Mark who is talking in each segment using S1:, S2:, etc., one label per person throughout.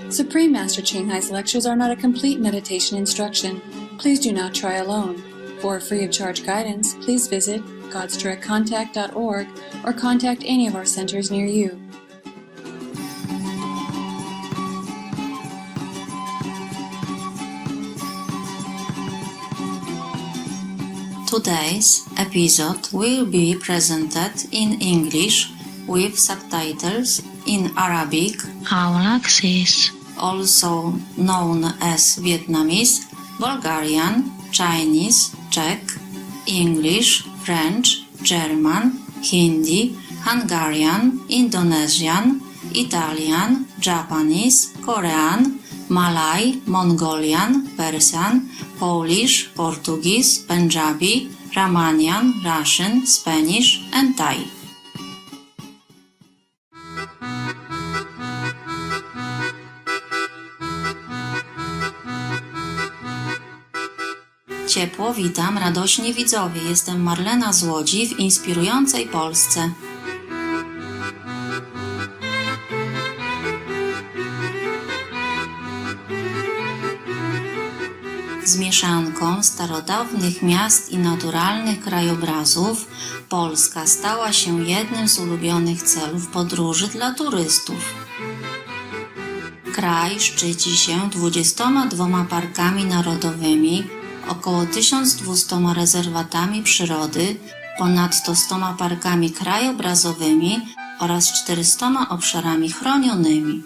S1: Supreme Master Ching Hai's lectures are not a complete meditation instruction. Please do not try alone. For free of charge guidance, please visit godsdirectcontact.org or contact any of our centers near you.
S2: Today's episode will be presented in English with subtitles in Arabic, also known as Vietnamese, Bulgarian, Chinese, Czech, English, French, German, Hindi, Hungarian, Indonesian, Italian, Japanese, Korean, Malay, Mongolian, Persian, Polish, Portuguese, Punjabi, Romanian, Russian, Spanish, and Thai. Ciepło witam, radośnie widzowie. Jestem Marlena z Łodzi w inspirującej Polsce. Z mieszanką starodawnych miast i naturalnych krajobrazów Polska stała się jednym z ulubionych celów podróży dla turystów. Kraj szczyci się 22 parkami narodowymi, około 1200 rezerwatami przyrody, ponadto 100 parkami krajobrazowymi oraz 400 obszarami chronionymi.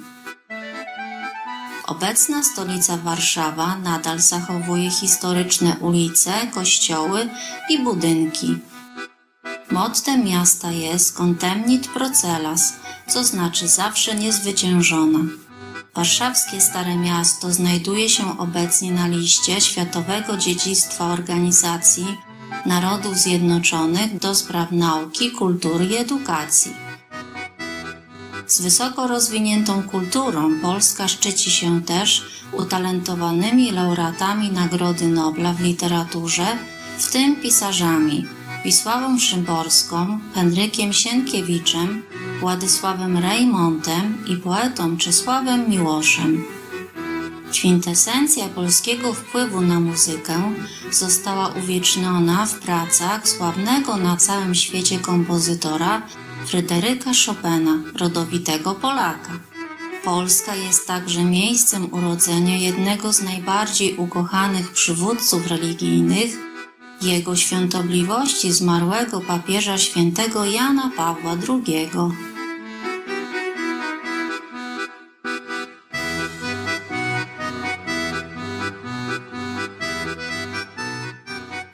S2: Obecna stolica Warszawa nadal zachowuje historyczne ulice, kościoły i budynki. Mottem miasta jest Contemnit Procellas, co znaczy zawsze niezwyciężona. Warszawskie Stare Miasto znajduje się obecnie na liście Światowego Dziedzictwa Organizacji Narodów Zjednoczonych do spraw nauki, kultury i edukacji. Z wysoko rozwiniętą kulturą Polska szczyci się też utalentowanymi laureatami Nagrody Nobla w literaturze, w tym pisarzami Wisławą Szymborską, Henrykiem Sienkiewiczem, Władysławem Reymontem i poetą Czesławem Miłoszem. Kwintesencja polskiego wpływu na muzykę została uwieczniona w pracach sławnego na całym świecie kompozytora Fryderyka Chopina, rodowitego Polaka. Polska jest także miejscem urodzenia jednego z najbardziej ukochanych przywódców religijnych, Jego Świątobliwości zmarłego papieża świętego Jana Pawła II.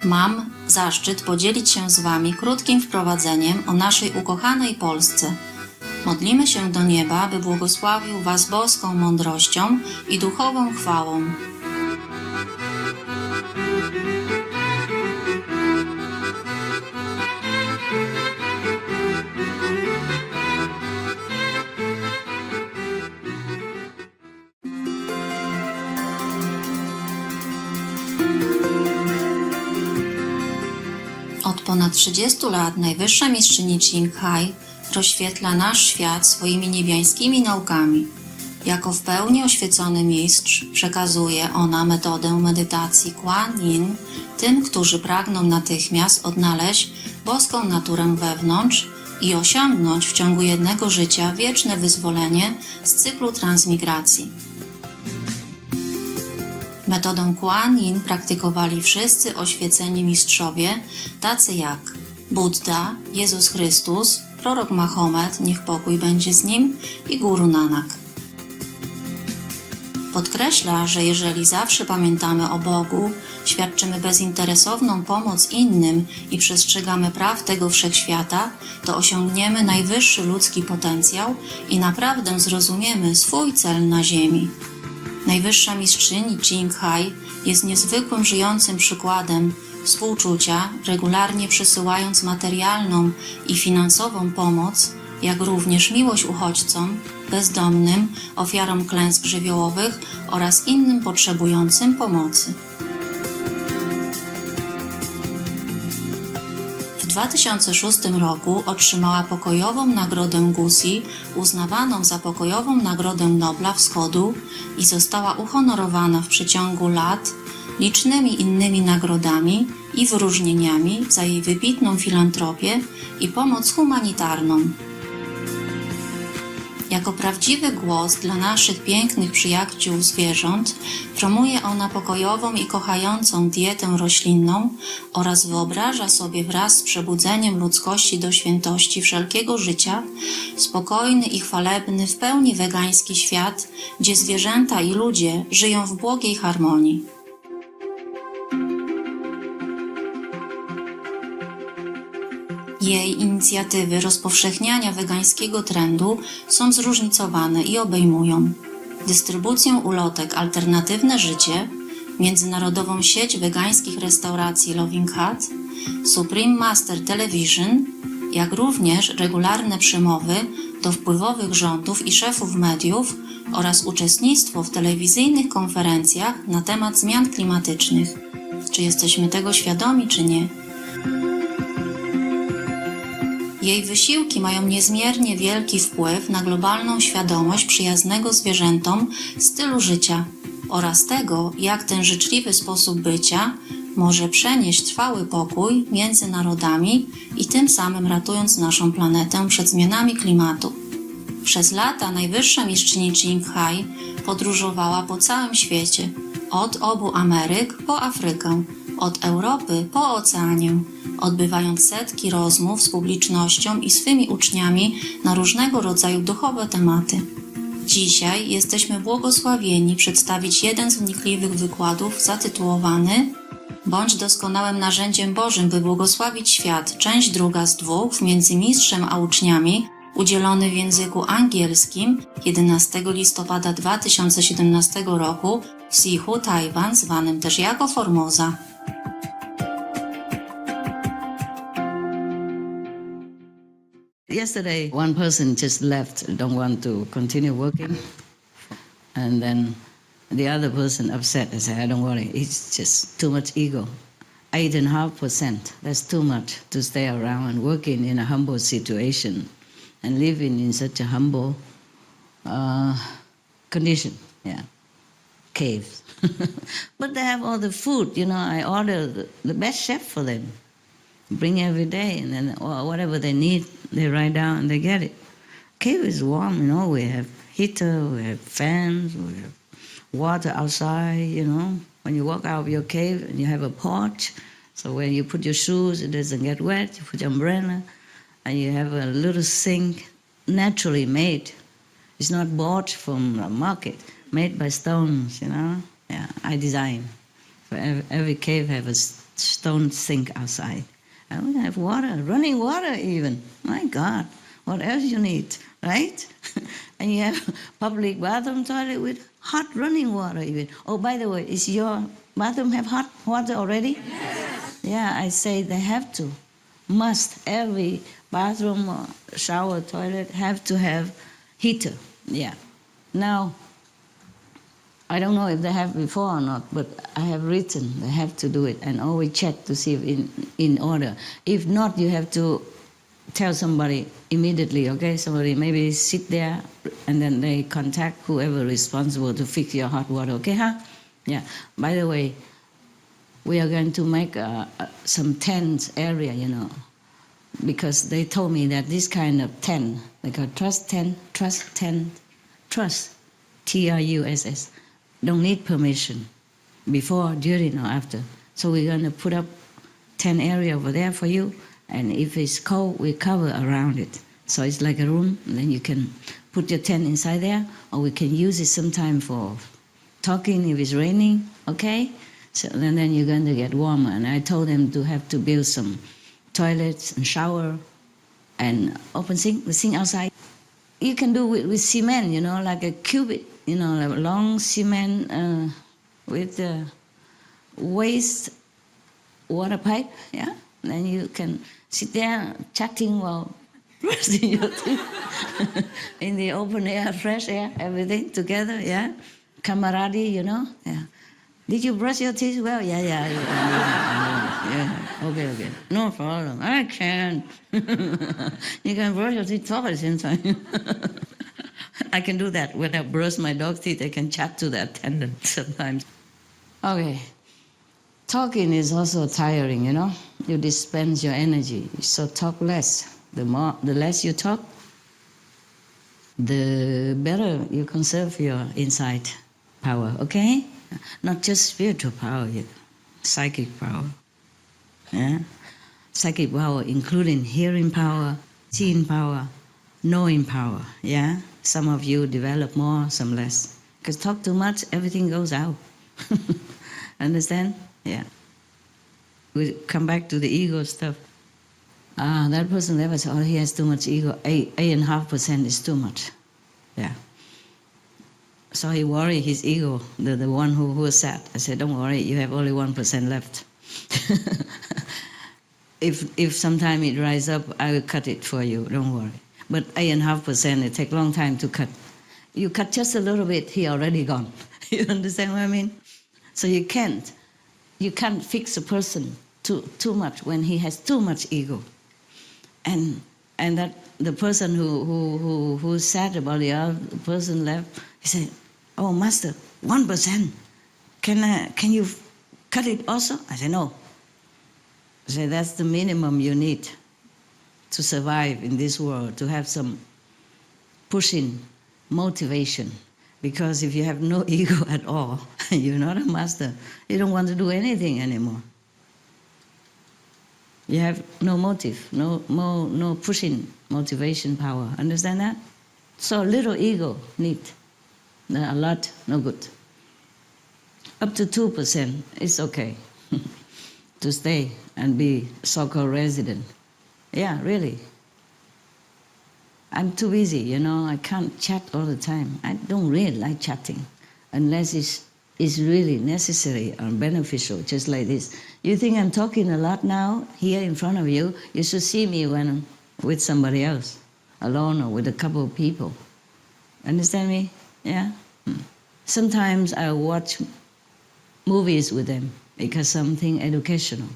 S2: Mam zaszczyt podzielić się z Wami krótkim wprowadzeniem o naszej ukochanej Polsce. Modlimy się do nieba, by błogosławił Was boską mądrością i duchową chwałą. Od ponad 30 lat najwyższa mistrzyni Ching Hai rozświetla nasz świat swoimi niebiańskimi naukami. Jako w pełni oświecony mistrz przekazuje ona metodę medytacji Kuan Yin tym, którzy pragną natychmiast odnaleźć boską naturę wewnątrz i osiągnąć w ciągu jednego życia wieczne wyzwolenie z cyklu transmigracji. Metodę Kuan Yin praktykowali wszyscy oświeceni mistrzowie, tacy jak Buddha, Jezus Chrystus, prorok Mahomet, niech pokój będzie z nim, i Guru Nanak. Podkreśla, że jeżeli zawsze pamiętamy o Bogu, świadczymy bezinteresowną pomoc innym i przestrzegamy praw tego wszechświata, to osiągniemy najwyższy ludzki potencjał i naprawdę zrozumiemy swój cel na ziemi. Najwyższa mistrzyni Ching Hai jest niezwykłym żyjącym przykładem współczucia, regularnie przesyłając materialną i finansową pomoc, jak również miłość uchodźcom, bezdomnym, ofiarom klęsk żywiołowych oraz innym potrzebującym pomocy. W 2006 roku otrzymała pokojową Nagrodę Gussie, uznawaną za pokojową Nagrodę Nobla Wschodu i została uhonorowana w przeciągu lat licznymi innymi nagrodami i wyróżnieniami za jej wybitną filantropię i pomoc humanitarną. Jako prawdziwy głos dla naszych pięknych przyjaciół zwierząt promuje ona pokojową i kochającą dietę roślinną oraz wyobraża sobie wraz z przebudzeniem ludzkości do świętości wszelkiego życia spokojny i chwalebny, w pełni wegański świat, gdzie zwierzęta i ludzie żyją w błogiej harmonii. Jej inicjatywy rozpowszechniania wegańskiego trendu są zróżnicowane i obejmują dystrybucję ulotek Alternatywne Życie, międzynarodową sieć wegańskich restauracji Loving Hut, Supreme Master Television, jak również regularne przemowy do wpływowych rządów i szefów mediów oraz uczestnictwo w telewizyjnych konferencjach na temat zmian klimatycznych. Czy jesteśmy tego świadomi, czy nie? Jej wysiłki mają niezmiernie wielki wpływ na globalną świadomość przyjaznego zwierzętom stylu życia oraz tego, jak ten życzliwy sposób bycia może przenieść trwały pokój między narodami i tym samym ratując naszą planetę przed zmianami klimatu. Przez lata najwyższa mistrzyni Ching Hai podróżowała po całym świecie, od obu Ameryk po Afrykę, od Europy po Oceanię, odbywając setki rozmów z publicznością i swymi uczniami na różnego rodzaju duchowe tematy. Dzisiaj jesteśmy błogosławieni przedstawić jeden z wnikliwych wykładów zatytułowany „Bądź doskonałym narzędziem Bożym, by błogosławić świat”, część druga z dwóch między mistrzem a uczniami, udzielony w języku angielskim 11 listopada 2017 roku w Sihu, Tajwan, zwanym też jako Formosa.
S3: Yesterday, one person just left, don't want to continue working. And then the other person upset and said, I don't worry, it's just too much ego. 8.5%, that's too much to stay around and working in a humble situation and living in such a humble condition, yeah, caves. But they have all the food, you know, I order the best chef for them. Bring every day, and then whatever they need, they write down and they get it. Cave is warm, you know, we have heater, we have fans, we have water outside, you know. When you walk out of your cave and you have a porch, so when you put your shoes, it doesn't get wet, you put your umbrella, and you have a little sink naturally made. It's not bought from a market, made by stones, you know. Yeah, I design. For every cave have a stone sink outside. And we have water, running water even. My God, what else you need, right? And you have public bathroom toilet with hot running water even. Oh, by the way, is your bathroom have hot water already? Yes. Yeah, I say they have to. Must. Every bathroom, shower, toilet have to have heater. Yeah. Now, I don't know if they have before or not, but I have written they have to do it and always check to see if in order. If not, you have to tell somebody immediately, okay? Somebody maybe sit there and then they contact whoever responsible to fix your hot water, okay, huh? Yeah. By the way, we are going to make some tent area, you know, because they told me that this kind of tent, like a trust tent, TRUSS, don't need permission before, during, or after. So we're going to put up tent area over there for you, and if it's cold, we cover around it. So it's like a room, and then you can put your tent inside there, or we can use it sometime for talking if it's raining, okay? So and then you're going to get warmer. And I told them to have to build some toilets and shower and open sink, the sink outside. You can do it with cement, you know, like a cubit, you know, like a long cement with waste water pipe, yeah? And then you can sit there chatting while brushing your teeth in the open air, fresh air, everything together, yeah? Camaraderie, you know, yeah. Did you brush your teeth? Well, yeah. Yeah, okay. No problem. I can't. You can brush your teeth twice inside. I can do that. When I brush my dog's teeth, I can chat to the attendant sometimes. Okay. Talking is also tiring, you know. You dispense your energy. So talk less. The less you talk, the better you conserve your inside power, okay? Not just spiritual power, psychic power. Yeah? Psychic power, including hearing power, seeing power, knowing power. Yeah? Some of you develop more, some less. Because talk too much, everything goes out. Understand? Yeah. We come back to the ego stuff. That person never said, oh, he has too much ego. 8.5% is too much. Yeah. So he worried his ego, the one who was sad. I said, don't worry, you have only 1% left. If sometime it rise up, I will cut it for you, don't worry. But 8.5%, it takes a long time to cut. You cut just a little bit, he already gone. You understand what I mean? So you can't fix a person too much when he has too much ego. And that the person who's sad about the other person left, he said, oh, Master, 1%. Can you cut it also? I said, no. I said, that's the minimum you need to survive in this world, to have some pushing motivation. Because if you have no ego at all, you're not a master. You don't want to do anything anymore. You have no motive, no pushing motivation power. Understand that? So little ego need. A lot, no good. Up to 2% is okay to stay and be so-called resident. Yeah, really. I'm too busy, you know, I can't chat all the time. I don't really like chatting unless it's really necessary or beneficial, just like this. You think I'm talking a lot now here in front of you? You should see me when I'm with somebody else, alone or with a couple of people. Understand me? Yeah? Sometimes I watch movies with them because something educational.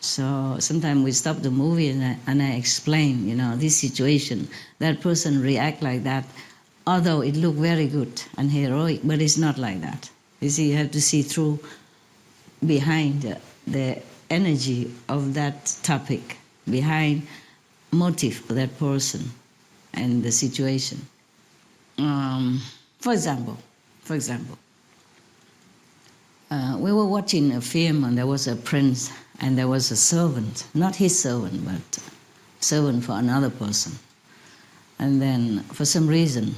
S3: So sometimes we stop the movie and I explain, you know, this situation. That person react like that, although it look very good and heroic, but it's not like that. You see, you have to see through behind the energy of that topic, behind motive of that person and the situation. For example, we were watching a film and there was a prince and there was a servant, not his servant, but servant for another person. And then for some reason,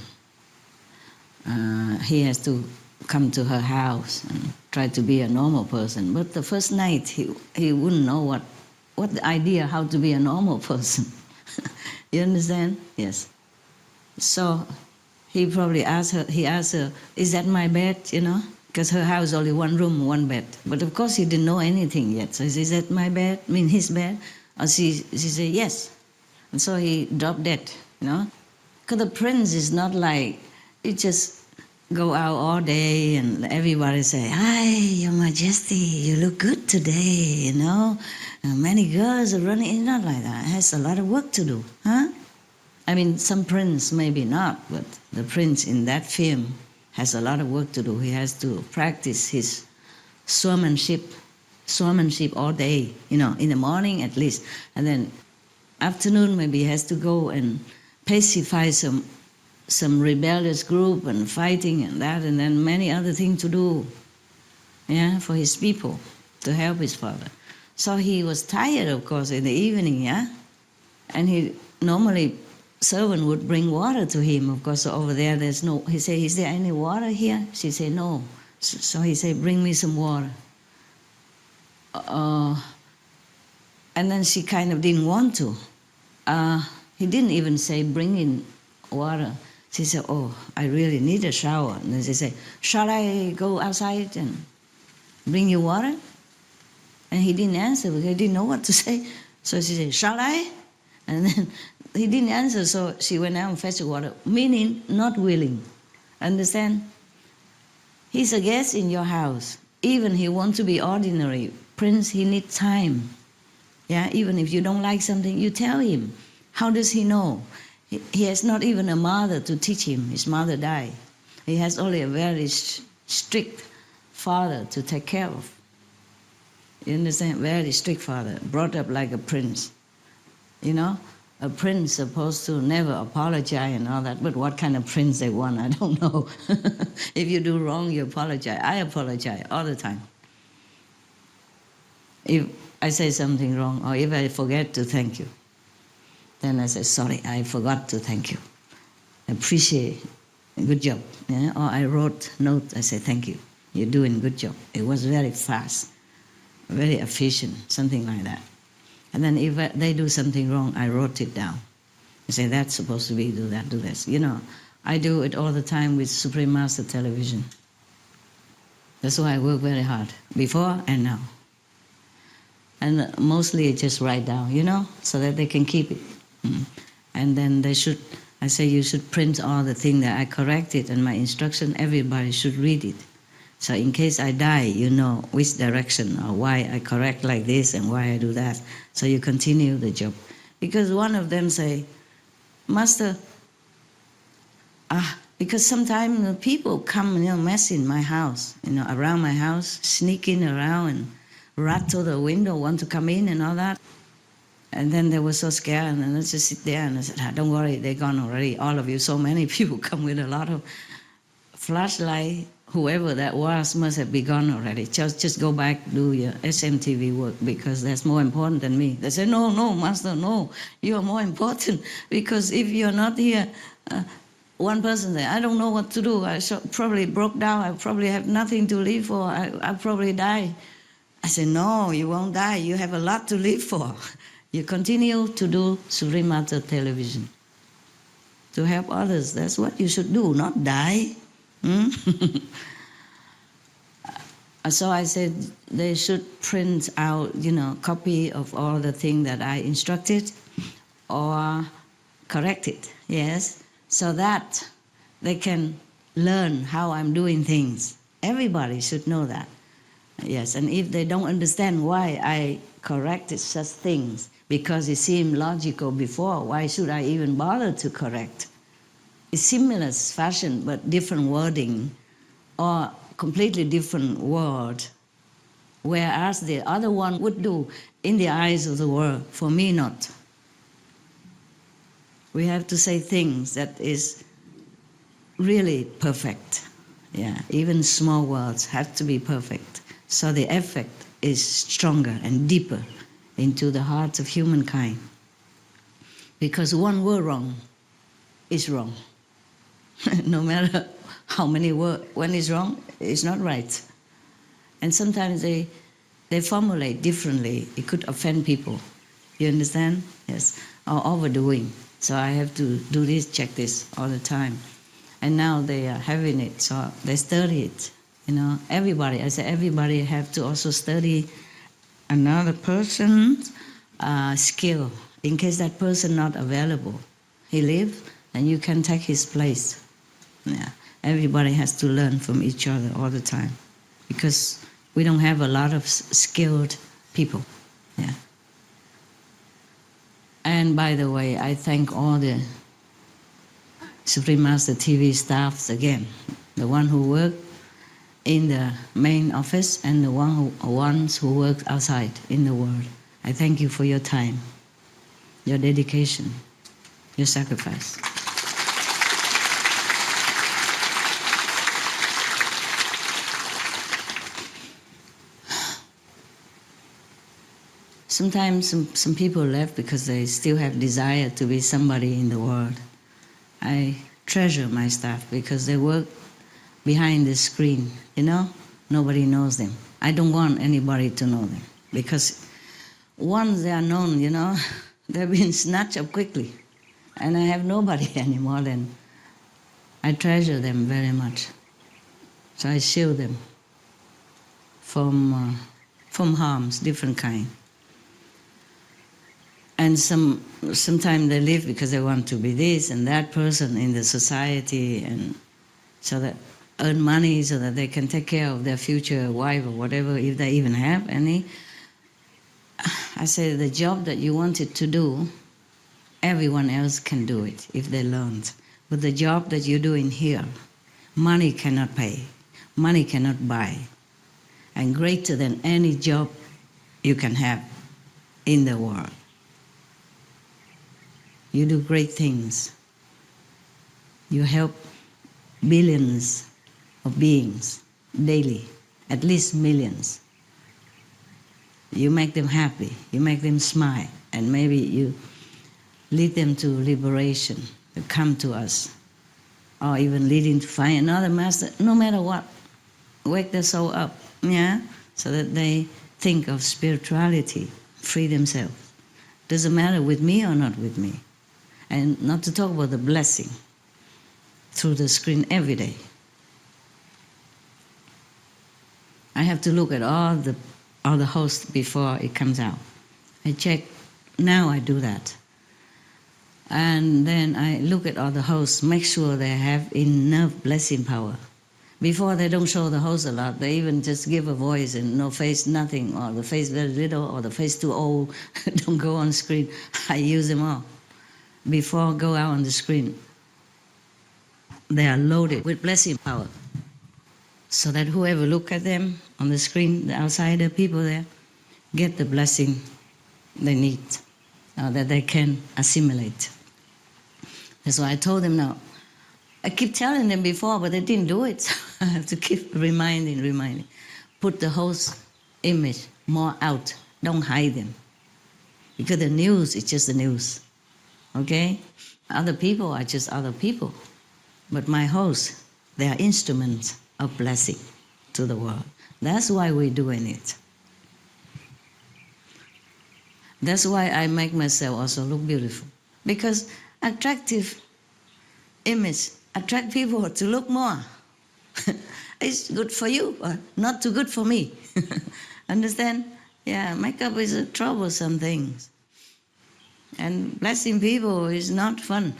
S3: he has to come to her house and try to be a normal person. But the first night, he wouldn't know what the idea how to be a normal person. You understand? Yes. So he probably asked her, is that my bed, you know? Because her house only one room, one bed. But of course he didn't know anything yet. So he said, is that my bed? I mean his bed? Or she said, yes. And so he dropped dead, you know? Because the prince is not like, you just go out all day and everybody say, hi, your majesty, you look good today, you know? Many girls are running, it's not like that. It has a lot of work to do, huh? I mean, some prince maybe not, but the prince in that film has a lot of work to do. He has to practice his swordsmanship all day, you know, in the morning at least. And then afternoon maybe he has to go and pacify some rebellious group and fighting and that, and then many other things to do, yeah, for his people, to help his father. So he was tired, of course, in the evening, yeah? And he normally, servant would bring water to him, of course. So over there, there's no, he said, is there any water here? She said, no. So he said, bring me some water. And then she kind of didn't want to. He didn't even say, bring in water. She said, oh, I really need a shower. And then she said, shall I go outside and bring you water? And he didn't answer because he didn't know what to say. So she said, shall I? And then he didn't answer, so she went out and fetched water, meaning not willing. Understand? He's a guest in your house. Even he wants to be ordinary, Prince, he needs time. Yeah, even if you don't like something, you tell him. How does he know? He has not even a mother to teach him. His mother died. He has only a very strict father to take care of. You understand? Very strict father, brought up like a prince. You know, a prince supposed to never apologize and all that, but what kind of prince they want, I don't know. If you do wrong, you apologize. I apologize all the time. If I say something wrong, or if I forget to thank you, then I say, sorry, I forgot to thank you. Appreciate, good job. Yeah? Or I wrote note, I say, thank you, you're doing good job. It was very fast, very efficient, something like that. And then if they do something wrong, I wrote it down. I say, that's supposed to be, do that, do this. You know, I do it all the time with Supreme Master Television. That's why I work very hard, before and now. And mostly I just write down, you know, so that they can keep it. And then they should, I say you should print all the things that I corrected and my instruction, everybody should read it. So in case I die, you know which direction or why I correct like this and why I do that. So you continue the job. Because one of them say, Master, because sometimes people come, you know, mess in my house, you know, around my house, sneaking around and rattle the window, want to come in and all that. And then they were so scared, and then I just sit there and I said, don't worry, they're gone already. All of you, so many people come with a lot of flashlight. Whoever that was must have been gone already. Just go back, do your SMTV work, because that's more important than me. They said, no, Master, no, you are more important, because if you're not here, one person said, I don't know what to do. I probably broke down. I probably have nothing to live for. I probably die. I said, no, you won't die. You have a lot to live for. You continue to do Supreme Master Television, to help others. That's what you should do, not die. So I said they should print out, you know, copy of all the things that I instructed or correct it, yes, so that they can learn how I'm doing things. Everybody should know that. Yes, and if they don't understand why I corrected such things, because it seemed logical before, why should I even bother to correct? It's similar fashion, but different wording, or completely different word, whereas the other one would do in the eyes of the world, for me not. We have to say things that is really perfect. Yeah, even small words have to be perfect. So the effect is stronger and deeper into the hearts of humankind. Because one word wrong is wrong. No matter how many words, when it's wrong, it's not right. And sometimes they formulate differently. It could offend people. You understand? Yes. Or overdoing. So I have to do this, check this all the time. And now they are having it, so they study it. You know, everybody, I say everybody have to also study another person's skill, in case that person not available. He lives, and you can take his place. Yeah, everybody has to learn from each other all the time, because we don't have a lot of skilled people. Yeah. And by the way, I thank all the Supreme Master TV staffs again, the one who work in the main office and the ones who work outside in the world. I thank you for your time, your dedication, your sacrifice. Sometimes some people left because they still have desire to be somebody in the world. I treasure my staff because they work behind the screen, you know? Nobody knows them. I don't want anybody to know them, because once they are known, you know, they've been snatched up quickly. And I have nobody anymore then. I treasure them very much. So I shield them from harms, different kind. And sometimes they leave because they want to be this and that person in the society, and so that earn money so that they can take care of their future wife or whatever, if they even have any. I say the job that you wanted to do, everyone else can do it if they learned. But the job that you're doing here, money cannot pay, money cannot buy, and greater than any job you can have in the world. You do great things. You help billions of beings daily, at least millions. You make them happy, you make them smile, and maybe you lead them to liberation, to come to us, or even leading to find another master, no matter what. Wake their soul up, yeah, so that they think of spirituality, free themselves. Doesn't matter with me or not with me. And not to talk about the blessing through the screen every day. I have to look at all the hosts before it comes out. I check, now I do that. And then I look at all the hosts, make sure they have enough blessing power. Before they don't show the host a lot, they even just give a voice and no face, nothing, or the face very little, or the face too old, don't go on screen. I use them all. Before I go out on the screen, they are loaded with blessing power. So that whoever look at them on the screen, the outsider people there, get the blessing they need, that they can assimilate. That's why I told them now. I keep telling them before, but they didn't do it. So I have to keep reminding. Put the host image more out. Don't hide them. Because the news is just the news. Okay? Other people are just other people. But my hosts, they are instruments of blessing to the world. That's why we're doing it. That's why I make myself also look beautiful. Because attractive image attract people to look more. It's good for you, but not too good for me. Understand? Yeah, makeup is a troublesome thing. And blessing people is not fun.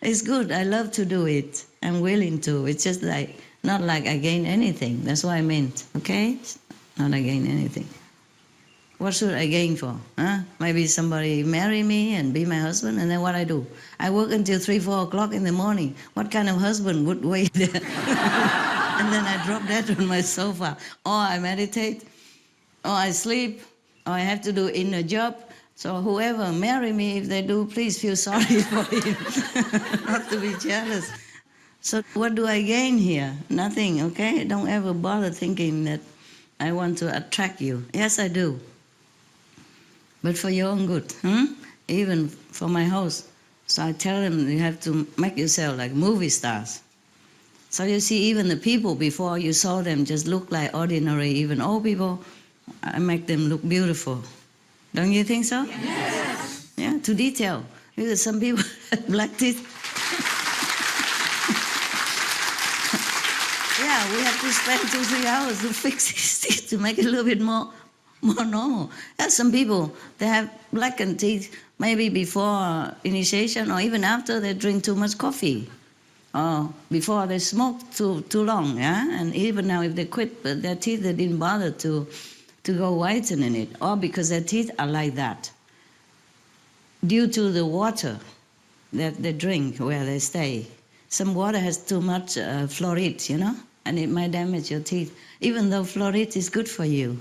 S3: It's good. I love to do it. I'm willing to. It's just like, not like I gain anything. That's what I meant, okay? Not I gain anything. What should I gain for? Huh? Maybe somebody marry me and be my husband, and then what I do? I work until 3, 4 o'clock in the morning. What kind of husband would wait there? And then I drop that on my sofa. Or I meditate, or I sleep, or I have to do inner job. So whoever marry me, if they do, please feel sorry for him. Not to be jealous. So what do I gain here? Nothing, okay? Don't ever bother thinking that I want to attract you. Yes, I do. But for your own good, even for my host. So I tell them you have to make yourself like movie stars. So you see, even the people before you saw them just look like ordinary, even old people, I make them look beautiful. Don't you think so? Yes. Yeah, to detail. Because some people have black teeth. Yeah, we have to spend 2-3 hours to fix his teeth to make it a little bit more normal. There's some people, they have blackened teeth maybe before initiation or even after they drink too much coffee. Or before they smoke too long, yeah? And even now if they quit, but their teeth, they didn't bother to go whitening it. Or because their teeth are like that. Due to the water that they drink where they stay. Some water has too much fluoride, you know? And it might damage your teeth. Even though fluoride is good for you.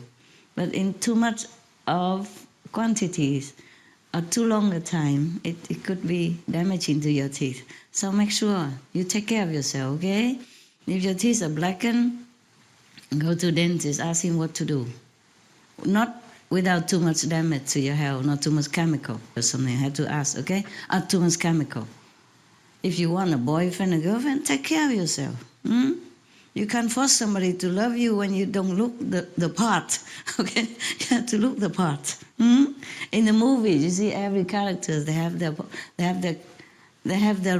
S3: But in too much of quantities or too long a time, it could be damaging to your teeth. So make sure you take care of yourself, okay? If your teeth are blackened, go to dentist, ask him what to do. Not without too much damage to your health, not too much chemical or something. I have to ask, okay? Not too much chemical. If you want a boyfriend or girlfriend, take care of yourself. You can't force somebody to love you when you don't look the part, okay? You have to look the part. In the movies, you see every character, they have their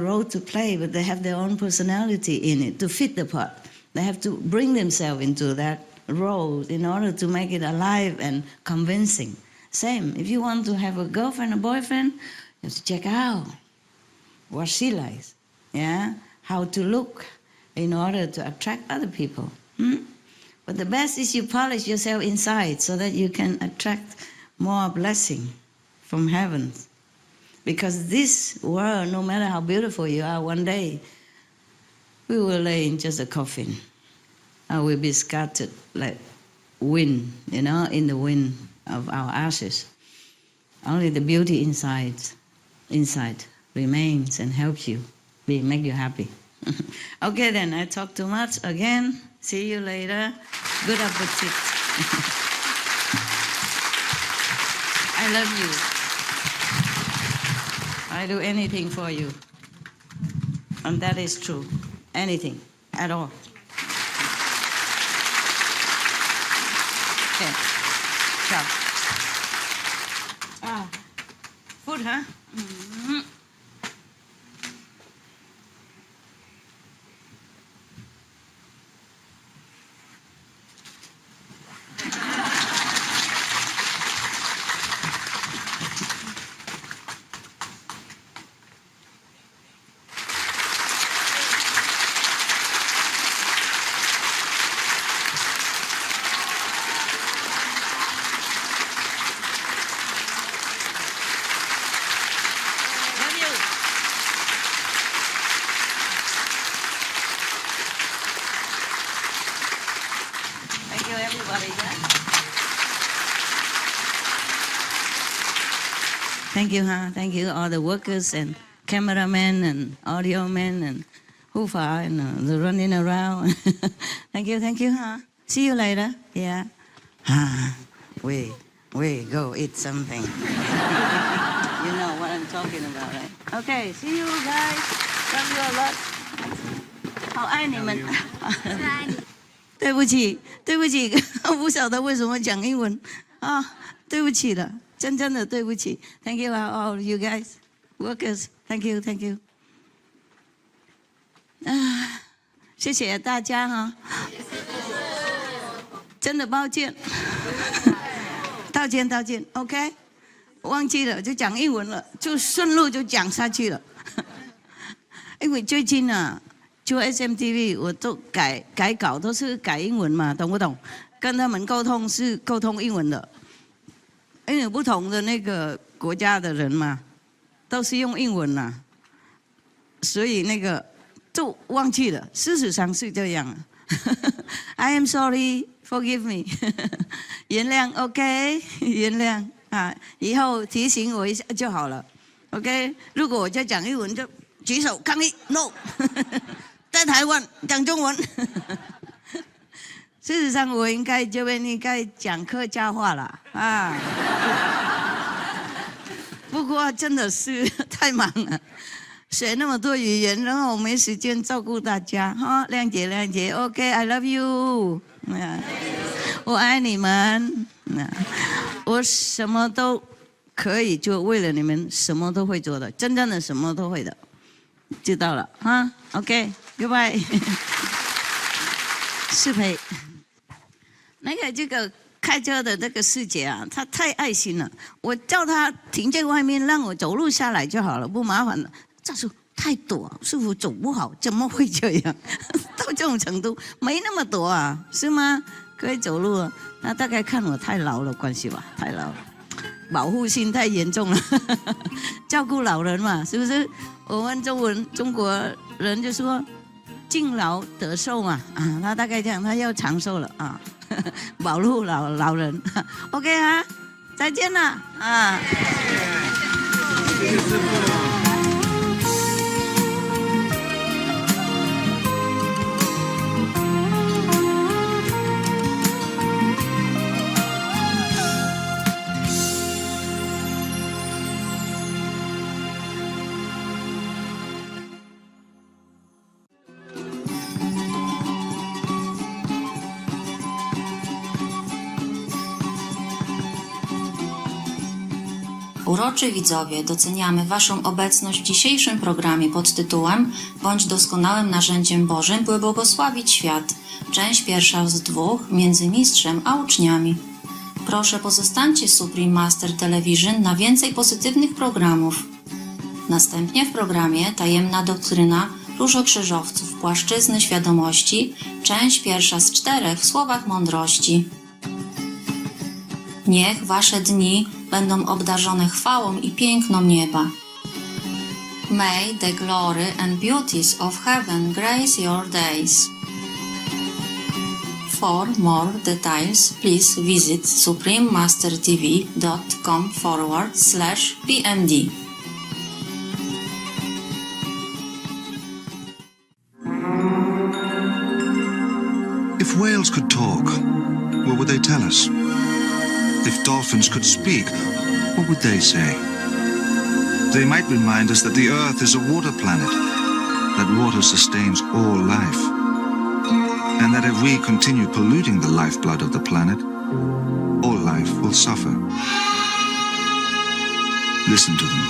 S3: role to play, but they have their own personality in it to fit the part. They have to bring themselves into that role in order to make it alive and convincing. Same, if you want to have a girlfriend or boyfriend, you have to check out what she likes, yeah? How to look, in order to attract other people. But the best is you polish yourself inside so that you can attract more blessing from heaven. Because this world, no matter how beautiful you are, one day we will lay in just a coffin. I will be scattered like wind, in the wind of our ashes. Only the beauty inside remains and helps you, make you happy. Okay then, I talk too much again. See you later. Good appetite. I love you. I do anything for you. And that is true. Anything at all. Okay. Ciao. Food, huh? Mm-hmm. Thank you, everybody. Thank you, Thank you, all the workers and cameramen and audio men and hoofa and the running around. Thank you, See you later. Yeah. We go eat something. You know what I'm talking about, right? Okay, see you guys. Love you a lot. 好爱你们。对不起，我不晓得为什么讲英文啊，对不起了，真的对不起。Thank you all you guys, workers. Thank you. 谢谢大家哈，真的抱歉，道歉。OK， 忘记了就讲英文了，就顺路就讲下去了。因为最近啊。做 SMTV 我都改稿都是改英文嘛，懂不懂？跟他们沟通是沟通英文的，因为不同的那个国家的人嘛，都是用英文啦，所以那个就忘记了。事实上是这样。I am sorry, forgive me 。原谅 ，OK， 原谅啊，以后提醒我一下就好了。OK， 如果我在讲英文就举手抗议 ，No 。在台湾讲中文，事实上我应该讲客家话了啊。不过真的是太忙了，学那么多语言，然后我没时间照顾大家哈，谅解。OK，I love you， 我爱你们，我什么都可以，就为了你们，什么都会做的，真正的什么都会的，知道了哈 ？OK。Goodbye， 适培，这个开车的这个师姐啊，她太爱心了。我叫她停在外面，让我走路下来就好了，不麻烦了。她说太陡，师傅走不好，怎么会这样？到这种程度，没那么陡啊，是吗？可以走路啊。她大概看我太老了关系吧，太老了，保护心太严重了，照顾老人嘛，是不是？我们中国人就说。敬老得寿嘛，他大概这样，他要长寿了啊，保护老人。OK 啊，再见了啊。谢谢师傅。
S2: Uroczy widzowie, doceniamy Waszą obecność w dzisiejszym programie pod tytułem Bądź doskonałym narzędziem Bożym, by błogosławić świat. Część pierwsza z 2 między mistrzem a uczniami. Proszę pozostańcie Supreme Master Television na więcej pozytywnych programów. Następnie w programie Tajemna doktryna różokrzyżowców płaszczyzny świadomości, część pierwsza z 4 w słowach mądrości. Niech wasze dni będą obdarzone chwałą i piękną nieba. May the glory and beauties of heaven grace your days. For more details, please visit suprememastertv.com/pmd.
S4: If whales could talk, what would they tell us? If dolphins could speak, what would they say? They might remind us that the Earth is a water planet, that water sustains all life, and that if we continue polluting the lifeblood of the planet, all life will suffer. Listen to them.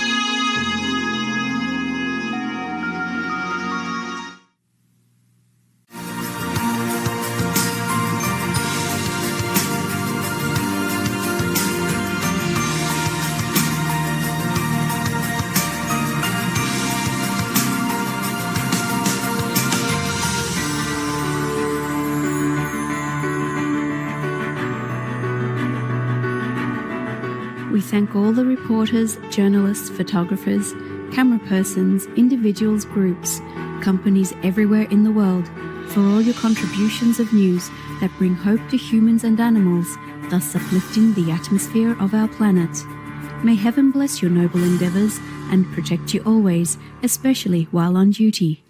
S5: We thank all the reporters, journalists, photographers, camera persons, individuals, groups, companies everywhere in the world for all your contributions of news that bring hope to humans and animals, thus uplifting the atmosphere of our planet. May heaven bless your noble endeavors and protect you always, especially while on duty.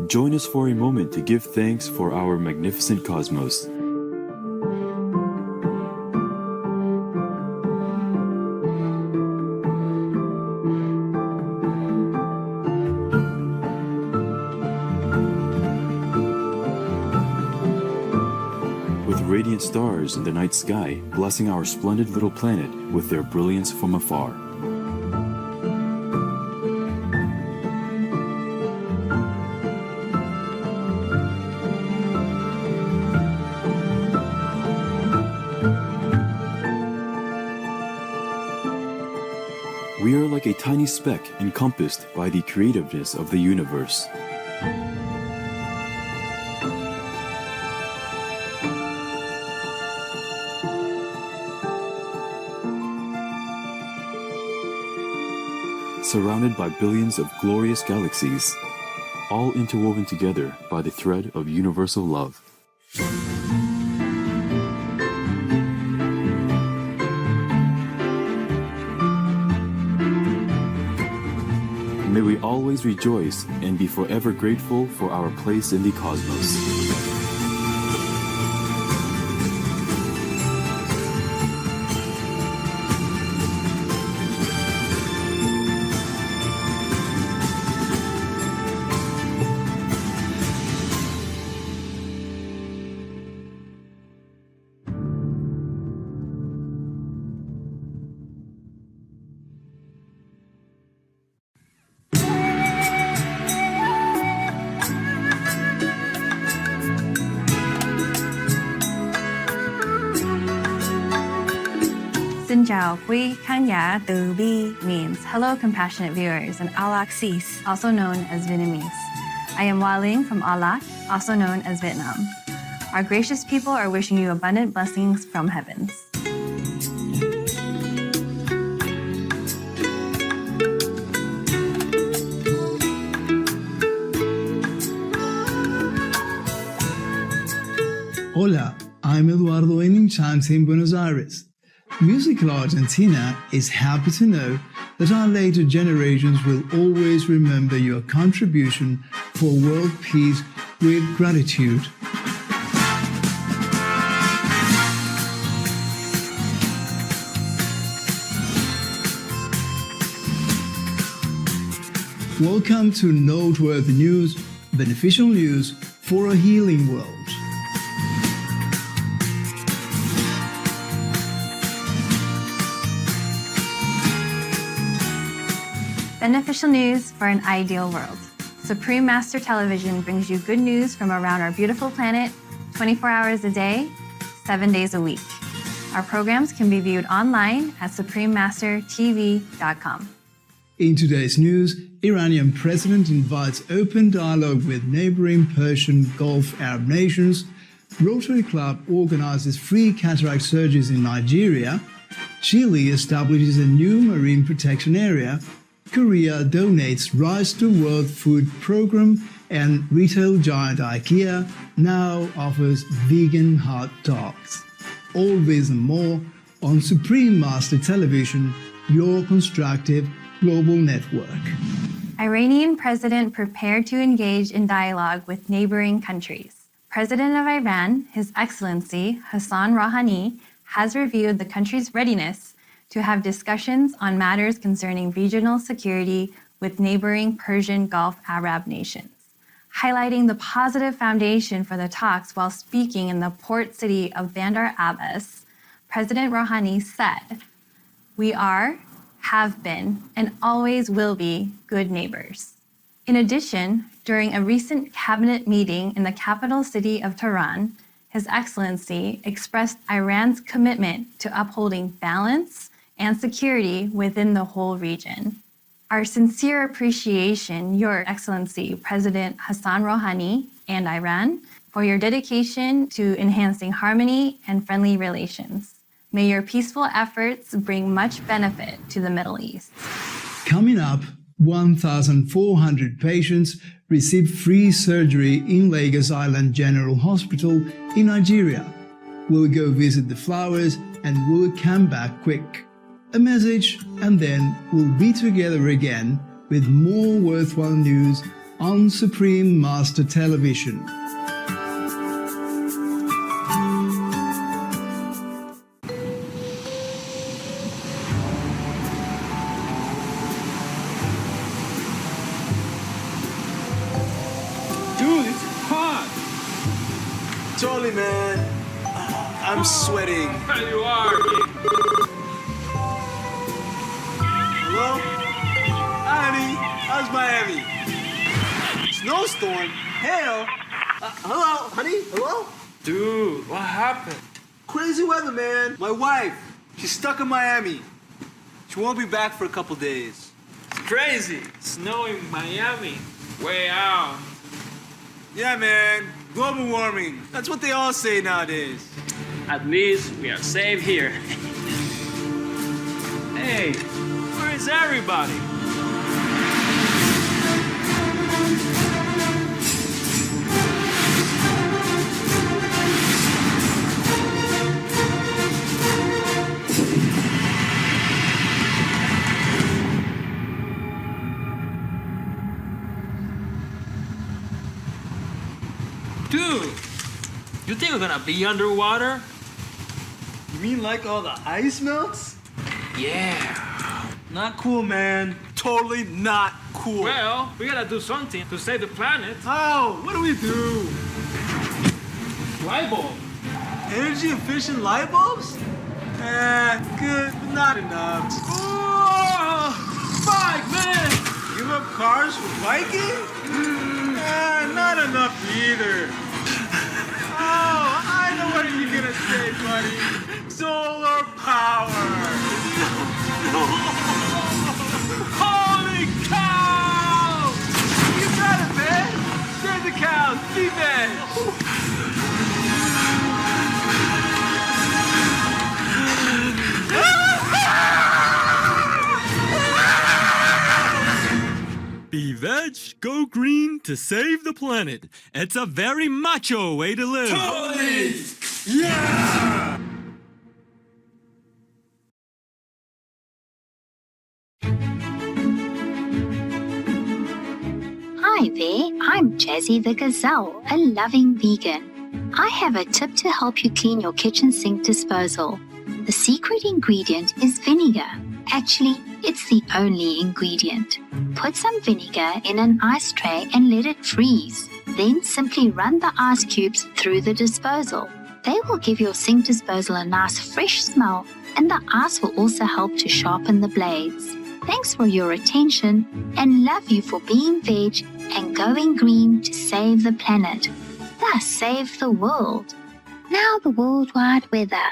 S6: Join us for a moment to give thanks for our magnificent cosmos. Radiant stars in the night sky, blessing our splendid little planet with their brilliance from afar. We are like a tiny speck encompassed by the creativeness of the universe. Surrounded by billions of glorious galaxies, all interwoven together by the thread of universal love. May we always rejoice and be forever grateful for our place in the cosmos.
S7: Xin chào quý khán giả từ Bi means hello compassionate viewers in Alak Sis, also known as Vietnamese. I am Hoa Ling from Alak, also known as Vietnam. Our gracious people are wishing you abundant blessings from heavens.
S8: Hola, I'm Eduardo in Chance in Buenos Aires. Musical Argentina is happy to know that our later generations will always remember your contribution for world peace with gratitude. Welcome to Noteworthy News, beneficial news for a healing world.
S7: Beneficial news for an ideal world. Supreme Master Television brings you good news from around our beautiful planet 24 hours a day, 7 days a week. Our programs can be viewed online at suprememastertv.com.
S8: In today's news, Iranian president invites open dialogue with neighboring Persian Gulf Arab nations. Rotary Club organizes free cataract surgeries in Nigeria. Chile establishes a new marine protection area. Korea donates rice to World Food Program, and retail giant IKEA now offers vegan hot dogs. All this and more on Supreme Master Television, your constructive global network.
S7: Iranian president prepared to engage in dialogue with neighboring countries. President of Iran, His Excellency Hassan Rouhani, has reviewed the country's readiness to have discussions on matters concerning regional security with neighboring Persian Gulf Arab nations. Highlighting the positive foundation for the talks while speaking in the port city of Bandar Abbas, President Rouhani said, "We are, have been, and always will be good neighbors." In addition, during a recent cabinet meeting in the capital city of Tehran, His Excellency expressed Iran's commitment to upholding balance and security within the whole region. Our sincere appreciation, Your Excellency President Hassan Rouhani and Iran, for your dedication to enhancing harmony and friendly relations. May your peaceful efforts bring much benefit to the Middle East.
S8: Coming up, 1,400 patients receive free surgery in Lagos Island General Hospital in Nigeria. We'll go visit the flowers and we'll come back quick. A message, and then we'll be together again with more worthwhile news on Supreme Master Television.
S9: Dude, it's hot!
S10: Totally, man. I'm sweating.
S9: You are!
S10: Hello? Honey, how's Miami? Snowstorm? Hail? Hello? Honey? Hello?
S9: Dude, what happened?
S10: Crazy weather, man. My wife, she's stuck in Miami. She won't be back for a couple days.
S9: It's crazy. Snow in Miami. Way out.
S10: Yeah, man. Global warming. That's what they all say nowadays.
S9: At least we are safe here. Hey, where is everybody? Dude, you think we're gonna be underwater?
S10: You mean like all the ice melts?
S9: Yeah.
S10: Not cool, man. Totally not cool.
S9: Well, we gotta do something to save the planet.
S10: How? What do we do?
S9: Light bulb.
S10: Energy efficient light bulbs? Good, but not enough.
S9: Oh, bike, man!
S10: Give up cars for biking? Not enough either. Oh, I know what you're gonna say, buddy. Solar power.
S9: Holy cow!
S10: You got it, man. Save the cows. Be veg.
S11: Be veg, go green to save the planet. It's a very macho way to live.
S9: Totally! Yeah!
S12: Hi there, I'm Jazzy the Gazelle, a loving vegan. I have a tip to help you clean your kitchen sink disposal. The secret ingredient is vinegar. Actually, it's the only ingredient. Put some vinegar in an ice tray and let it freeze. Then simply run the ice cubes through the disposal. They will give your sink disposal a nice fresh smell, and the ice will also help to sharpen the blades. Thanks for your attention, and love you for being veg and going green to save the planet. Thus save the world. Now the worldwide weather.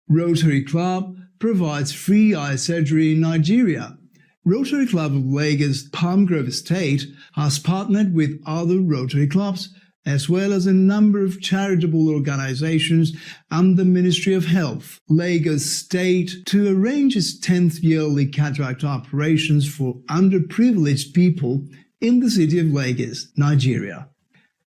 S8: Rotary Club provides free eye surgery in Nigeria. Rotary Club of Lagos Palm Grove Estate has partnered with other Rotary clubs as well as a number of charitable organizations and the Ministry of Health, Lagos State, to arrange its 10th yearly cataract operations for underprivileged people in the city of Lagos, Nigeria.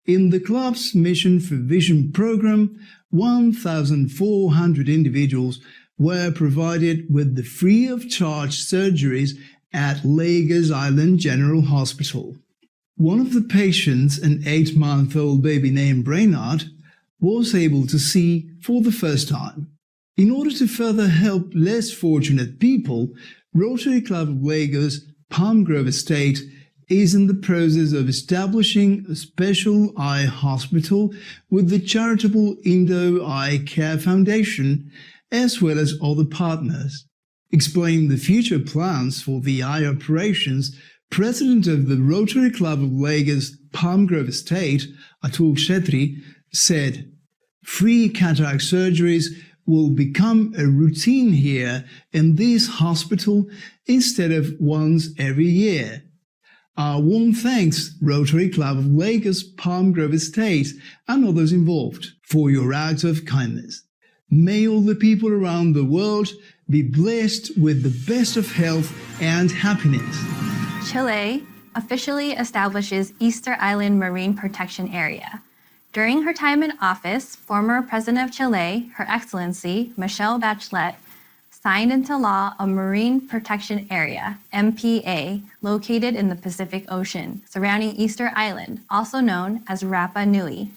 S8: In the club's Mission for Vision program, 1,400 individuals were provided with the free-of-charge surgeries at Lagos Island General Hospital. One of the patients, an 8-month-old baby named Brainard, was able to see for the first time. In order to further help less fortunate people, Rotary Club of Lagos Palm Grove Estate is in the process of establishing a special eye hospital with the charitable Indo Eye Care Foundation as well as other partners. Explaining the future plans for the eye operations, President of the Rotary Club of Lagos Palm Grove Estate, Atul Shetty, said, "Free cataract surgeries will become a routine here in this hospital instead of once every year. Our warm thanks, Rotary Club of Lagos Palm Grove Estate and others involved, for your act of kindness. May all the people around the world be blessed with the best of health and happiness."
S7: Chile officially establishes Easter Island Marine Protection Area. During her time in office, former President of Chile, Her Excellency Michelle Bachelet, signed into law a Marine Protection Area, MPA, located in the Pacific Ocean, surrounding Easter Island, also known as Rapa Nui.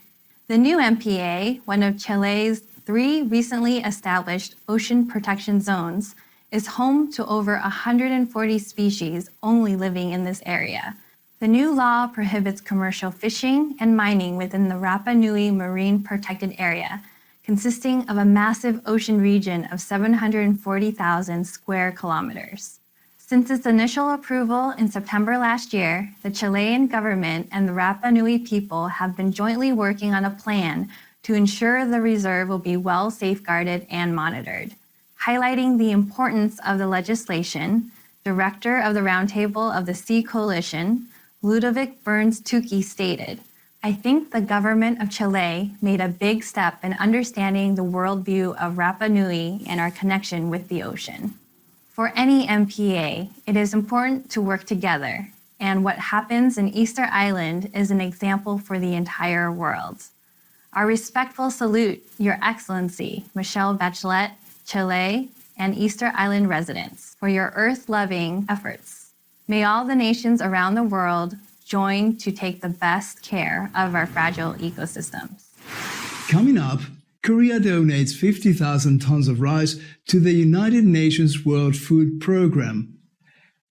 S7: The new MPA, one of Chile's 3 recently established ocean protection zones, is home to over 140 species only living in this area. The new law prohibits commercial fishing and mining within the Rapa Nui Marine Protected Area, consisting of a massive ocean region of 740,000 square kilometers. Since its initial approval in September last year, the Chilean government and the Rapa Nui people have been jointly working on a plan to ensure the reserve will be well safeguarded and monitored. Highlighting the importance of the legislation, Director of the Roundtable of the Sea Coalition, Ludovic Burns-Tukey stated, "I think the government of Chile made a big step in understanding the worldview of Rapa Nui and our connection with the ocean." For any MPA, it is important to work together, and what happens in Easter Island is an example for the entire world. Our respectful salute, Your Excellency, Michelle Bachelet, Chile, and Easter Island residents, for your earth-loving efforts. May all the nations around the world join to take the best care of our fragile ecosystems.
S8: Coming up, Korea donates 50,000 tons of rice to the United Nations World Food Programme.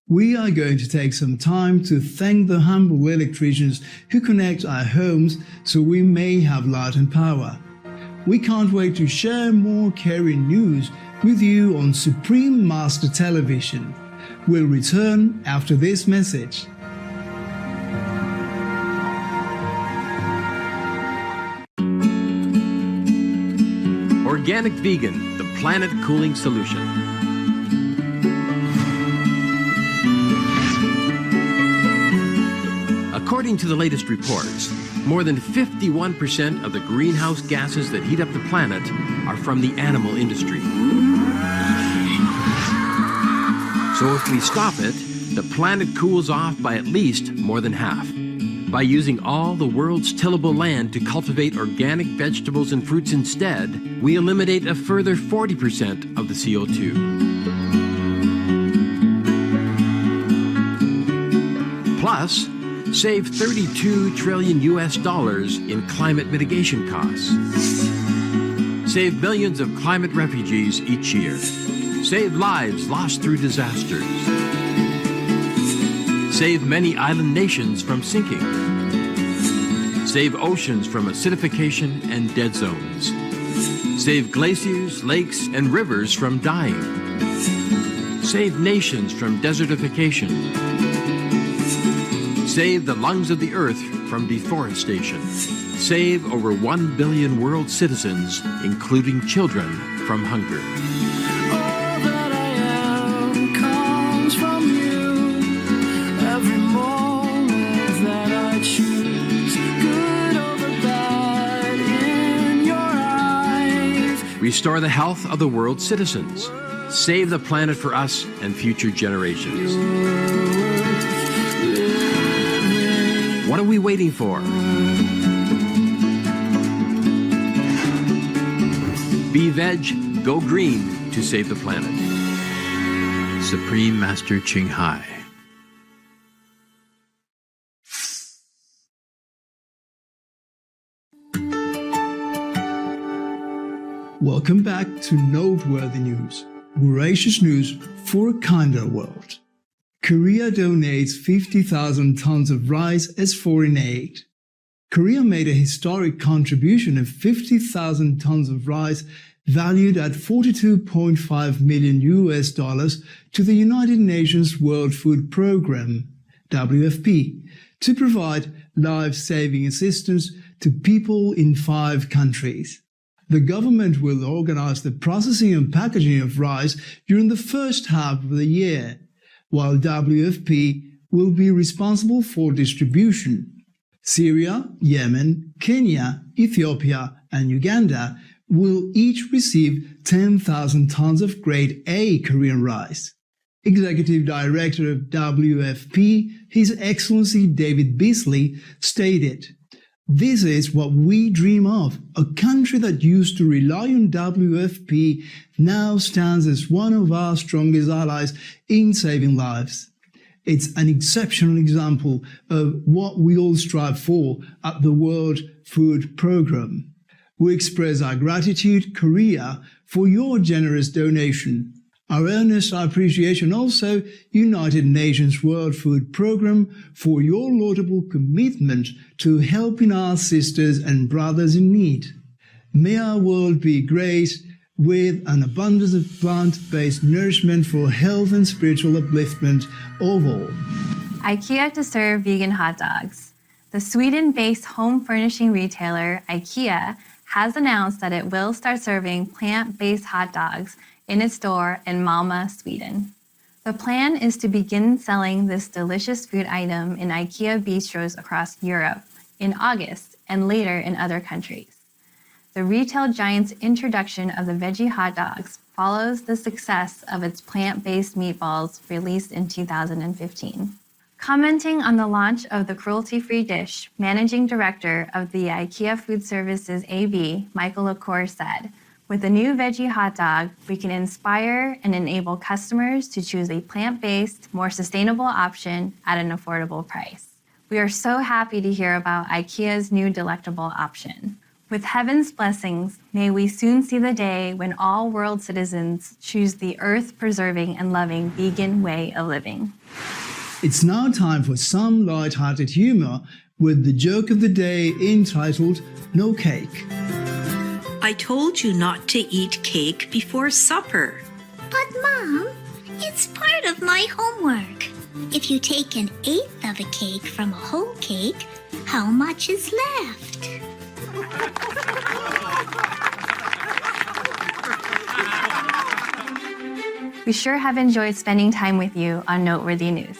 S8: We are going to take some time to thank the humble electricians who connect our homes so we may have light and power. We can't wait to share more caring news with you on Supreme Master Television. We'll return after this message.
S13: Organic Vegan, the planet cooling solution. According to the latest reports, more than 51% of the greenhouse gases that heat up the planet are from the animal industry. So if we stop it, the planet cools off by at least more than half. By using all the world's tillable land to cultivate organic vegetables and fruits instead, we eliminate a further 40% of the CO2. Plus, save $32 trillion in climate mitigation costs. Save millions of climate refugees each year. Save lives lost through disasters. Save many island nations from sinking. Save oceans from acidification and dead zones. Save glaciers, lakes, and rivers from dying. Save nations from desertification. Save the lungs of the earth from deforestation. Save over 1 billion world citizens, including children, from hunger.
S10: All that I am comes from you. Every moment that I choose, good over bad in your eyes.
S13: Restore the health of the world's citizens. Save the planet for us and future generations. What are we waiting for? Be veg, go green to save the planet. Supreme Master Ching Hai.
S8: Welcome back to Noteworthy News, gracious news for a kinder world. Korea donates 50,000 tons of rice as foreign aid. Korea made a historic contribution of 50,000 tons of rice valued at $42.5 million to the United Nations World Food Programme, WFP, to provide life-saving assistance to people in 5 countries. The government will organize the processing and packaging of rice during the first half of the year, while WFP will be responsible for distribution. Syria, Yemen, Kenya, Ethiopia, and Uganda will each receive 10,000 tons of Grade A Korean rice. Executive Director of WFP, His Excellency David Beasley, stated, "This is what we dream of. A country that used to rely on WFP now stands as one of our strongest allies in saving lives. It's an exceptional example of what we all strive for at the World Food Programme. We express our gratitude, Korea, for your generous donation. Our earnest appreciation also, United Nations World Food Programme, for your laudable commitment to helping our sisters and brothers in need. May our world be graced with an abundance of plant-based nourishment for health and spiritual upliftment of all."
S7: IKEA to serve vegan hot dogs. The Sweden-based home furnishing retailer IKEA has announced that it will start serving plant-based hot dogs in its store in Malmö, Sweden. The plan is to begin selling this delicious food item in IKEA bistros across Europe in August and later in other countries. The retail giant's introduction of the veggie hot dogs follows the success of its plant-based meatballs released in 2015. Commenting on the launch of the cruelty-free dish, Managing Director of the IKEA Food Services AB, Michael Lecor, said, "With the new veggie hot dog, we can inspire and enable customers to choose a plant-based, more sustainable option at an affordable price. We are so happy to hear about IKEA's new delectable option. With heaven's blessings, may we soon see the day when all world citizens choose the earth-preserving and loving vegan way of living."
S8: It's now time for some light-hearted humor with the joke of the day entitled No Cake.
S14: I told you not to eat cake before supper.
S12: But Mom, it's part of my homework. If you take 1/8 of a cake from a whole cake, how much is left?
S7: We sure have enjoyed spending time with you on Noteworthy News.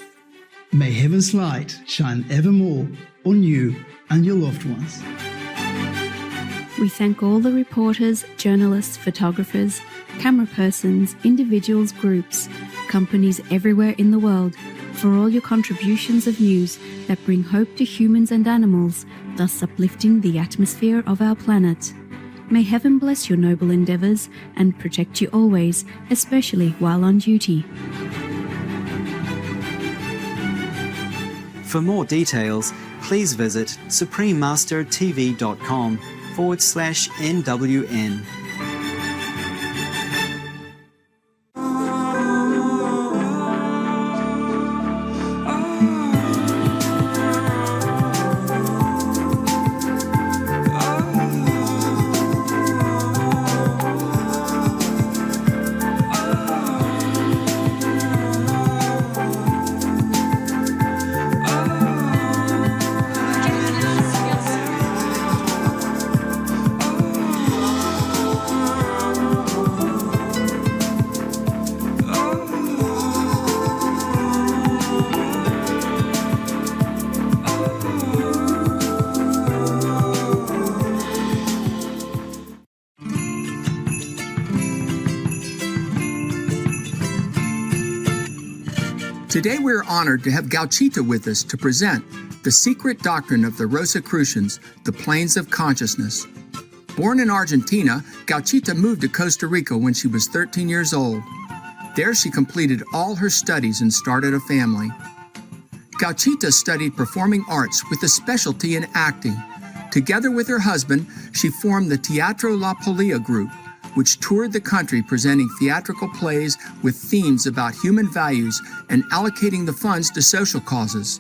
S8: May heaven's light shine evermore on you and your loved ones.
S5: We thank all the reporters, journalists, photographers, camera persons, individuals, groups, companies everywhere in the world for all your contributions of news that bring hope to humans and animals, thus uplifting the atmosphere of our planet. May heaven bless your noble endeavors and protect you always, especially while on duty.
S15: For more details, please visit suprememastertv.com/NWN.
S16: Today we are honored to have Gauchita with us to present the secret doctrine of the Rosicrucians, the planes of consciousness. Born in Argentina, Gauchita moved to Costa Rica when she was 13 years old. There she completed all her studies and started a family. Gauchita studied performing arts with a specialty in acting. Together with her husband, she formed the Teatro La Polia group, which toured the country presenting theatrical plays with themes about human values and allocating the funds to social causes.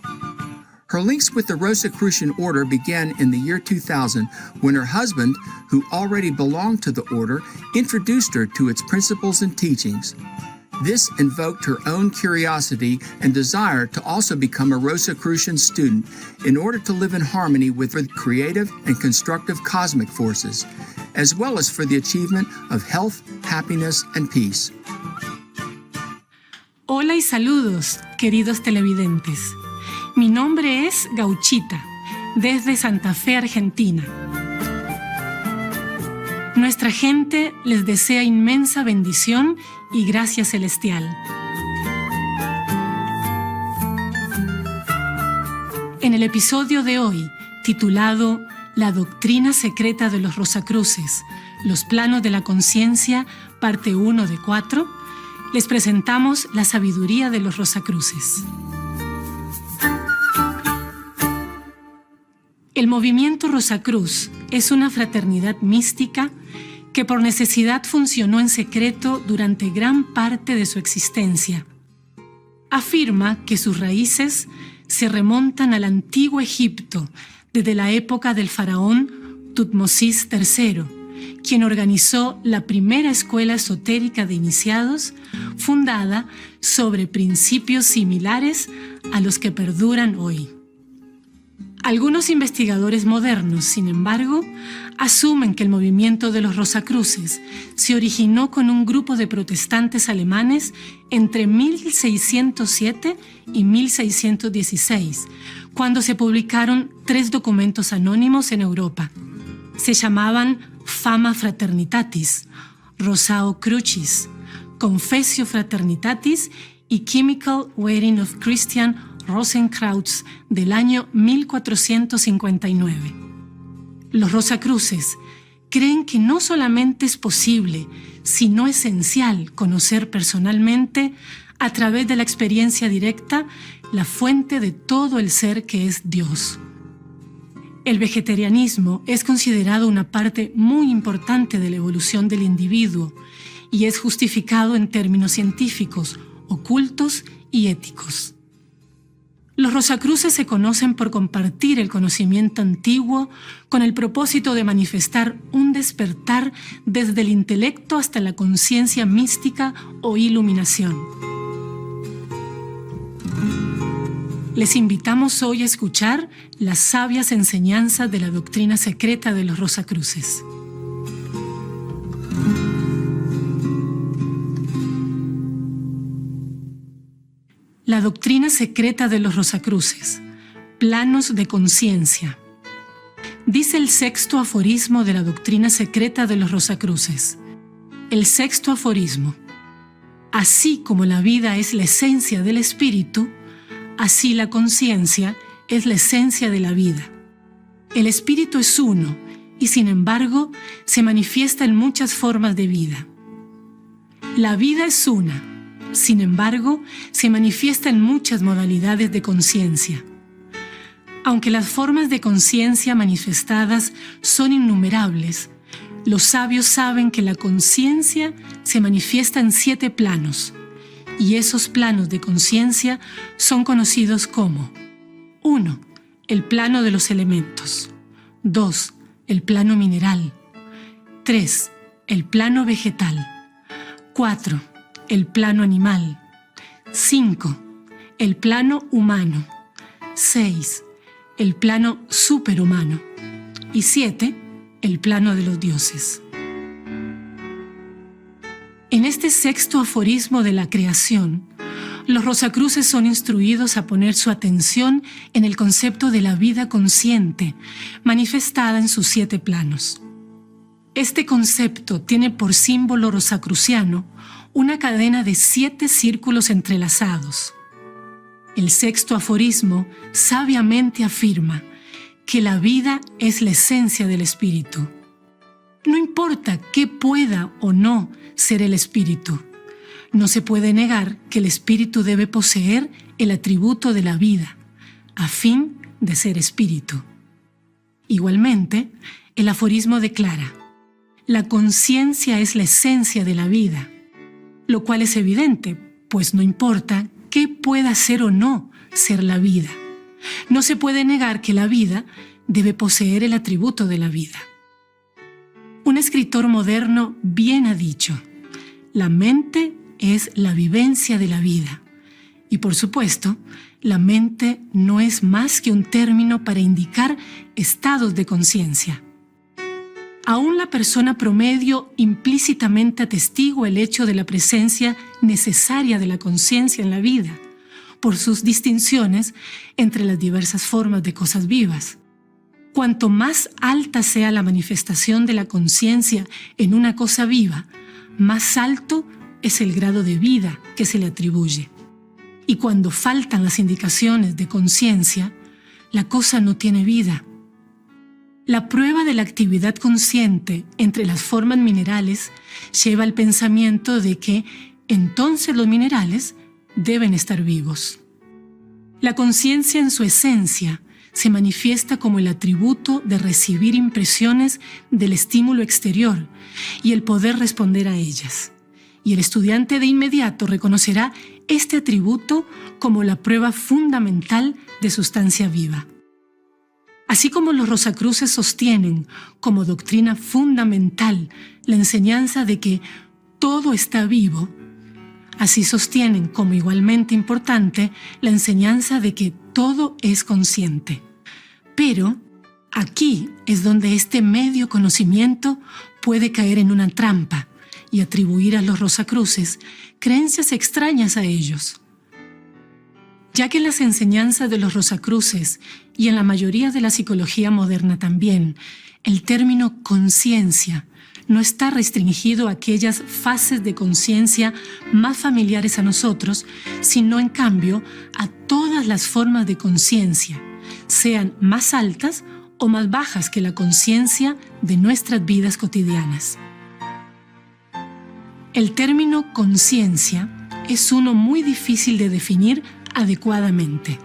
S16: Her links with the Rosicrucian order began in the year 2000 when her husband, who already belonged to the order, introduced her to its principles and teachings. This invoked her own curiosity and desire to also become a Rosicrucian student in order to live in harmony with the creative and constructive cosmic forces, as well as for the achievement of health, happiness, and peace.
S17: Hola y saludos, queridos televidentes. Mi nombre es Gauchita, desde Santa Fe, Argentina. Nuestra gente les desea inmensa bendición y gracia celestial. En el episodio de hoy, titulado La doctrina secreta de los Rosacruces, los planos de la conciencia, parte 1 de 4, les presentamos la sabiduría de los Rosacruces. El movimiento Rosacruz es una fraternidad mística que por necesidad funcionó en secreto durante gran parte de su existencia. Afirma que sus raíces se remontan al antiguo Egipto desde la época del faraón Tutmosis III, quien organizó la primera escuela esotérica de iniciados fundada sobre principios similares a los que perduran hoy. Algunos investigadores modernos, sin embargo, asumen que el movimiento de los Rosacruces se originó con un grupo de protestantes alemanes entre 1607 y 1616, cuando se publicaron 3 documentos anónimos en Europa. Se llamaban Fama Fraternitatis, Rosao Crucis, Confessio Fraternitatis y Chemical Wedding of Christian Rosenkrantz del año 1459. Los Rosacruces creen que no solamente es posible, sino esencial conocer personalmente, a través de la experiencia directa, la fuente de todo el ser que es Dios. El vegetarianismo es considerado una parte muy importante de la evolución del individuo y es justificado en términos científicos, ocultos y éticos. Los Rosacruces se conocen por compartir el conocimiento antiguo con el propósito de manifestar un despertar desde el intelecto hasta la conciencia mística o iluminación. Les invitamos hoy a escuchar las sabias enseñanzas de la doctrina secreta de los Rosacruces. La doctrina secreta de los Rosacruces, planos de conciencia. Dice el 6º aforismo de la doctrina secreta de los Rosacruces. El 6º aforismo. Así como la vida es la esencia del espíritu, así la conciencia es la esencia de la vida. El espíritu es uno y sin embargo se manifiesta en muchas formas de vida. La vida es una. Sin embargo, se manifiesta en muchas modalidades de conciencia. Aunque las formas de conciencia manifestadas son innumerables, los sabios saben que la conciencia se manifiesta en 7 planos, y esos planos de conciencia son conocidos como 1. El plano de los elementos. 2. El plano mineral. 3. El plano vegetal. 4. El plano animal. 5. El plano humano. 6. El plano superhumano. Y 7. El plano de los dioses. En este 6º aforismo de la creación, los Rosacruces son instruidos a poner su atención en el concepto de la vida consciente, manifestada en sus 7 planos. Este concepto tiene por símbolo rosacruciano una cadena de 7 círculos entrelazados. El sexto aforismo sabiamente afirma que la vida es la esencia del espíritu. No importa qué pueda o no ser el espíritu, no se puede negar que el espíritu debe poseer el atributo de la vida, a fin de ser espíritu. Igualmente, el aforismo declara: la conciencia es la esencia de la vida, lo cual es evidente, pues no importa qué pueda ser o no ser la vida. No se puede negar que la vida debe poseer el atributo de la vida. Un escritor moderno bien ha dicho: la mente es la vivencia de la vida. Y por supuesto, la mente no es más que un término para indicar estados de conciencia. Aún la persona promedio implícitamente atestigua el hecho de la presencia necesaria de la conciencia en la vida, por sus distinciones entre las diversas formas de cosas vivas. Cuanto más alta sea la manifestación de la conciencia en una cosa viva, más alto es el grado de vida que se le atribuye. Y cuando faltan las indicaciones de conciencia, la cosa no tiene vida. La prueba de la actividad consciente entre las formas minerales lleva al pensamiento de que entonces los minerales deben estar vivos. La conciencia en su esencia se manifiesta como el atributo de recibir impresiones del estímulo exterior y el poder responder a ellas. Y el estudiante de inmediato reconocerá este atributo como la prueba fundamental de sustancia viva. Así como los Rosacruces sostienen como doctrina fundamental la enseñanza de que todo está vivo, así sostienen como igualmente importante la enseñanza de que todo es consciente. Pero aquí es donde este medio conocimiento puede caer en una trampa y atribuir a los Rosacruces creencias extrañas a ellos. Ya que en las enseñanzas de los Rosacruces y en la mayoría de la psicología moderna también, el término conciencia no está restringido a aquellas fases de conciencia más familiares a nosotros, sino en cambio a todas las formas de conciencia, sean más altas o más bajas que la conciencia de nuestras vidas cotidianas. El término conciencia es uno muy difícil de definir adecuadamente.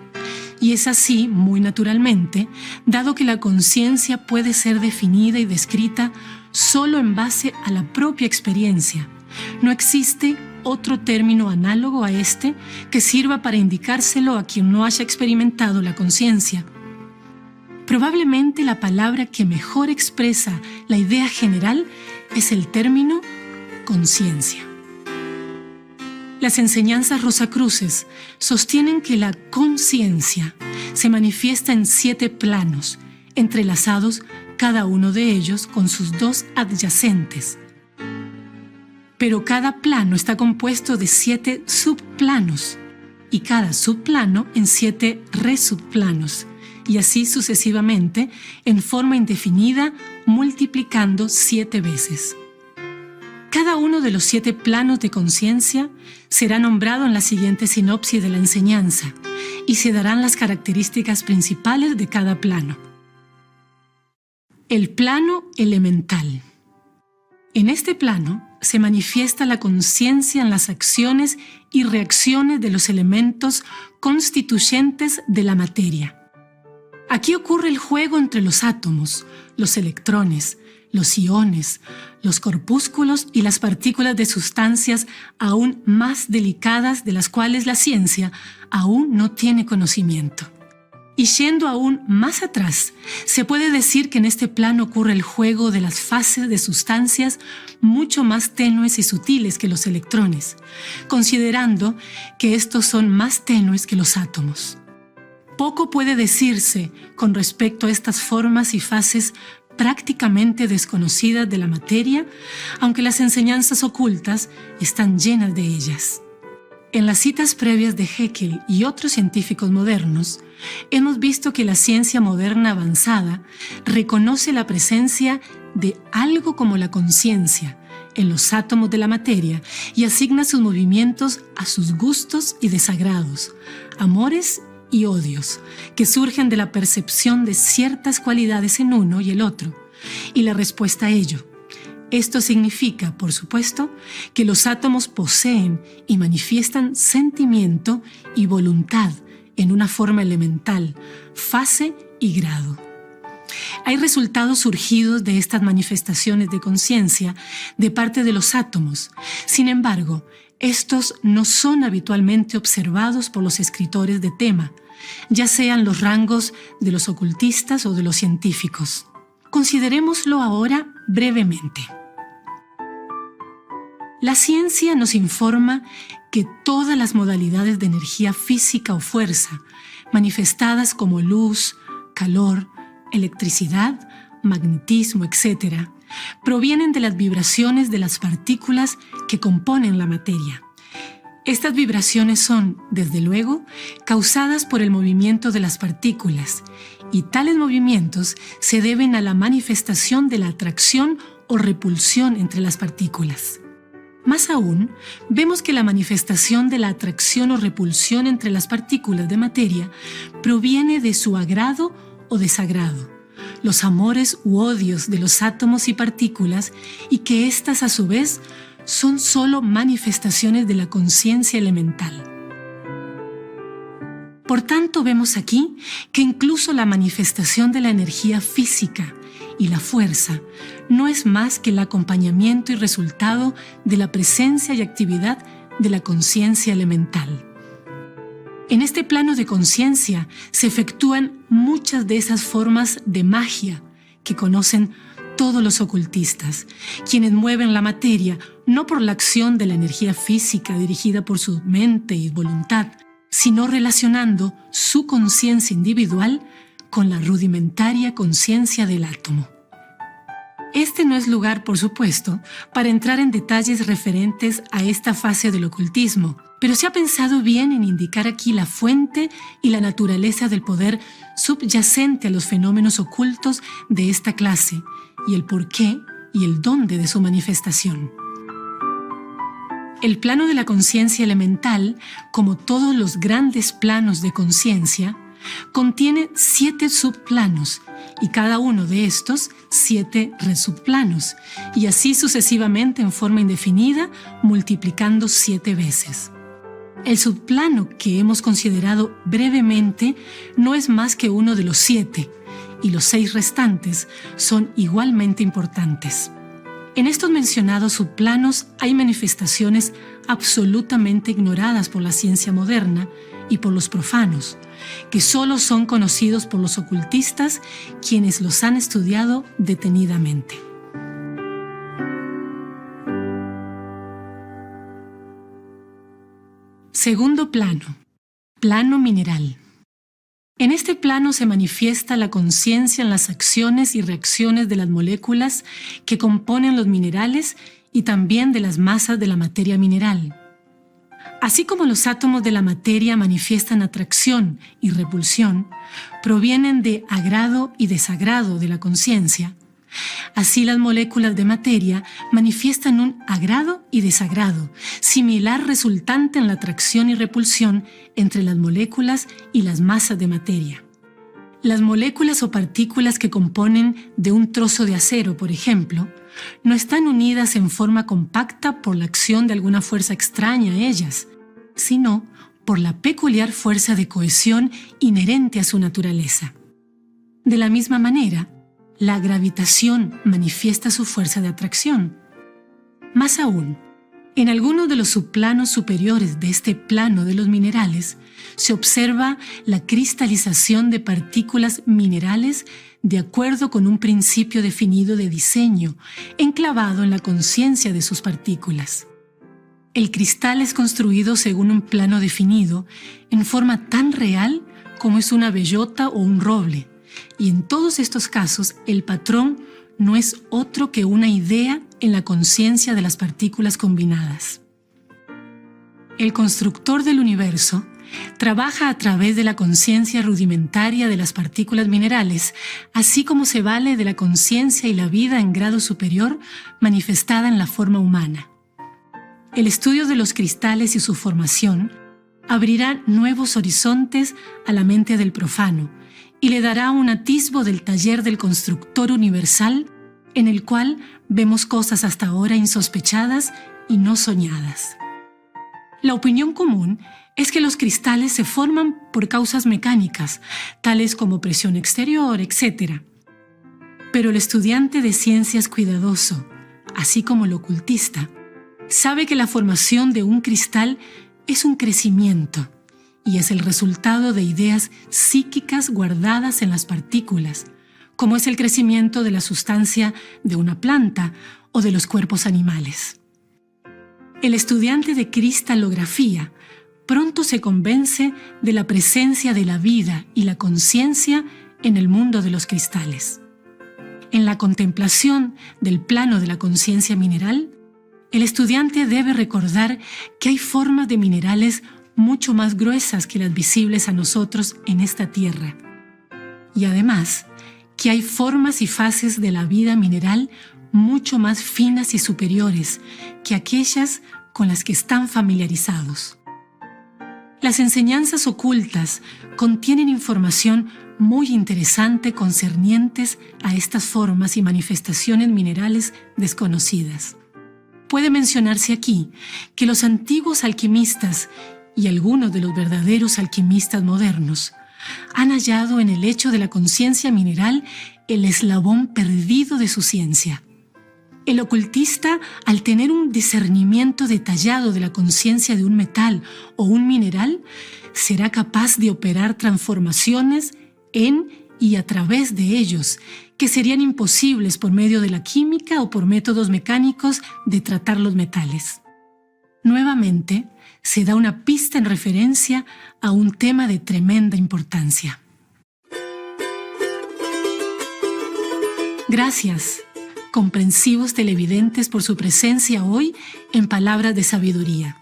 S17: Y es así, muy naturalmente, dado que la conciencia puede ser definida y descrita solo en base a la propia experiencia. No existe otro término análogo a este que sirva para indicárselo a quien no haya experimentado la conciencia. Probablemente la palabra que mejor expresa la idea general es el término conciencia. Las enseñanzas Rosacruces sostienen que la conciencia se manifiesta en 7 planos, entrelazados cada uno de ellos con sus 2 adyacentes. Pero cada plano está compuesto de 7 subplanos y cada subplano en 7 resubplanos, y así sucesivamente en forma indefinida, multiplicando 7 veces. Cada uno de los 7 planos de conciencia será nombrado en la siguiente sinopsis de la enseñanza y se darán las características principales de cada plano. El plano elemental. En este plano se manifiesta la conciencia en las acciones y reacciones de los elementos constituyentes de la materia. Aquí ocurre el juego entre los átomos, los electrones, los iones, los corpúsculos y las partículas de sustancias aún más delicadas de las cuales la ciencia aún no tiene conocimiento. Y yendo aún más atrás, se puede decir que en este plano ocurre el juego de las fases de sustancias mucho más tenues y sutiles que los electrones, considerando que estos son más tenues que los átomos. Poco puede decirse con respecto a estas formas y fases prácticamente desconocidas de la materia, aunque las enseñanzas ocultas están llenas de ellas. En las citas previas de Haeckel y otros científicos modernos, hemos visto que la ciencia moderna avanzada reconoce la presencia de algo como la conciencia en los átomos de la materia y asigna sus movimientos a sus gustos y desagrados, amores y odios, que surgen de la percepción de ciertas cualidades en uno y el otro, y la respuesta a ello. Esto significa, por supuesto, que los átomos poseen y manifiestan sentimiento y voluntad en una forma elemental, fase y grado. Hay resultados surgidos de estas manifestaciones de conciencia de parte de los átomos. Sin embargo, estos no son habitualmente observados por los escritores de tema, ya sean los rangos de los ocultistas o de los científicos. Considerémoslo ahora brevemente. La ciencia nos informa que todas las modalidades de energía física o fuerza, manifestadas como luz, calor, electricidad, magnetismo, etc., provienen de las vibraciones de las partículas que componen la materia. Estas vibraciones son, desde luego, causadas por el movimiento de las partículas, y tales movimientos se deben a la manifestación de la atracción o repulsión entre las partículas. Más aún, vemos que la manifestación de la atracción o repulsión entre las partículas de materia proviene de su agrado o desagrado, los amores u odios de los átomos y partículas, y que éstas a su vez son solo manifestaciones de la conciencia elemental. Por tanto, vemos aquí que incluso la manifestación de la energía física y la fuerza no es más que el acompañamiento y resultado de la presencia y actividad de la conciencia elemental. En este plano de conciencia se efectúan muchas de esas formas de magia que conocen todos los ocultistas, quienes mueven la materia no por la acción de la energía física dirigida por su mente y voluntad, sino relacionando su conciencia individual con la rudimentaria conciencia del átomo. Este no es lugar, por supuesto, para entrar en detalles referentes a esta fase del ocultismo, pero se ha pensado bien en indicar aquí la fuente y la naturaleza del poder subyacente a los fenómenos ocultos de esta clase y el porqué y el dónde de su manifestación. El plano de la conciencia elemental, como todos los grandes planos de conciencia, contiene 7 subplanos y cada uno de estos 7 resubplanos, y así sucesivamente en forma indefinida, multiplicando 7 veces. El subplano que hemos considerado brevemente no es más que uno de los 7, y los 6 restantes son igualmente importantes. En estos mencionados subplanos hay manifestaciones absolutamente ignoradas por la ciencia moderna y por los profanos, que solo son conocidos por los ocultistas, quienes los han estudiado detenidamente. Segundo plano, plano mineral. En este plano se manifiesta la conciencia en las acciones y reacciones de las moléculas que componen los minerales y también de las masas de la materia mineral. Así como los átomos de la materia manifiestan atracción y repulsión, provienen de agrado y desagrado de la conciencia, así las moléculas de materia manifiestan un agrado y desagrado, similar resultante en la atracción y repulsión entre las moléculas y las masas de materia. Las moléculas o partículas que componen de un trozo de acero, por ejemplo, no están unidas en forma compacta por la acción de alguna fuerza extraña a ellas, sino por la peculiar fuerza de cohesión inherente a su naturaleza. De la misma manera, la gravitación manifiesta su fuerza de atracción. Más aún, en algunos de los subplanos superiores de este plano de los minerales, se observa la cristalización de partículas minerales de acuerdo con un principio definido de diseño, enclavado en la conciencia de sus partículas. El cristal es construido según un plano definido, en forma tan real como es una bellota o un roble, y en todos estos casos el patrón no es otro que una idea en la conciencia de las partículas combinadas. El constructor del universo trabaja a través de la conciencia rudimentaria de las partículas minerales, así como se vale de la conciencia y la vida en grado superior manifestada en la forma humana. El estudio de los cristales y su formación abrirá nuevos horizontes a la mente del profano y le dará un atisbo del taller del constructor universal en el cual vemos cosas hasta ahora insospechadas y no soñadas. La opinión común es que los cristales se forman por causas mecánicas, tales como presión exterior, etc. Pero el estudiante de ciencias cuidadoso, así como el ocultista, sabe que la formación de un cristal es un crecimiento y es el resultado de ideas psíquicas guardadas en las partículas, como es el crecimiento de la sustancia de una planta o de los cuerpos animales. El estudiante de cristalografía pronto se convence de la presencia de la vida y la conciencia en el mundo de los cristales. En la contemplación del plano de la conciencia mineral, el estudiante debe recordar que hay formas de minerales mucho más gruesas que las visibles a nosotros en esta tierra. Y además, que hay formas y fases de la vida mineral mucho más finas y superiores que aquellas con las que están familiarizados. Las enseñanzas ocultas contienen información muy interesante concernientes a estas formas y manifestaciones minerales desconocidas. Puede mencionarse aquí que los antiguos alquimistas y algunos de los verdaderos alquimistas modernos han hallado en el hecho de la conciencia mineral el eslabón perdido de su ciencia. El ocultista, al tener un discernimiento detallado de la conciencia de un metal o un mineral, será capaz de operar transformaciones en y a través de ellos, que serían imposibles por medio de la química o por métodos mecánicos de tratar los metales. Nuevamente, se da una pista en referencia a un tema de tremenda importancia. Gracias, comprensivos televidentes, por su presencia hoy en Palabras de Sabiduría.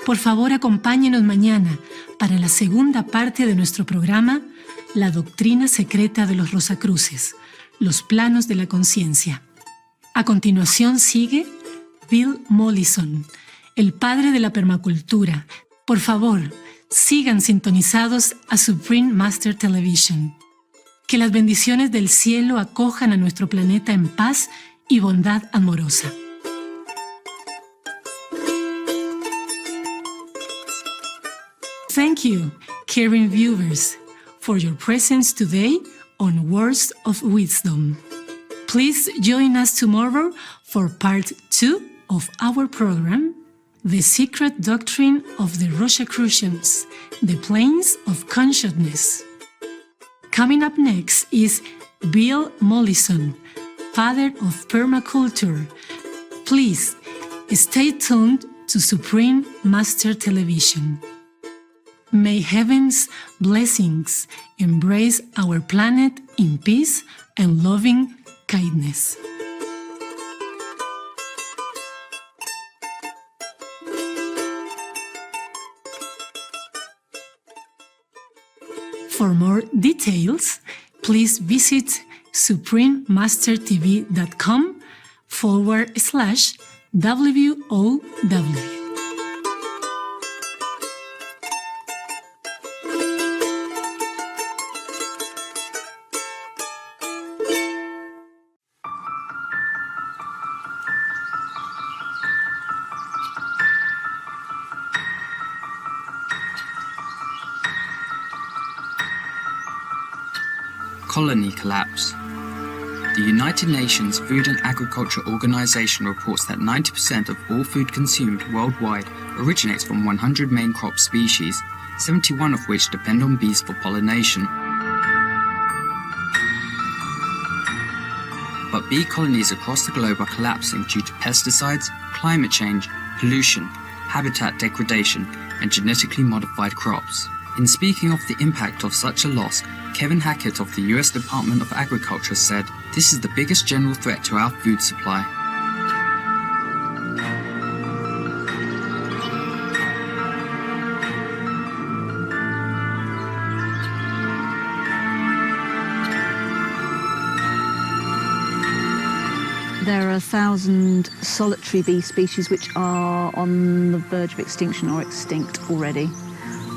S17: Por favor, acompáñenos mañana para la segunda parte de nuestro programa, La doctrina secreta de los Rosacruces, los planos de la conciencia. A continuación sigue Bill Mollison, el padre de la permacultura. Por favor, sigan sintonizados a Supreme Master Television. Que las bendiciones del cielo acojan a nuestro planeta en paz y bondad amorosa. Thank you, caring viewers, for your presence today on Words of Wisdom. Please join us tomorrow for part 2 of our program, The Secret Doctrine of the Rosicrucians, the Planes of Consciousness. Coming up next is Bill Mollison, father of permaculture. Please stay tuned to Supreme Master Television. May heaven's blessings embrace our planet in peace and loving kindness. For more details, please visit suprememastertv.com/WOW.
S18: Colony collapse. The United Nations Food and Agriculture Organization reports that 90% of all food consumed worldwide originates from 100 main crop species, 71 of which depend on bees for pollination. But bee colonies across the globe are collapsing due to pesticides, climate change, pollution, habitat degradation, and genetically modified crops. In speaking of the impact of such a loss, Kevin Hackett of the US Department of Agriculture said, "This is the biggest general threat to our food supply."
S19: There are 1,000 solitary bee species which are on the verge of extinction or extinct already.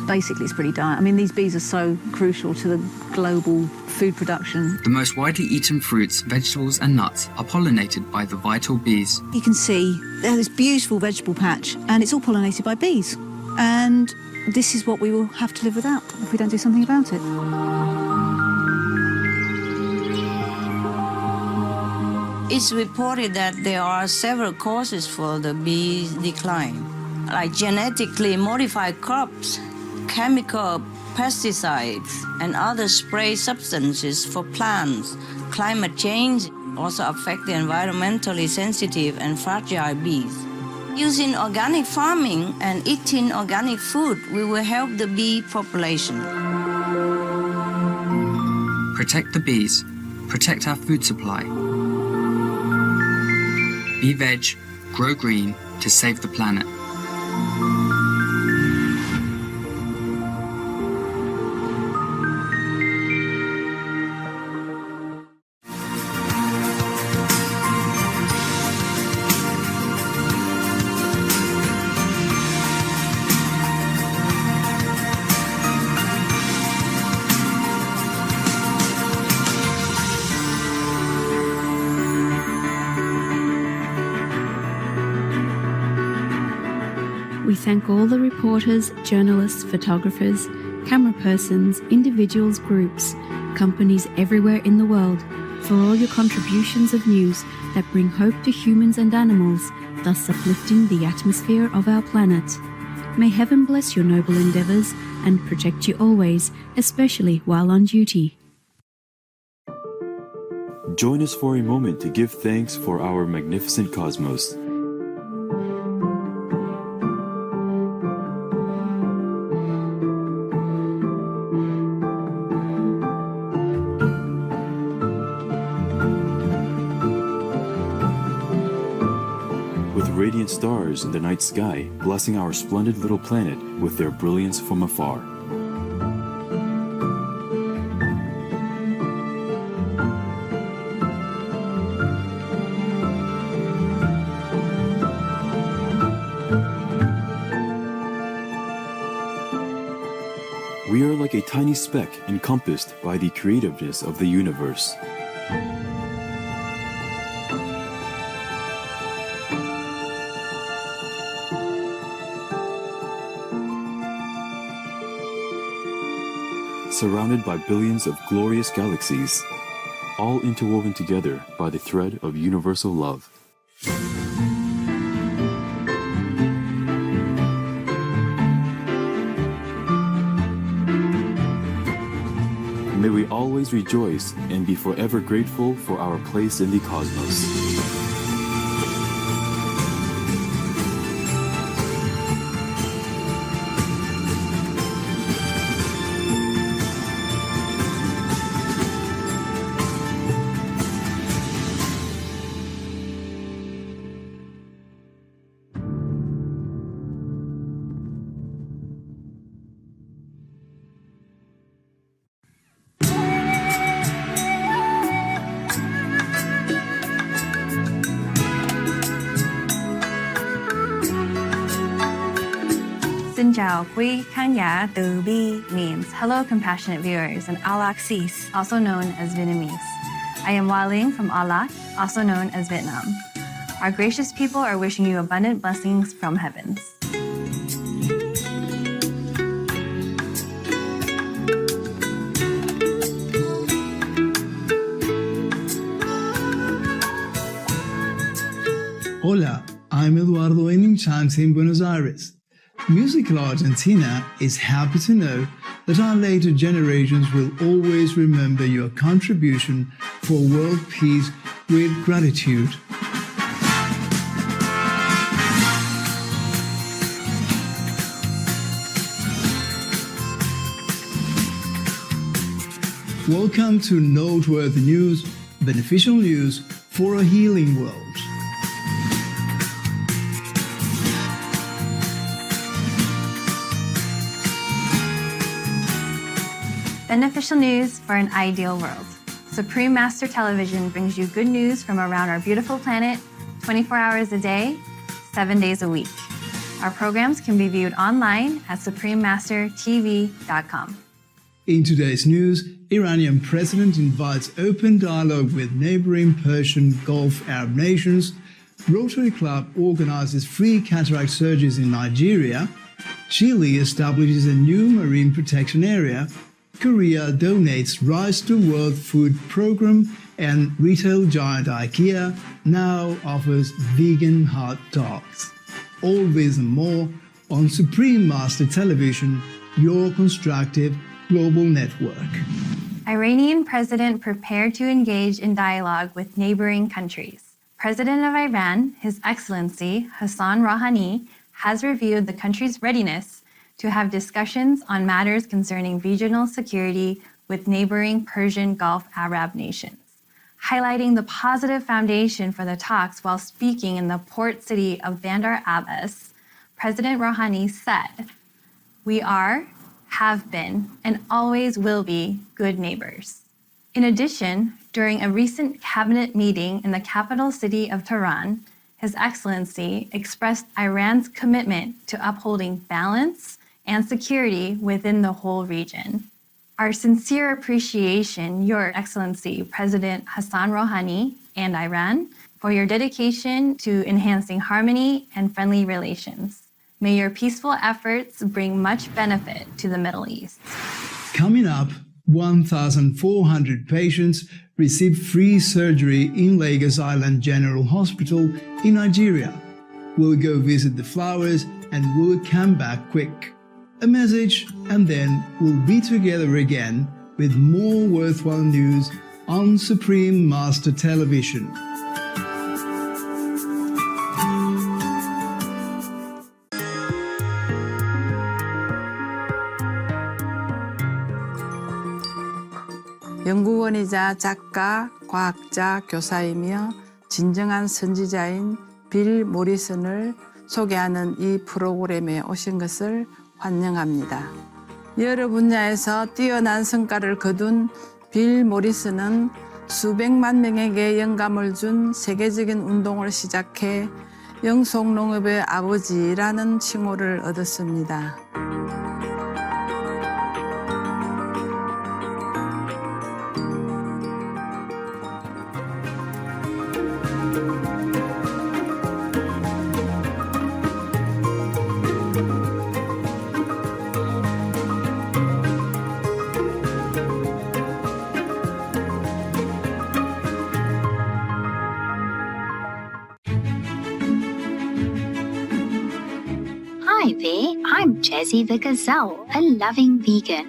S19: Basically, it's pretty dire. I mean, these bees are so crucial to the global food production.
S18: The most widely eaten fruits, vegetables and nuts are pollinated by the vital bees.
S19: You can see there's this beautiful vegetable patch and it's all pollinated by bees. And this is what we will have to live without if we don't do something about it.
S3: It's reported that there are several causes for the bee decline, like genetically modified crops, chemical pesticides, and other spray substances for plants. Climate change also affects the environmentally sensitive and fragile bees. Using organic farming and eating organic food, we will help the bee population.
S18: Protect the bees. Protect our food supply. Be veg, grow green to save the planet.
S5: We thank all the reporters, journalists, photographers, camera persons, individuals, groups, companies everywhere in the world for all your contributions of news that bring hope to humans and animals, thus uplifting the atmosphere of our planet. May heaven bless your noble endeavors and protect you always, especially while on duty.
S6: Join us for a moment to give thanks for our magnificent cosmos. With radiant stars in the night sky, blessing our splendid little planet with their brilliance from afar. We are like a tiny speck encompassed by the creativeness of the universe. Surrounded by billions of glorious galaxies, all interwoven together by the thread of universal love. May we always rejoice and be forever grateful for our place in the cosmos.
S7: Xin chào quý khán giả từ Bi means hello compassionate viewers in Alaxis, also known as Vietnamese. I am Hoa Ling from Alac, also known as Vietnam. Our gracious people are wishing you abundant blessings from heavens.
S8: Hola, I'm Eduardo Eninchance in Buenos Aires. Musical Argentina is happy to know that our later generations will always remember your contribution for world peace with gratitude. Welcome to Noteworthy News, beneficial news for a healing world.
S7: Beneficial news for an ideal world. Supreme Master Television brings you good news from around our beautiful planet 24 hours a day, 7 days a week. Our programs can be viewed online at suprememastertv.com.
S8: In today's news, Iranian president invites open dialogue with neighboring Persian Gulf Arab nations. Rotary Club organizes free cataract surgeries in Nigeria. Chile establishes a new marine protection area. Korea donates rice to World Food Program, and retail giant IKEA now offers vegan hot dogs. All this and more on Supreme Master Television, your constructive global network.
S7: Iranian president prepared to engage in dialogue with neighboring countries. President of Iran, His Excellency Hassan Rouhani, has reviewed the country's readiness to have discussions on matters concerning regional security with neighboring Persian Gulf Arab nations. Highlighting the positive foundation for the talks while speaking in the port city of Bandar Abbas, President Rouhani said, "We are, have been, and always will be good neighbors." In addition, during a recent cabinet meeting in the capital city of Tehran, His Excellency expressed Iran's commitment to upholding balance and security within the whole region. Our sincere appreciation, Your Excellency President Hassan Rouhani and Iran, for your dedication to enhancing harmony and friendly relations. May your peaceful efforts bring much benefit to the Middle East.
S8: Coming up, 1,400 patients receive free surgery in Lagos Island General Hospital in Nigeria. We'll go visit the flowers and we'll come back quick. A message, and then we'll be together again with more worthwhile news on Supreme Master Television.
S20: 연구원이자 작가, 과학자, 교사이며 진정한 선지자인 빌 모리슨을 소개하는 이 프로그램에 오신 것을 환영합니다. 여러 분야에서 뛰어난 성과를 거둔 빌 모리슨은 수백만 명에게 영감을 준 세계적인 운동을 시작해 영속농업의 아버지라는 칭호를 얻었습니다.
S12: Hi there, I'm Jazzy the Gazelle, a loving vegan.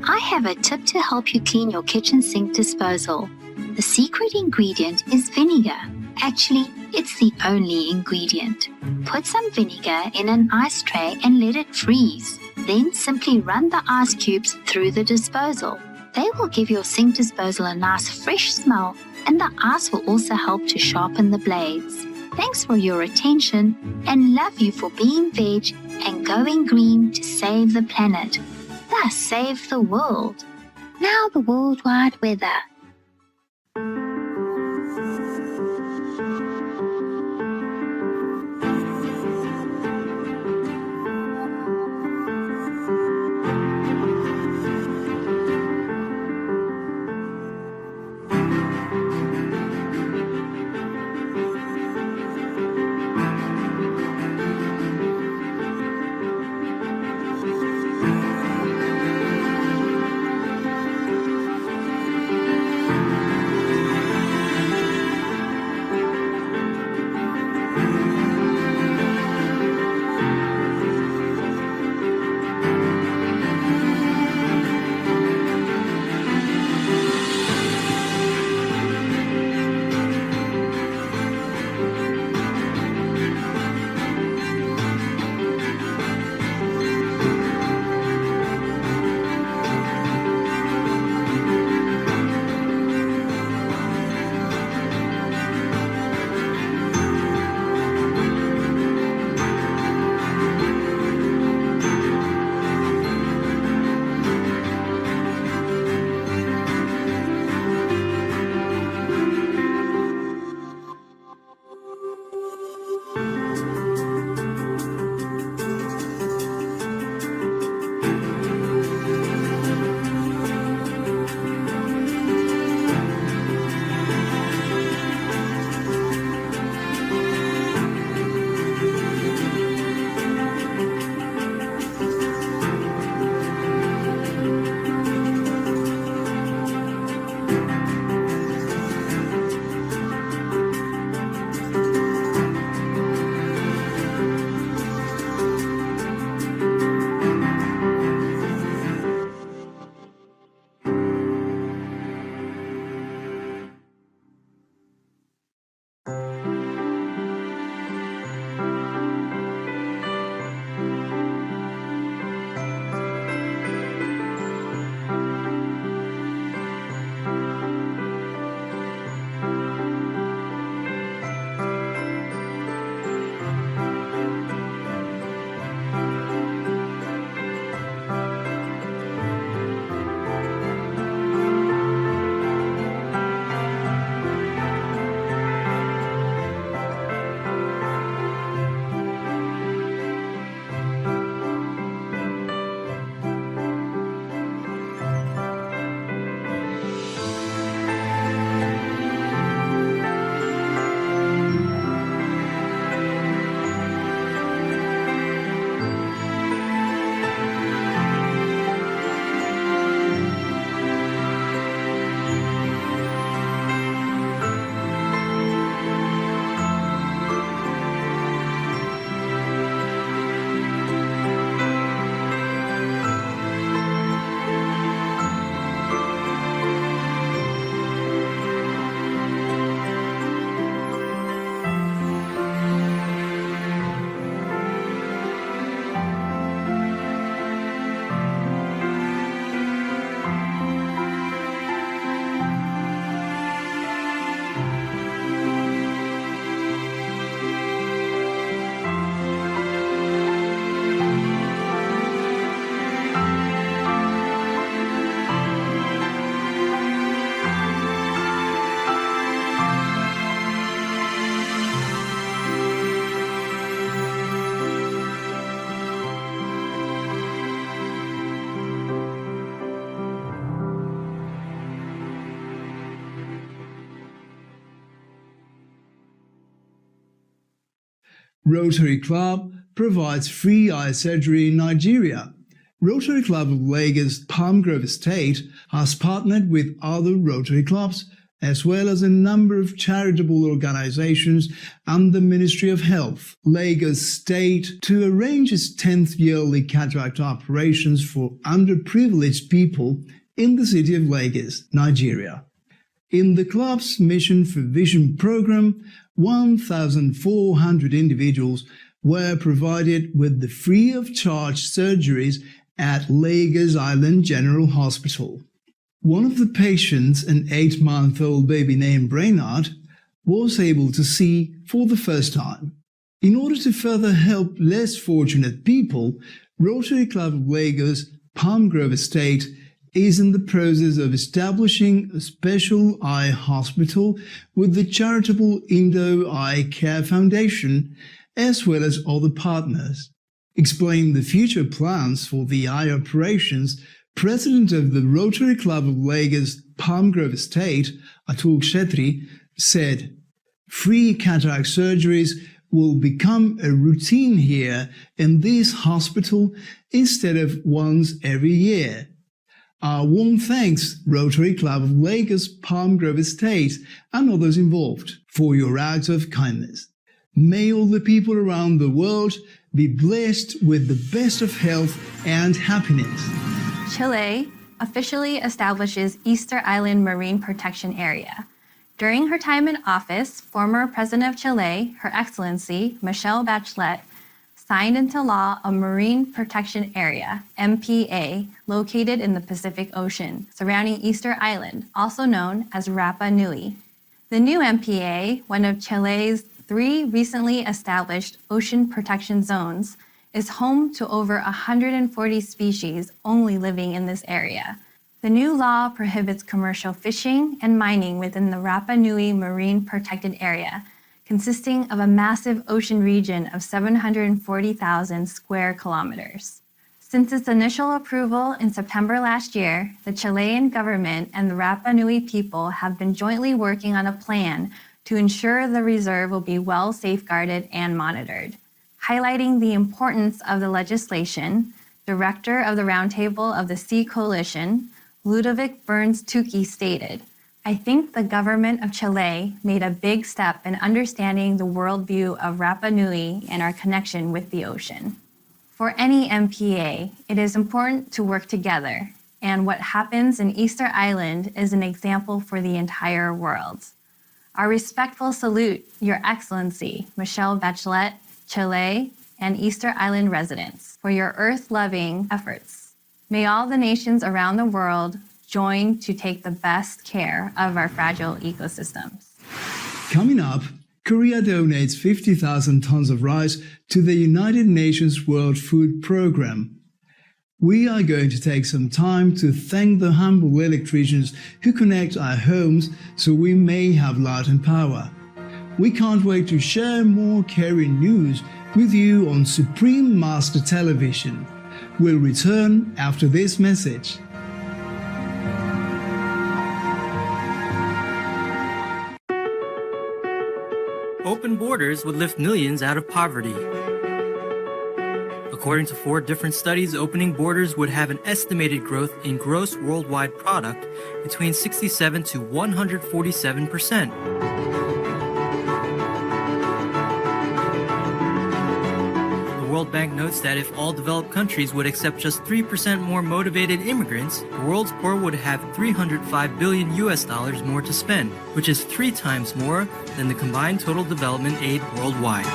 S12: I have a tip to help you clean your kitchen sink disposal. The secret ingredient is vinegar. Actually, it's the only ingredient. Put some vinegar in an ice tray and let it freeze. Then simply run the ice cubes through the disposal. They will give your sink disposal a nice fresh smell, and the ice will also help to sharpen the blades. Thanks for your attention, and love you for being veg and going green to save the planet. Thus save the world. Now the worldwide weather.
S8: Rotary Club provides free eye surgery in Nigeria. Rotary Club of Lagos Palm Grove Estate has partnered with other Rotary clubs as well as a number of charitable organizations and the Ministry of Health, Lagos State, to arrange its 10th yearly cataract operations for underprivileged people in the city of Lagos, Nigeria. In the club's Mission for Vision program, 1,400 individuals were provided with the free-of-charge surgeries at Lagos Island General Hospital. One of the patients, an 8-month-old baby named Brainard, was able to see for the first time. In order to further help less fortunate people, Rotary Club of Lagos Palm Grove Estate is in the process of establishing a special eye hospital with the charitable Indo Eye Care Foundation as well as other partners. Explaining the future plans for the eye operations, President of the Rotary Club of Lagos Palm Grove Estate, Atul Khetri, said, "Free cataract surgeries will become a routine here in this hospital instead of once every year. Our warm thanks, Rotary Club of Lagos Palm Grove Estate and others involved, for your acts of kindness. May all the people around the world be blessed with the best of health and happiness."
S7: Chile officially establishes Easter Island Marine Protection Area. During her time in office, former President of Chile, Her Excellency Michelle Bachelet, signed into law a Marine Protection Area, MPA, located in the Pacific Ocean, surrounding Easter Island, also known as Rapa Nui. The new MPA, one of Chile's 3 recently established ocean protection zones, is home to over 140 species only living in this area. The new law prohibits commercial fishing and mining within the Rapa Nui Marine Protected Area, consisting of a massive ocean region of 740,000 square kilometers. Since its initial approval in September last year, the Chilean government and the Rapa Nui people have been jointly working on a plan to ensure the reserve will be well safeguarded and monitored. Highlighting the importance of the legislation, Director of the Roundtable of the Sea Coalition, Ludovic Burns-Tukey stated, "I think the government of Chile made a big step in understanding the worldview of Rapa Nui and our connection with the ocean." For any MPA, it is important to work together, and what happens in Easter Island is an example for the entire world. Our respectful salute, Your Excellency, Michelle Bachelet, Chile, and Easter Island residents, for your earth-loving efforts. May all the nations around the world join to take the best care of our fragile ecosystems.
S8: Coming up, Korea donates 50,000 tons of rice to the United Nations World Food Programme. We are going to take some time to thank the humble electricians who connect our homes so we may have light and power. We can't wait to share more caring news with you on Supreme Master Television. We'll return after this message.
S21: Open borders would lift millions out of poverty. According to 4 different studies, opening borders would have an estimated growth in gross worldwide product between 67 to 147%. The World Bank notes that if all developed countries would accept just 3% more motivated immigrants, the world's poor would have $305 billion more to spend, which is 3 times more than the combined total development aid worldwide.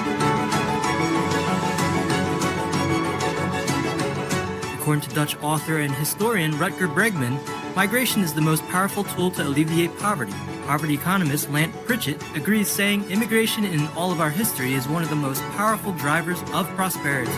S21: According to Dutch author and historian Rutger Bregman, migration is the most powerful tool to alleviate poverty. Poverty economist Lant Pritchett agrees, saying immigration in all of our history is one of the most powerful drivers of prosperity.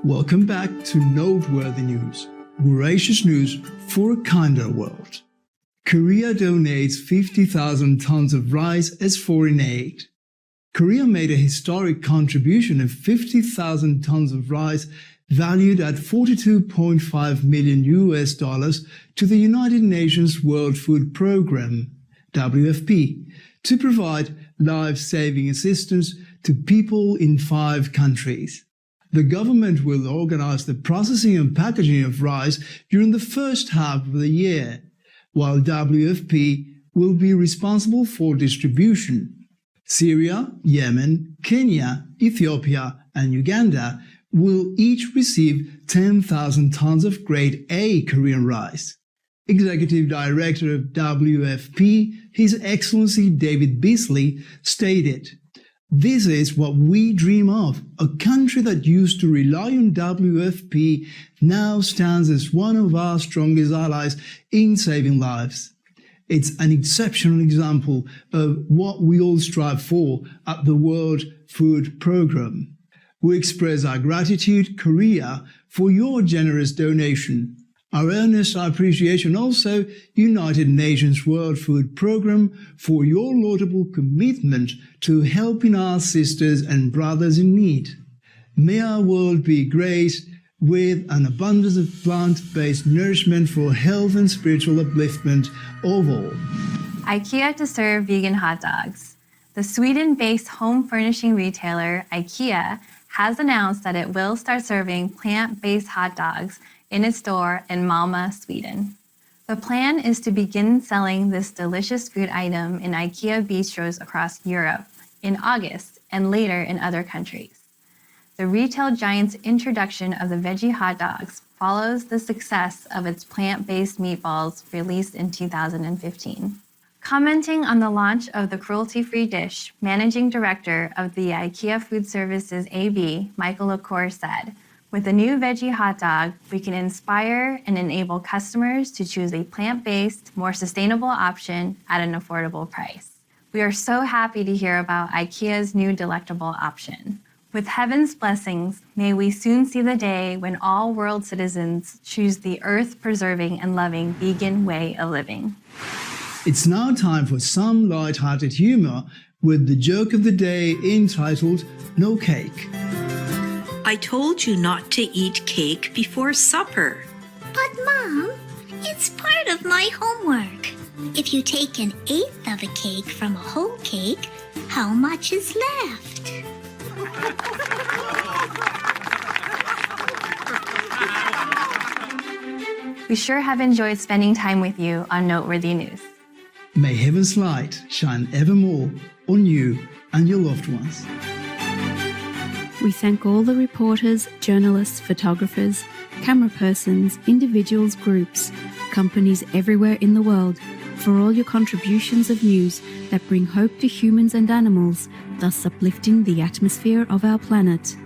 S8: Welcome back to Noteworthy News, gracious news for a kinder world. Korea donates 50,000 tons of rice as foreign aid. Korea made a historic contribution of 50,000 tons of rice valued at $42.5 million to the United Nations World Food Programme, WFP, to provide life-saving assistance to people in 5 countries. The government will organize the processing and packaging of rice during the first half of the year, while WFP will be responsible for distribution. Syria, Yemen, Kenya, Ethiopia, and Uganda will each receive 10,000 tons of Grade A Korean rice. Executive Director of WFP, His Excellency David Beasley, stated, "This is what we dream of. A country that used to rely on WFP now stands as one of our strongest allies in saving lives. It's an exceptional example of what we all strive for at the World Food Programme. We express our gratitude, Korea, for your generous donation. Our earnest appreciation also, United Nations World Food Programme, for your laudable commitment to helping our sisters and brothers in need. May our world be graced with an abundance of plant-based nourishment for health and spiritual upliftment of all."
S7: IKEA to serve vegan hot dogs. The Sweden-based home furnishing retailer IKEA has announced that it will start serving plant-based hot dogs in its store in Malmö, Sweden. The plan is to begin selling this delicious food item in IKEA bistros across Europe in August and later in other countries. The retail giant's introduction of the veggie hot dogs follows the success of its plant-based meatballs released in 2015. Commenting on the launch of the cruelty-free dish, Managing Director of the IKEA Food Services AB, Michael Lecor, said, "With the new veggie hot dog, we can inspire and enable customers to choose a plant-based, more sustainable option at an affordable price. We are so happy to hear about IKEA's new delectable option. With heaven's blessings, may we soon see the day when all world citizens choose the earth-preserving and loving vegan way of living."
S8: It's now time for some light-hearted humor with the joke of the day entitled "No Cake."
S14: I told you not to eat cake before supper.
S1: But Mom, it's part of my homework. If you take 1/8 of a cake from a whole cake, how much is left?
S7: We sure have enjoyed spending time with you on Noteworthy News.
S8: May heaven's light shine evermore on you and your loved ones.
S5: We thank all the reporters, journalists, photographers, camera persons, individuals, groups, companies everywhere in the world for all your contributions of news that bring hope to humans and animals, thus uplifting the atmosphere of our planet.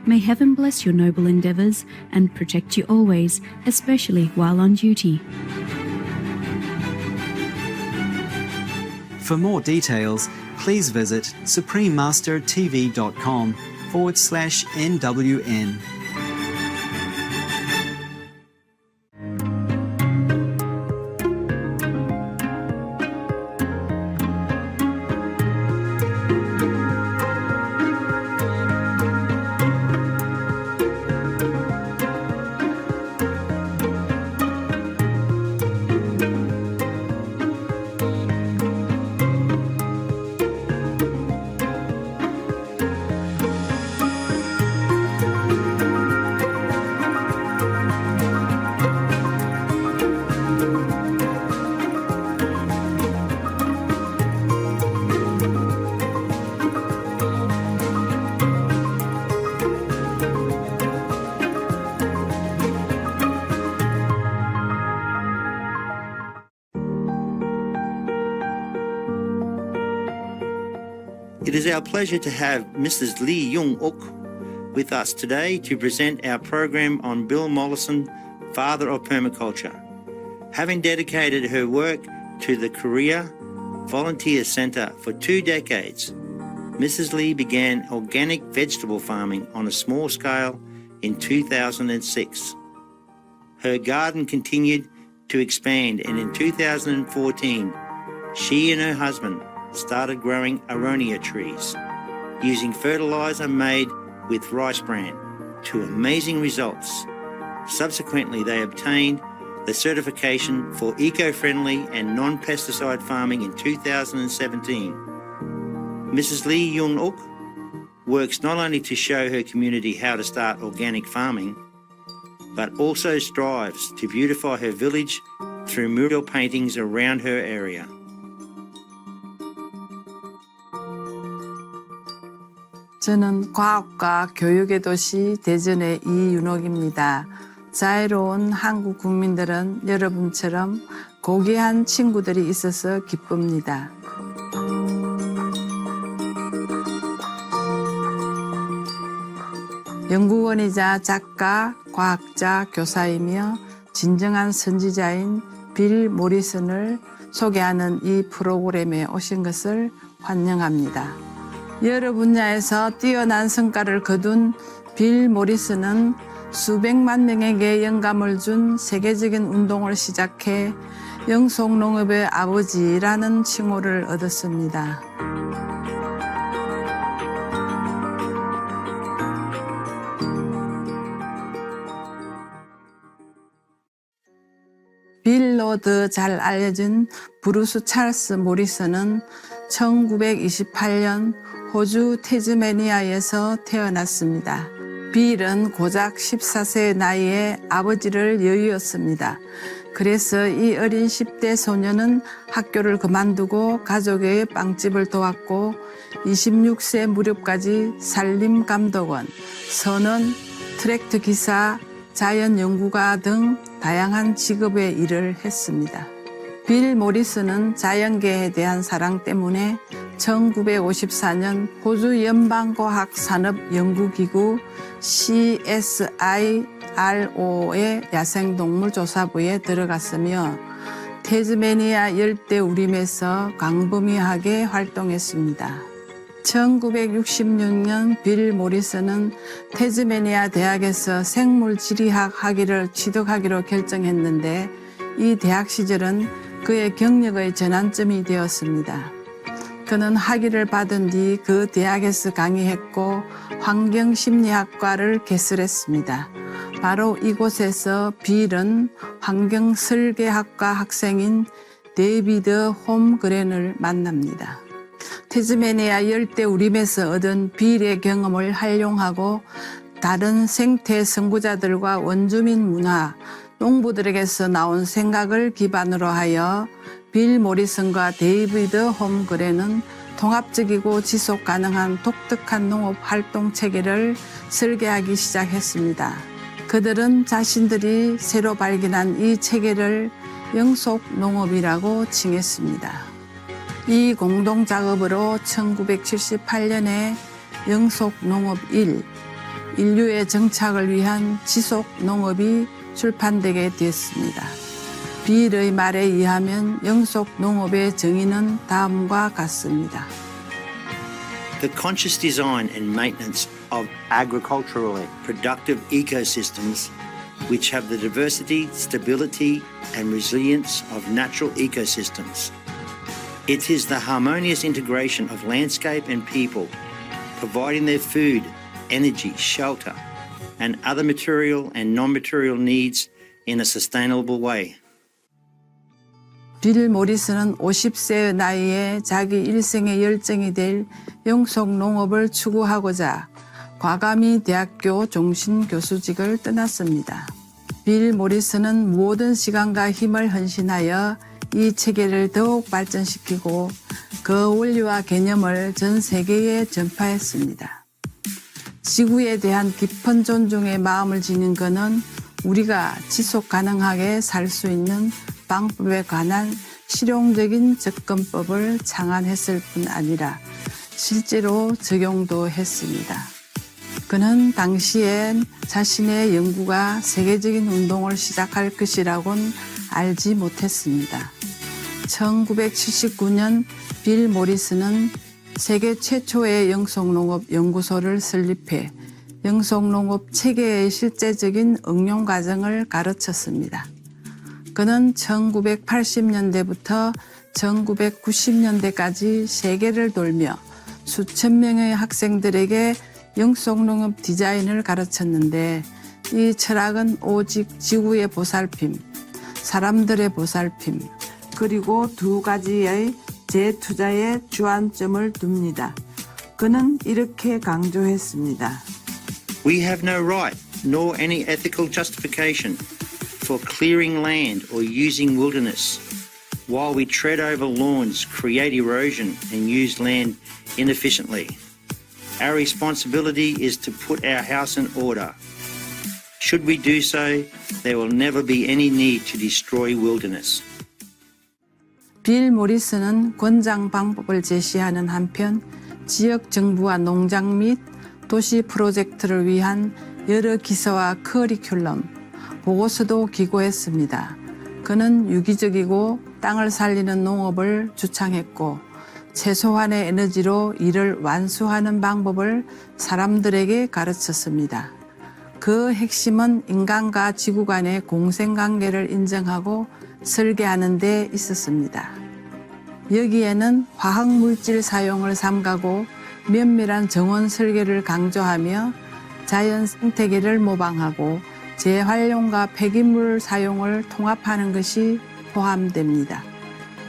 S5: May heaven bless your noble endeavours and protect you always, especially while on duty.
S15: For more details, please visit suprememastertv.com/NWN.
S22: It is our pleasure to have Mrs. Lee Jung-uk with us today to present our program on Bill Mollison, Father of Permaculture. Having dedicated her work to the Korea Volunteer Center for 2 decades, Mrs. Lee began organic vegetable farming on a small scale in 2006. Her garden continued to expand, and in 2014, she and her husband started growing aronia trees. using fertilizer made with rice bran to amazing results. Subsequently, they obtained the certification for eco-friendly and non-pesticide farming in 2017. Mrs. Lee Young-uk works not only to show her community how to start organic farming, but also strives to beautify her village through mural paintings around her area.
S20: 저는 과학과 교육의 도시 대전의 이윤옥입니다. 자유로운 한국 국민들은 여러분처럼 고귀한 친구들이 있어서 기쁩니다. 연구원이자 작가, 과학자, 교사이며 진정한 선지자인 빌 모리슨을 소개하는 이 프로그램에 오신 것을 환영합니다. 여러 분야에서 뛰어난 성과를 거둔 빌 모리슨은 수백만 명에게 영감을 준 세계적인 운동을 시작해 영속농업의 아버지라는 칭호를 얻었습니다. 빌로 더 잘 알려진 브루스 찰스 모리슨은 1928년 호주 태즈메니아에서 태어났습니다. 빌은 고작 14세의 나이에 아버지를 여의었습니다. 그래서 이 어린 10대 소년은 학교를 그만두고 가족의 빵집을 도왔고 26세 무렵까지 산림감독원, 선원, 트랙터 기사, 자연연구가 등 다양한 직업의 일을 했습니다. 빌 모리슨은 자연계에 대한 사랑 때문에 1954년 호주 연방과학산업연구기구 CSIRO의 야생동물조사부에 들어갔으며 태즈메니아 열대우림에서 광범위하게 활동했습니다. 1966년 빌 모리슨은 태즈메니아 대학에서 생물지리학 학위를 취득하기로 결정했는데 이 대학 시절은 그의 경력의 전환점이 되었습니다. 그는 학위를 받은 뒤 그 대학에서 강의했고 환경심리학과를 개설했습니다. 바로 이곳에서 빌은 환경설계학과 학생인 데이비드 홈그렌을 만납니다. 태즈메니아 열대우림에서 얻은 빌의 경험을 활용하고 다른 생태 선구자들과 원주민 문화, 농부들에게서 나온 생각을 기반으로 하여 빌 모리슨과 데이비드 홈그렌은 통합적이고 지속 가능한 독특한 농업 활동 체계를 설계하기 시작했습니다. 그들은 자신들이 새로 발견한 이 체계를 영속 농업이라고 칭했습니다. 이 공동 작업으로 1978년에 영속 농업 1, 인류의 정착을 위한 지속 농업이 출판되게 됐습니다. 빌의 말에 의하면 영속 농업의 정의는 다음과 같습니다.
S22: The conscious design and maintenance of agriculturally productive ecosystems which have the diversity, stability and resilience of natural ecosystems. It is the harmonious integration of landscape and people, providing their food, energy, shelter, and other material and non-material needs in a sustainable way.
S20: 빌 모리슨은 50세의 나이에 자기 일생의 열정이 될 영속 농업을 추구하고자 과감히 대학교 종신 교수직을 떠났습니다. 빌 모리슨은 모든 시간과 힘을 헌신하여 이 체계를 더욱 발전시키고 그 원리와 개념을 전 세계에 전파했습니다. 지구에 대한 깊은 존중의 마음을 지닌 그는 우리가 지속 가능하게 살 수 있는 방법에 관한 실용적인 접근법을 창안했을 뿐 아니라 실제로 적용도 했습니다. 그는 당시엔 자신의 연구가 세계적인 운동을 시작할 것이라고는 알지 못했습니다. 1979년 빌 모리슨은 세계 최초의 영속농업 연구소를 설립해 영속농업 체계의 실제적인 응용 과정을 가르쳤습니다. 그는 1980년대부터 1990년대까지 세계를 돌며 수천 명의 학생들에게 영속농업 디자인을 가르쳤는데 이 철학은 오직 지구의 보살핌, 사람들의 보살핌, 그리고 두 가지의 재투자에 주안점을 둡니다. 그는 이렇게 강조했습니다.
S22: We have no right nor any ethical justification for clearing land or using wilderness while we tread over lawns, create erosion and use land inefficiently. Our responsibility is to put our house in order. Should we do so, there will never be any need to destroy wilderness.
S20: 빌 모리슨은 권장 방법을 제시하는 한편 지역 정부와 농장 및 도시 프로젝트를 위한 여러 기사와 커리큘럼, 보고서도 기고했습니다. 그는 유기적이고 땅을 살리는 농업을 주창했고 최소한의 에너지로 이를 완수하는 방법을 사람들에게 가르쳤습니다. 그 핵심은 인간과 지구 간의 공생관계를 인정하고 설계하는 데 있었습니다. 여기에는 화학물질 사용을 삼가고 면밀한 정원 설계를 강조하며 자연 생태계를 모방하고 재활용과 폐기물 사용을 통합하는 것이 포함됩니다.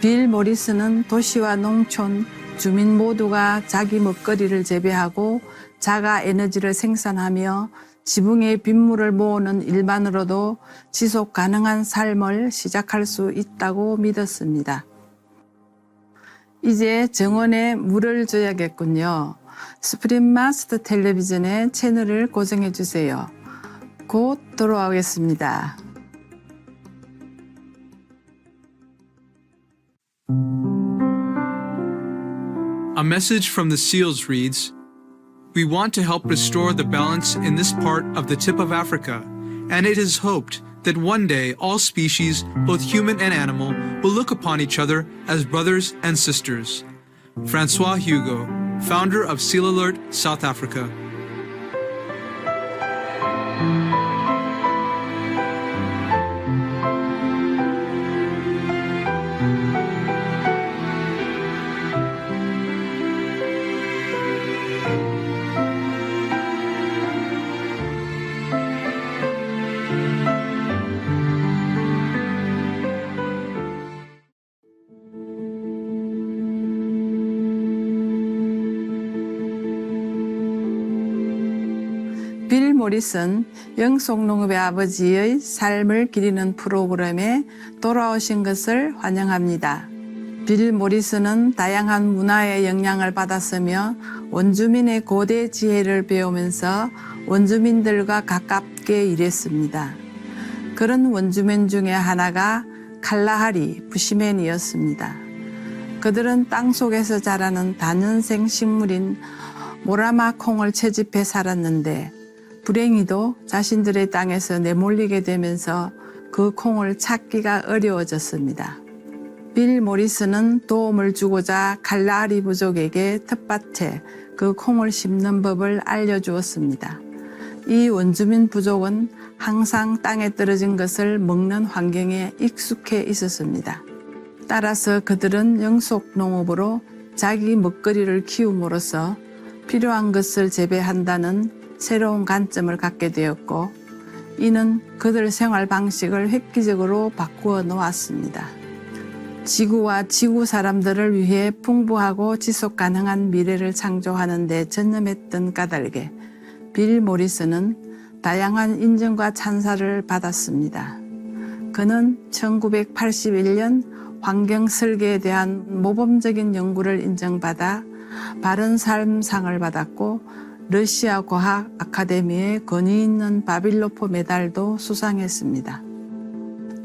S20: 빌 모리슨은 도시와 농촌, 주민 모두가 자기 먹거리를 재배하고 자가 에너지를 생산하며 지붕에 빗물을 모으는 일만으로도 지속 가능한 삶을 시작할 수 있다고 믿었습니다. 이제 정원에 물을 줘야겠군요. 스프링마스터 텔레비전의 채널을 고정해 주세요. 곧 돌아오겠습니다.
S10: A message from the seals reads, "We want to help restore the balance in this part of the tip of Africa, and it is hoped that one day all species, both human and animal, will look upon each other as brothers and sisters." Francois Hugo, founder of Seal Alert, South Africa.
S20: 빌 모리슨, 영속농업의 아버지의 삶을 기리는 프로그램에 돌아오신 것을 환영합니다. 빌 모리슨은 다양한 문화의 영향을 받았으며 원주민의 고대 지혜를 배우면서 원주민들과 가깝게 일했습니다. 그런 원주민 중에 하나가 칼라하리 부시맨이었습니다. 그들은 땅속에서 자라는 다년생 식물인 모라마 콩을 채집해 살았는데 불행히도 자신들의 땅에서 내몰리게 되면서 그 콩을 찾기가 어려워졌습니다. 빌 모리슨은 도움을 주고자 칼라하리 부족에게 텃밭에 그 콩을 심는 법을 알려주었습니다. 이 원주민 부족은 항상 땅에 떨어진 것을 먹는 환경에 익숙해 있었습니다. 따라서 그들은 영속농업으로 자기 먹거리를 키움으로써 필요한 것을 재배한다는 새로운 관점을 갖게 되었고 이는 그들 생활 방식을 획기적으로 바꾸어 놓았습니다. 지구와 지구 사람들을 위해 풍부하고 지속 가능한 미래를 창조하는 데 전념했던 까닭에 빌 모리슨은 다양한 인정과 찬사를 받았습니다. 그는 1981년 환경 설계에 대한 모범적인 연구를 인정받아 바른 삶상을 받았고 러시아 과학 아카데미의 권위 있는 바빌로프 메달도 수상했습니다.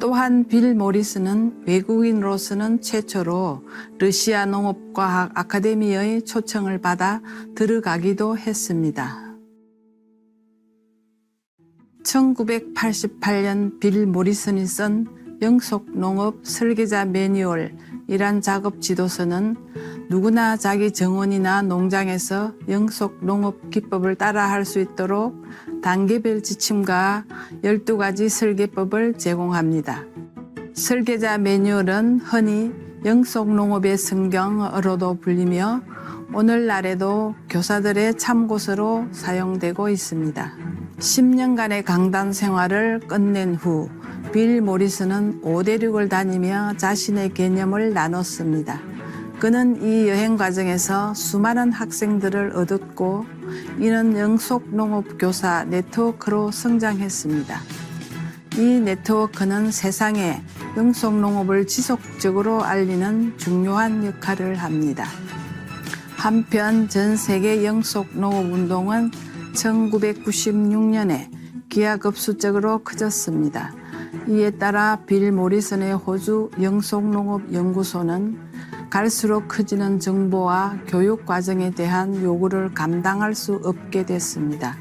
S20: 또한 빌 모리슨은 외국인으로서는 최초로 러시아 농업과학 아카데미의 초청을 받아 들어가기도 했습니다. 1988년 빌 모리슨이 쓴 영속농업 설계자 매뉴얼이란 작업 지도서는 누구나 자기 정원이나 농장에서 영속농업 기법을 따라할 수 있도록 단계별 지침과 12가지 설계법을 제공합니다. 설계자 매뉴얼은 흔히 영속농업의 성경으로도 불리며 오늘날에도 교사들의 참고서로 사용되고 있습니다. 10년간의 강단 생활을 끝낸 후 빌 모리슨은 5대륙을 다니며 자신의 개념을 나눴습니다. 그는 이 여행 과정에서 수많은 학생들을 얻었고 이는 영속농업교사 네트워크로 성장했습니다. 이 네트워크는 세상에 영속농업을 지속적으로 알리는 중요한 역할을 합니다. 한편 전 세계 영속농업운동은 1996년에 기하급수적으로 커졌습니다. 이에 따라 빌 모리슨의 호주 영속농업연구소는 갈수록 커지는 정보와 교육 과정에 대한 요구를 감당할 수 없게 됐습니다.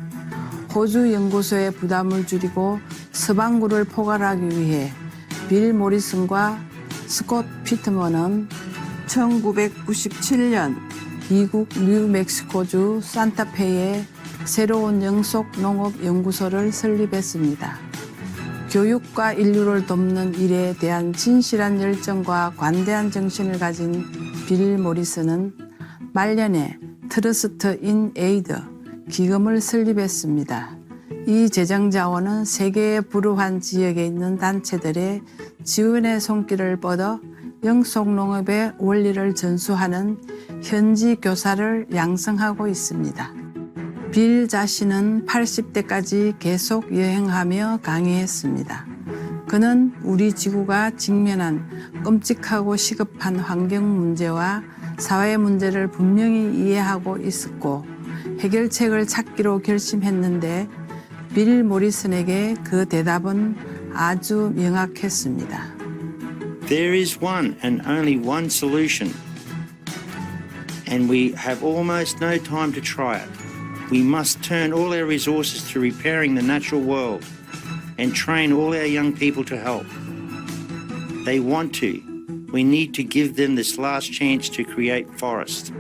S20: 호주 연구소의 부담을 줄이고 서방구를 포괄하기 위해 빌 모리슨과 스콧 피트먼은 1997년 미국 뉴멕시코주 산타페에 새로운 영속농업연구소를 설립했습니다. 교육과 인류를 돕는 일에 대한 진실한 열정과 관대한 정신을 가진 빌 모리슨은 말년에 트러스트 인 에이드 기금을 설립했습니다. 이 재정 자원은 세계의 불우한 지역에 있는 단체들의 지원의 손길을 뻗어 영속농업의 원리를 전수하는 현지 교사를 양성하고 있습니다. 빌 자신은 80대까지 계속 여행하며 강의했습니다. 그는 우리 지구가 직면한 끔찍하고 시급한 환경 문제와 사회 문제를 분명히 이해하고 있었고 해결책을 찾기로 결심했는데 빌 모리슨에게 그 대답은 아주 명확했습니다.
S22: There is one and only one solution, and we have almost no time to try it. We must turn all our resources to repairing the natural world and train all our young people to help. They want to. We need to give them this last chance to create forests,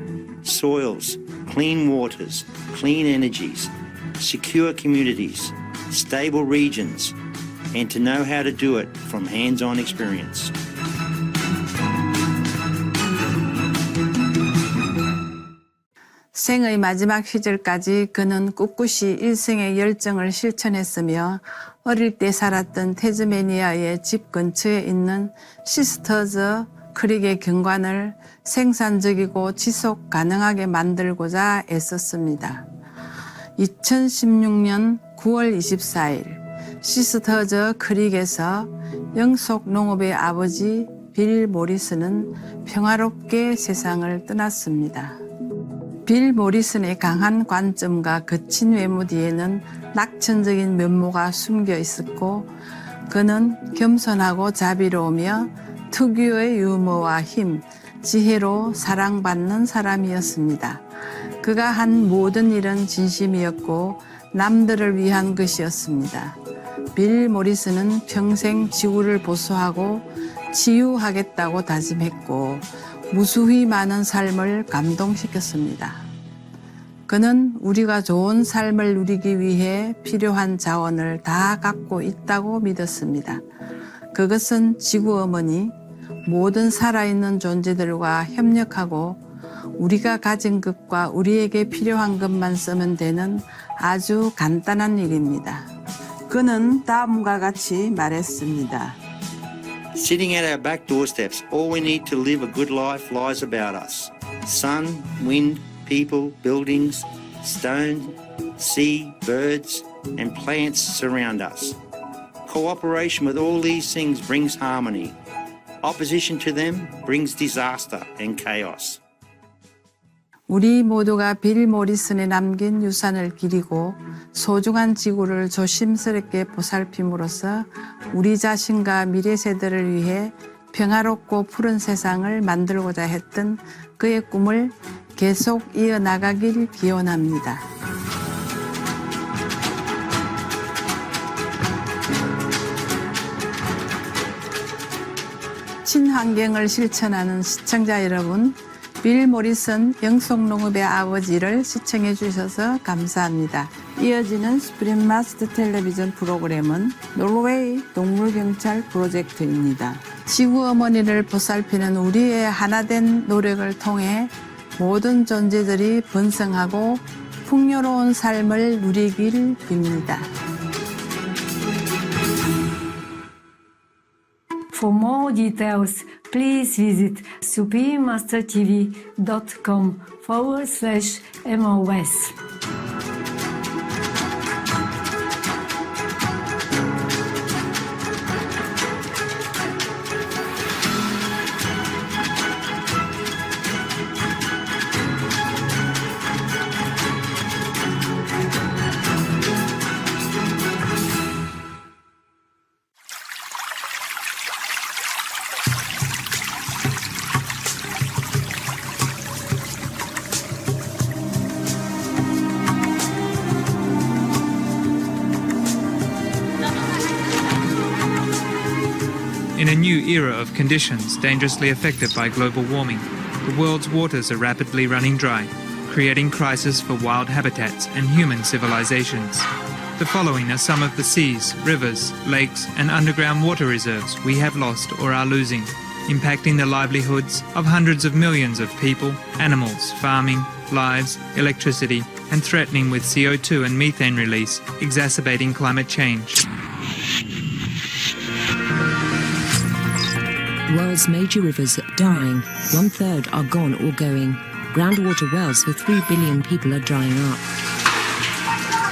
S22: soils, clean waters, clean energies, secure communities, stable regions, and to know how to do it from hands-on experience.
S20: 생의 마지막 시절까지 그는 꿋꿋이 일생의 열정을 실천했으며 어릴 때 살았던 태즈메니아의 집 근처에 있는 시스터즈 크릭의 경관을 생산적이고 지속 가능하게 만들고자 애썼습니다. 2016년 9월 24일 시스터즈 크릭에서 영속농업의 아버지 빌 모리슨은 평화롭게 세상을 떠났습니다. 빌 모리슨의 강한 관점과 거친 외모 뒤에는 낙천적인 면모가 숨겨 있었고 그는 겸손하고 자비로우며 특유의 유머와 힘, 지혜로 사랑받는 사람이었습니다. 그가 한 모든 일은 진심이었고 남들을 위한 것이었습니다. 빌 모리슨은 평생 지구를 보수하고 치유하겠다고 다짐했고 무수히 많은 삶을 감동시켰습니다. 그는 우리가 좋은 삶을 누리기 위해 필요한 자원을 다 갖고 있다고 믿었습니다. 그것은 지구 어머니, 모든 살아있는 존재들과 협력하고 우리가 가진 것과 우리에게 필요한 것만 쓰면 되는 아주 간단한 일입니다. 그는 다음과 같이 말했습니다.
S22: Sitting at our back doorsteps, all we need to live a good life lies about us. Sun, wind, people, buildings, stone, sea, birds, and plants surround us. Cooperation with all these things brings harmony. Opposition to them brings disaster and chaos.
S20: 우리 모두가 빌 모리슨에 남긴 유산을 기리고 소중한 지구를 조심스럽게 보살핌으로써 우리 자신과 미래 세대를 위해 평화롭고 푸른 세상을 만들고자 했던 그의 꿈을 계속 이어나가길 기원합니다. 친환경을 실천하는 시청자 여러분, 빌 모리슨 영속농업의 아버지를 시청해 주셔서 감사합니다. 이어지는 스프링 마스트 텔레비전 프로그램은 노르웨이 동물경찰 프로젝트입니다. 지구 어머니를 보살피는 우리의 하나된 노력을 통해 모든 존재들이 번성하고 풍요로운 삶을 누리길 빕니다.
S2: For more details, please visit suprememastertv.com/MOS.
S9: In a new era of conditions dangerously affected by global warming, the world's waters are rapidly running dry, creating crises for wild habitats and human civilizations. The following are some of the seas, rivers, lakes, and underground water reserves we have lost or are losing, impacting the livelihoods of hundreds of millions of people, animals, farming, lives, electricity, and threatening with CO2 and methane release, exacerbating climate change.
S4: World's major rivers are dying. 1/3 are gone or going. Groundwater wells for 3 billion people are drying up.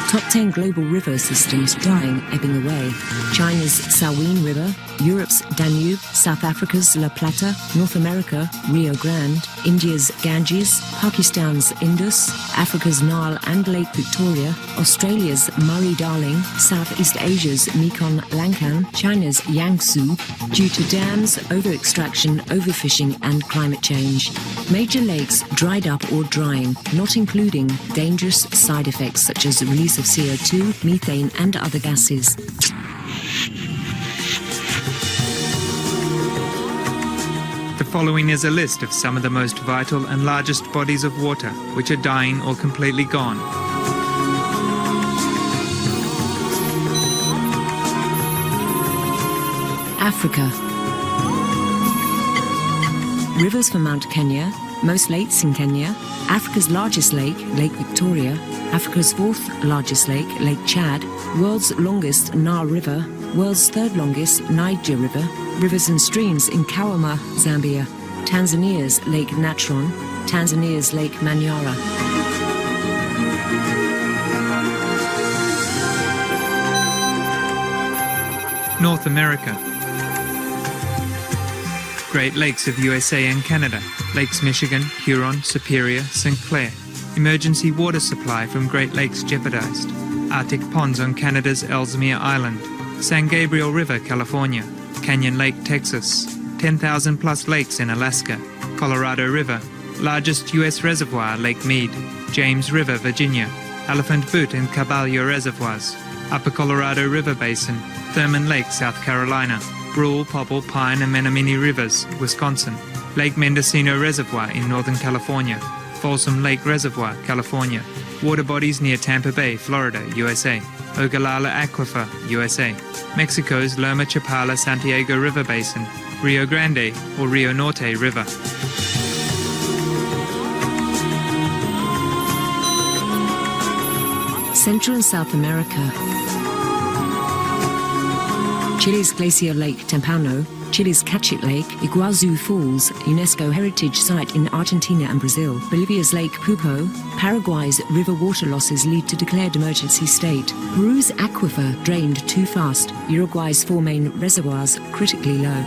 S4: Top 10 global river systems dying, ebbing away. China's Salween River, Europe's Danube, South Africa's La Plata, North America, Rio Grande, India's Ganges, Pakistan's Indus, Africa's Nile and Lake Victoria, Australia's Murray-Darling, Southeast Asia's Mekong Lankan, China's Yangtze, due to dams, over-extraction, overfishing and climate change. Major lakes dried up or drying, not including dangerous side effects such as release of CO2, methane and other gases.
S9: The following is a list of some of the most vital and largest bodies of water which are dying or completely gone.
S4: Africa. Rivers from Mount Kenya, most lakes in Kenya, Africa's largest lake, Lake Victoria, Africa's fourth largest lake, Lake Chad, world's longest Nile River, world's third longest Niger River, rivers and streams in Kawama, Zambia, Tanzania's Lake Natron, Tanzania's Lake Manyara.
S9: North America. Great Lakes of USA and Canada, Lakes Michigan, Huron, Superior, St. Clair. Emergency water supply from Great Lakes jeopardized. Arctic ponds on Canada's Ellesmere Island. San Gabriel River, California. Canyon Lake, Texas. 10,000 plus lakes in Alaska. Colorado River. Largest U.S. reservoir, Lake Mead. James River, Virginia. Elephant Butte and Caballo Reservoirs. Upper Colorado River Basin. Thurman Lake, South Carolina. Brule, Popple, Pine and Menominee Rivers, Wisconsin. Lake Mendocino Reservoir in Northern California. Folsom Lake Reservoir, California. Water bodies near Tampa Bay, Florida, USA. Ogallala Aquifer, USA. Mexico's Loma Chapala Santiago River Basin. Rio Grande or Rio Norte River.
S4: Central and South America. Chile's Glacier Lake Tempano, Chile's Cachit Lake, Iguazu Falls, UNESCO Heritage Site in Argentina and Brazil, Bolivia's Lake Pupo, Paraguay's river water losses lead to declared emergency state, Peru's aquifer drained too fast, Uruguay's 4 main reservoirs critically low.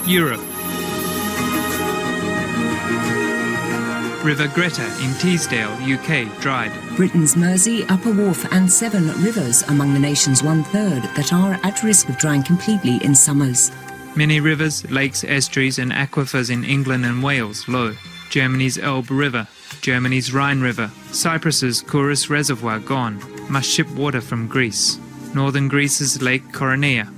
S9: Europe. River Greta in Teesdale, UK, dried.
S4: Britain's Mersey, Upper Wharfe and Severn rivers among the nation's 1/3 that are at risk of drying completely in summers.
S9: Many rivers, lakes, estuaries and aquifers in England and Wales, low. Germany's Elbe River, Germany's Rhine River, Cyprus's Kouros Reservoir gone, must ship water from Greece. Northern Greece's Lake Koroneia.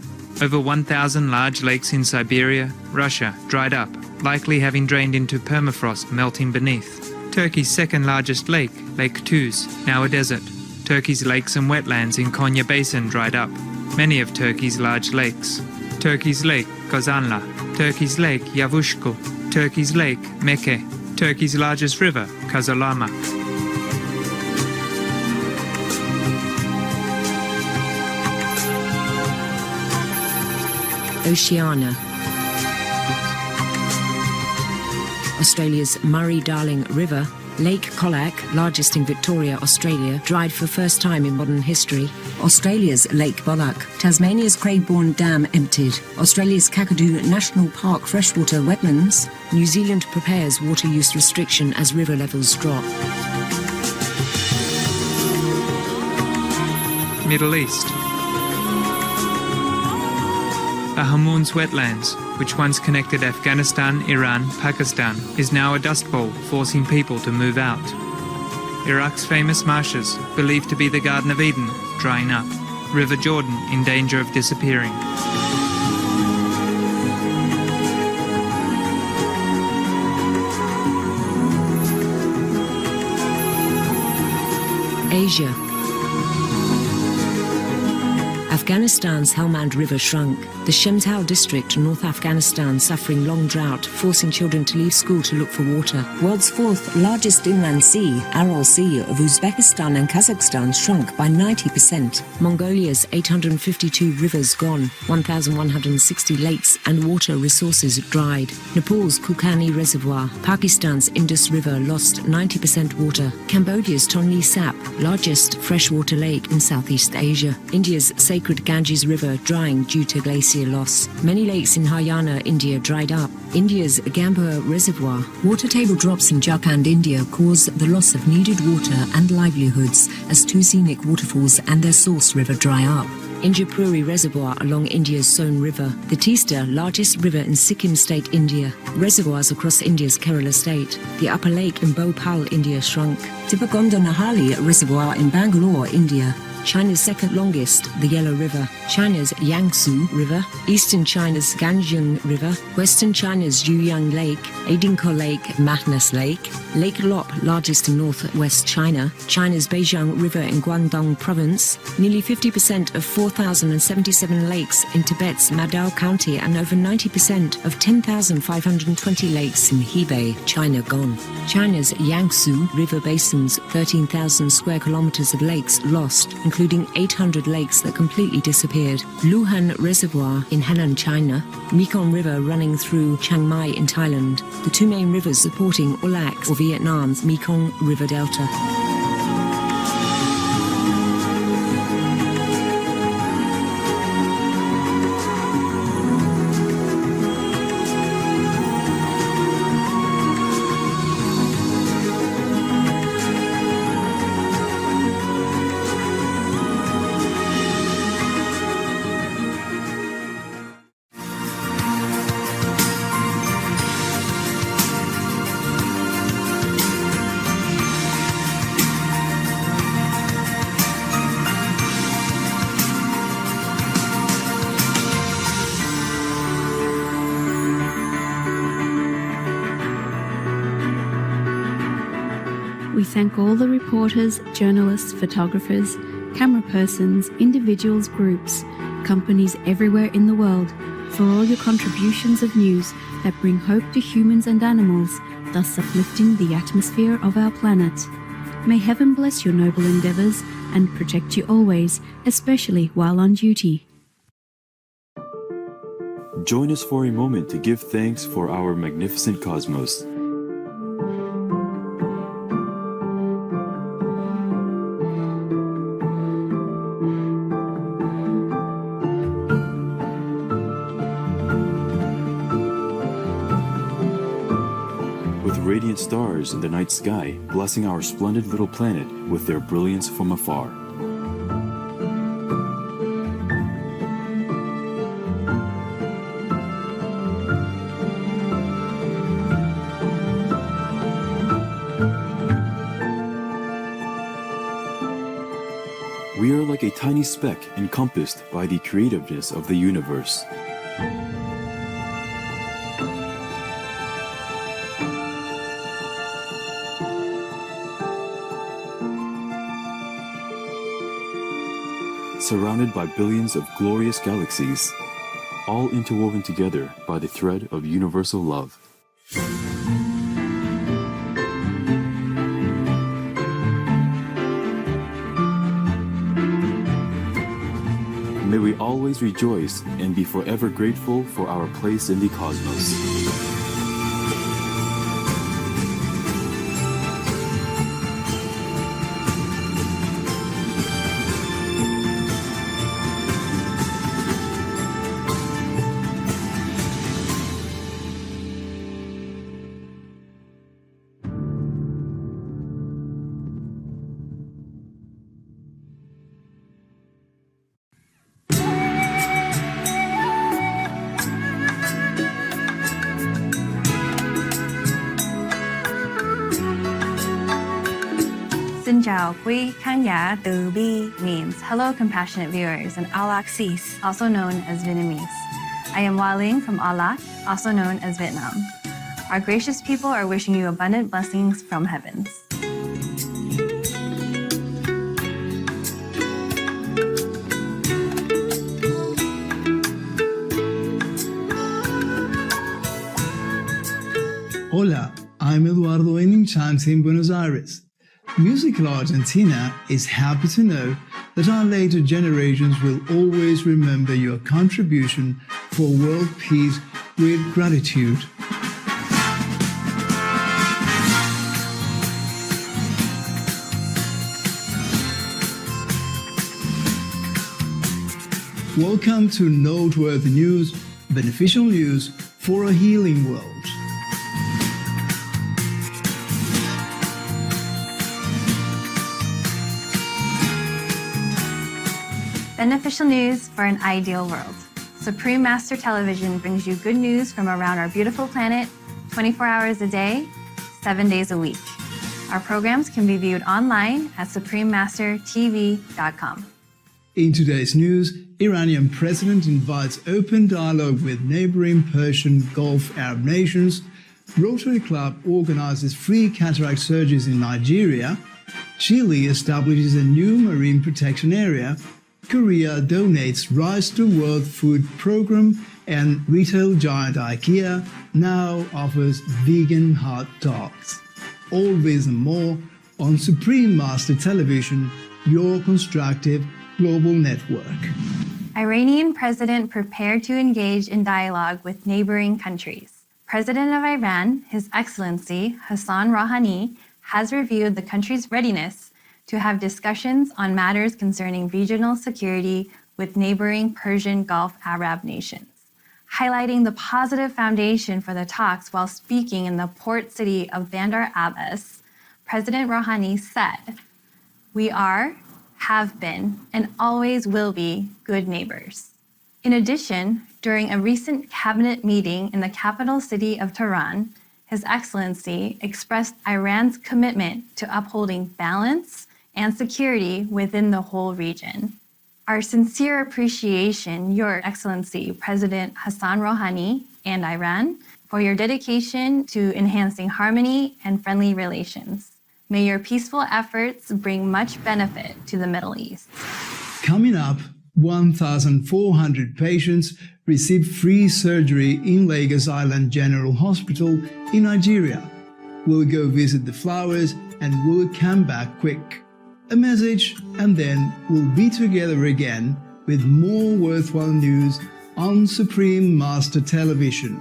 S9: Over 1,000 large lakes in Siberia, Russia, dried up, likely having drained into permafrost melting beneath. Turkey's second largest lake, Lake Tuz, now a desert. Turkey's lakes and wetlands in Konya Basin dried up. many of Turkey's large lakes. Turkey's Lake Kozanla, Turkey's Lake Yavushko, Turkey's Lake Meke, Turkey's largest river Kazalama.
S4: Oceania. Australia's Murray-Darling River, Lake Colac, largest in Victoria, Australia, dried for first time in modern history. Australia's Lake Bolac. Tasmania's Craigborne Dam emptied. Australia's Kakadu National Park freshwater wetlands. New Zealand prepares water use restriction as river levels drop.
S9: Middle East. The Hamoun's wetlands, which once connected Afghanistan, Iran, Pakistan, is now a dust bowl, forcing people to move out. Iraq's famous marshes, believed to be the Garden of Eden, drying up. River Jordan in danger of disappearing.
S4: Asia. Afghanistan's Helmand River shrunk. The Shemtau district, North Afghanistan, suffering long drought, forcing children to leave school to look for water. World's fourth largest inland sea, Aral Sea of Uzbekistan and Kazakhstan, shrunk by 90%. Mongolia's 852 rivers gone, 1,160 lakes and water resources dried. Nepal's Kukani Reservoir, Pakistan's Indus River lost 90% water. Cambodia's Tonle Sap, largest freshwater lake in Southeast Asia. India's sacred Ganges River drying due to glacier loss. Many lakes in Haryana, India dried up. India's Gambur Reservoir. Water table drops in Jharkhand, India cause the loss of needed water and livelihoods as two scenic waterfalls and their source river dry up. Indrapuri Reservoir along India's Son River. The Teesta, largest river in Sikkim state, India. Reservoirs across India's Kerala state. The upper lake in Bhopal, India shrunk. Tipagonda Nahali Reservoir in Bangalore, India. China's second longest, the Yellow River. China's Yangtze River. Eastern China's Ganjing River. Western China's Yuyang Lake. Adinko Lake, Mahtnas Lake. Lake Lop, largest in northwest China. China's Beijiang River in Guangdong province. Nearly 50% of 4,077 lakes in Tibet's Madao County and over 90% of 10,520 lakes in Hebei, China gone. China's Yangtze River basin's 13,000 square kilometers of lakes lost, including 800 lakes that completely disappeared. Luhan Reservoir in Henan, China. Mekong River running through Chiang Mai in Thailand. The two main rivers supporting Olac, or Vietnam's Mekong River Delta.
S5: We thank all the reporters, journalists, photographers, camera persons, individuals, groups, companies everywhere in the world for all your contributions of news that bring hope to humans and animals, thus uplifting the atmosphere of our planet. May heaven bless your noble endeavors and protect you always, especially while on duty.
S6: Join us for a moment to give thanks for our magnificent cosmos. Radiant stars in the night sky, blessing our splendid little planet with their brilliance from afar. We are like a tiny speck encompassed by the creativeness of the universe. surrounded by billions of glorious galaxies, all interwoven together by the thread of universal love. May we always rejoice and be forever grateful for our place in the cosmos.
S7: Xin chào quý khán giả từ Bi means hello compassionate viewers in Alaxis, also known as Vietnamese. I am Hoa Ling from Alac, also known as Vietnam. Our gracious people are wishing you abundant blessings from heavens.
S8: Hola, I'm Eduardo in Chance in Buenos Aires. Musical Argentina is happy to know that our later generations will always remember your contribution for world peace with gratitude. Welcome to Noteworthy News, beneficial news for a healing world.
S7: Beneficial news for an ideal world. Supreme Master Television brings you good news from around our beautiful planet 24 hours a day, 7 days a week. Our programs can be viewed online at suprememastertv.com.
S8: In today's news, Iranian president invites open dialogue with neighboring Persian Gulf Arab nations. Rotary Club organizes free cataract surgeries in Nigeria. Chile establishes a new marine protection area. Korea donates rice to World Food Program, and retail giant IKEA now offers vegan hot dogs. All this and more on Supreme Master Television, your constructive global network.
S7: Iranian president prepared to engage in dialogue with neighboring countries. President of Iran, His Excellency Hassan Rouhani, has reviewed the country's readiness to have discussions on matters concerning regional security with neighboring Persian Gulf Arab nations. Highlighting the positive foundation for the talks while speaking in the port city of Bandar Abbas, President Rouhani said, "We are, have been, and always will be good neighbors." In addition, during a recent cabinet meeting in the capital city of Tehran, His Excellency expressed Iran's commitment to upholding balance and security within the whole region. Our sincere appreciation, Your Excellency President Hassan Rouhani and Iran, for your dedication to enhancing harmony and friendly relations. May your peaceful efforts bring much benefit to the Middle East.
S8: Coming up, 1,400 patients receive free surgery in Lagos Island General Hospital in Nigeria. We'll go visit the flowers and we'll come back quick. A message, and then we'll be together again with more worthwhile news on Supreme Master Television.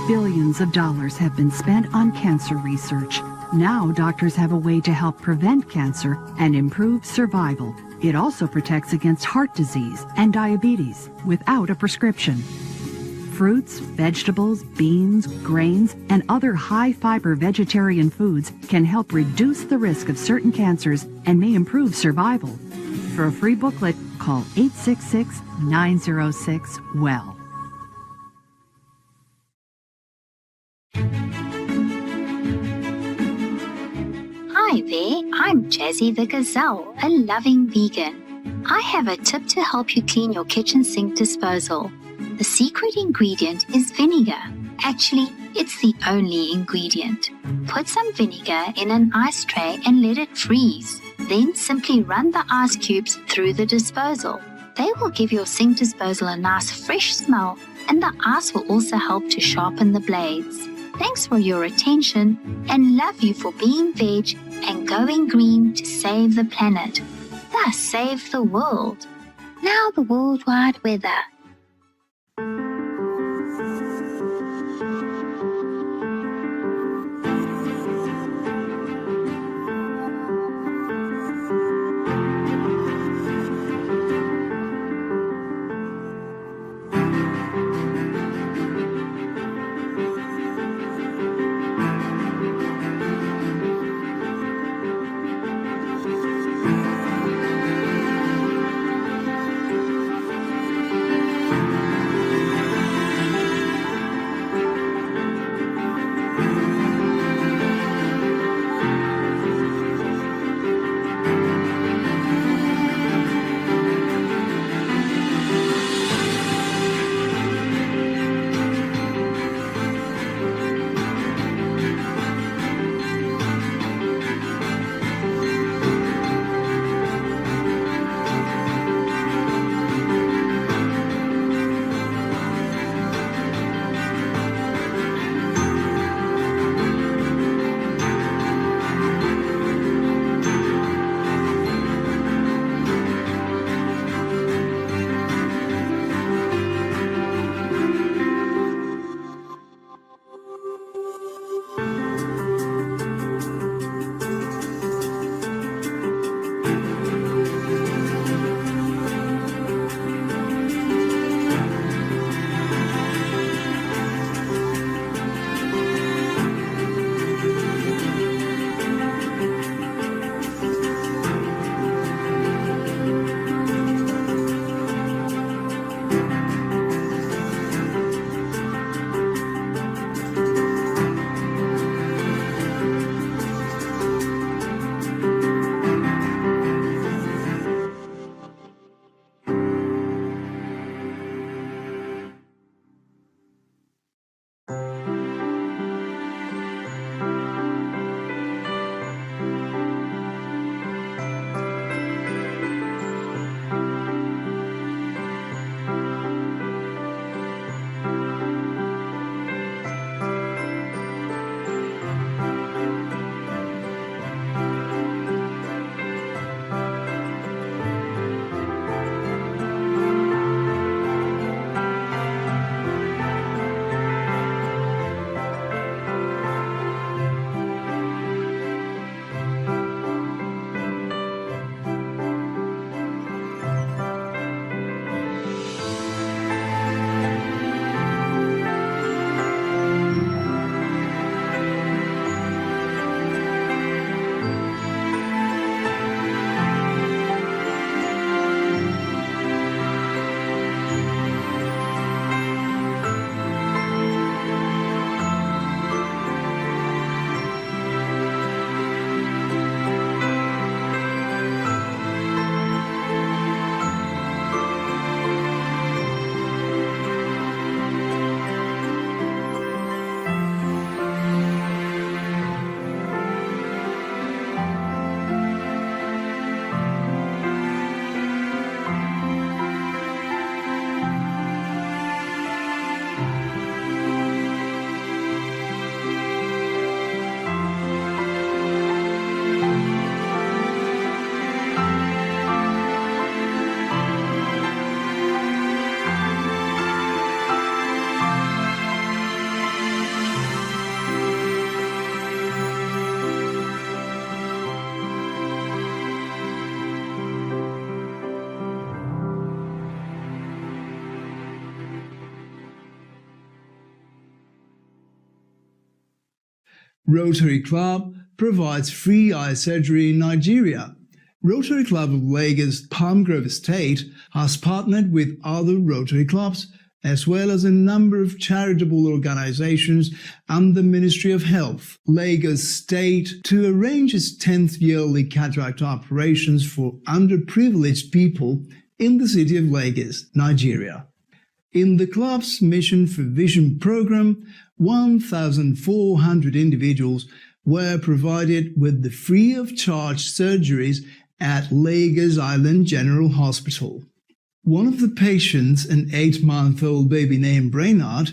S11: Billions of dollars have been spent on cancer research. Now doctors have a way to help prevent cancer and improve survival. It also protects against heart disease and diabetes without a prescription. Fruits, vegetables, beans, grains, and other high-fiber vegetarian foods can help reduce the risk of certain cancers and may improve survival. For a free booklet, call 866-906-WELL.
S12: Hi there, I'm Jazzy the Gazelle, a loving vegan. I have a tip to help you clean your kitchen sink disposal. The secret ingredient is vinegar. Actually, It's the only ingredient. Put some vinegar in an ice tray and let it freeze. Then simply run the ice cubes through the disposal. They will give your sink disposal a nice fresh smell, and the ice will also help to sharpen the blades. Thanks for your attention, and love you for being veg and going green to save the planet. Thus save the world. Now the worldwide weather.
S8: Rotary Club provides free eye surgery in Nigeria. Rotary Club of Lagos Palm Grove Estate has partnered with other Rotary clubs as well as a number of charitable organizations and the Ministry of Health, Lagos State, to arrange its 10th yearly cataract operations for underprivileged people in the city of Lagos, Nigeria. In the club's Mission for Vision program, 1,400 individuals were provided with the free-of-charge surgeries at Lagos Island General Hospital. One of the patients, an 8-month-old baby named Brainard,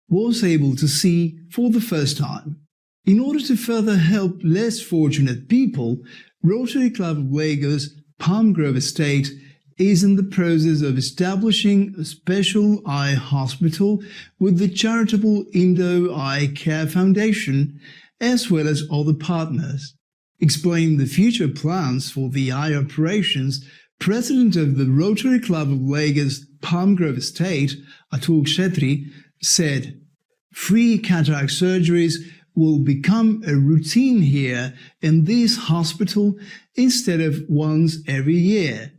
S8: was able to see for the first time. In order to further help less fortunate people, Rotary Club of Lagos, Palm Grove Estate, is in the process of establishing a special eye hospital with the charitable Indo Eye Care Foundation, as well as other partners. Explaining the future plans for the eye operations, President of the Rotary Club of Lagos, Palm Grove Estate, Atul Shetty, said, "Free cataract surgeries will become a routine here in this hospital instead of once every year.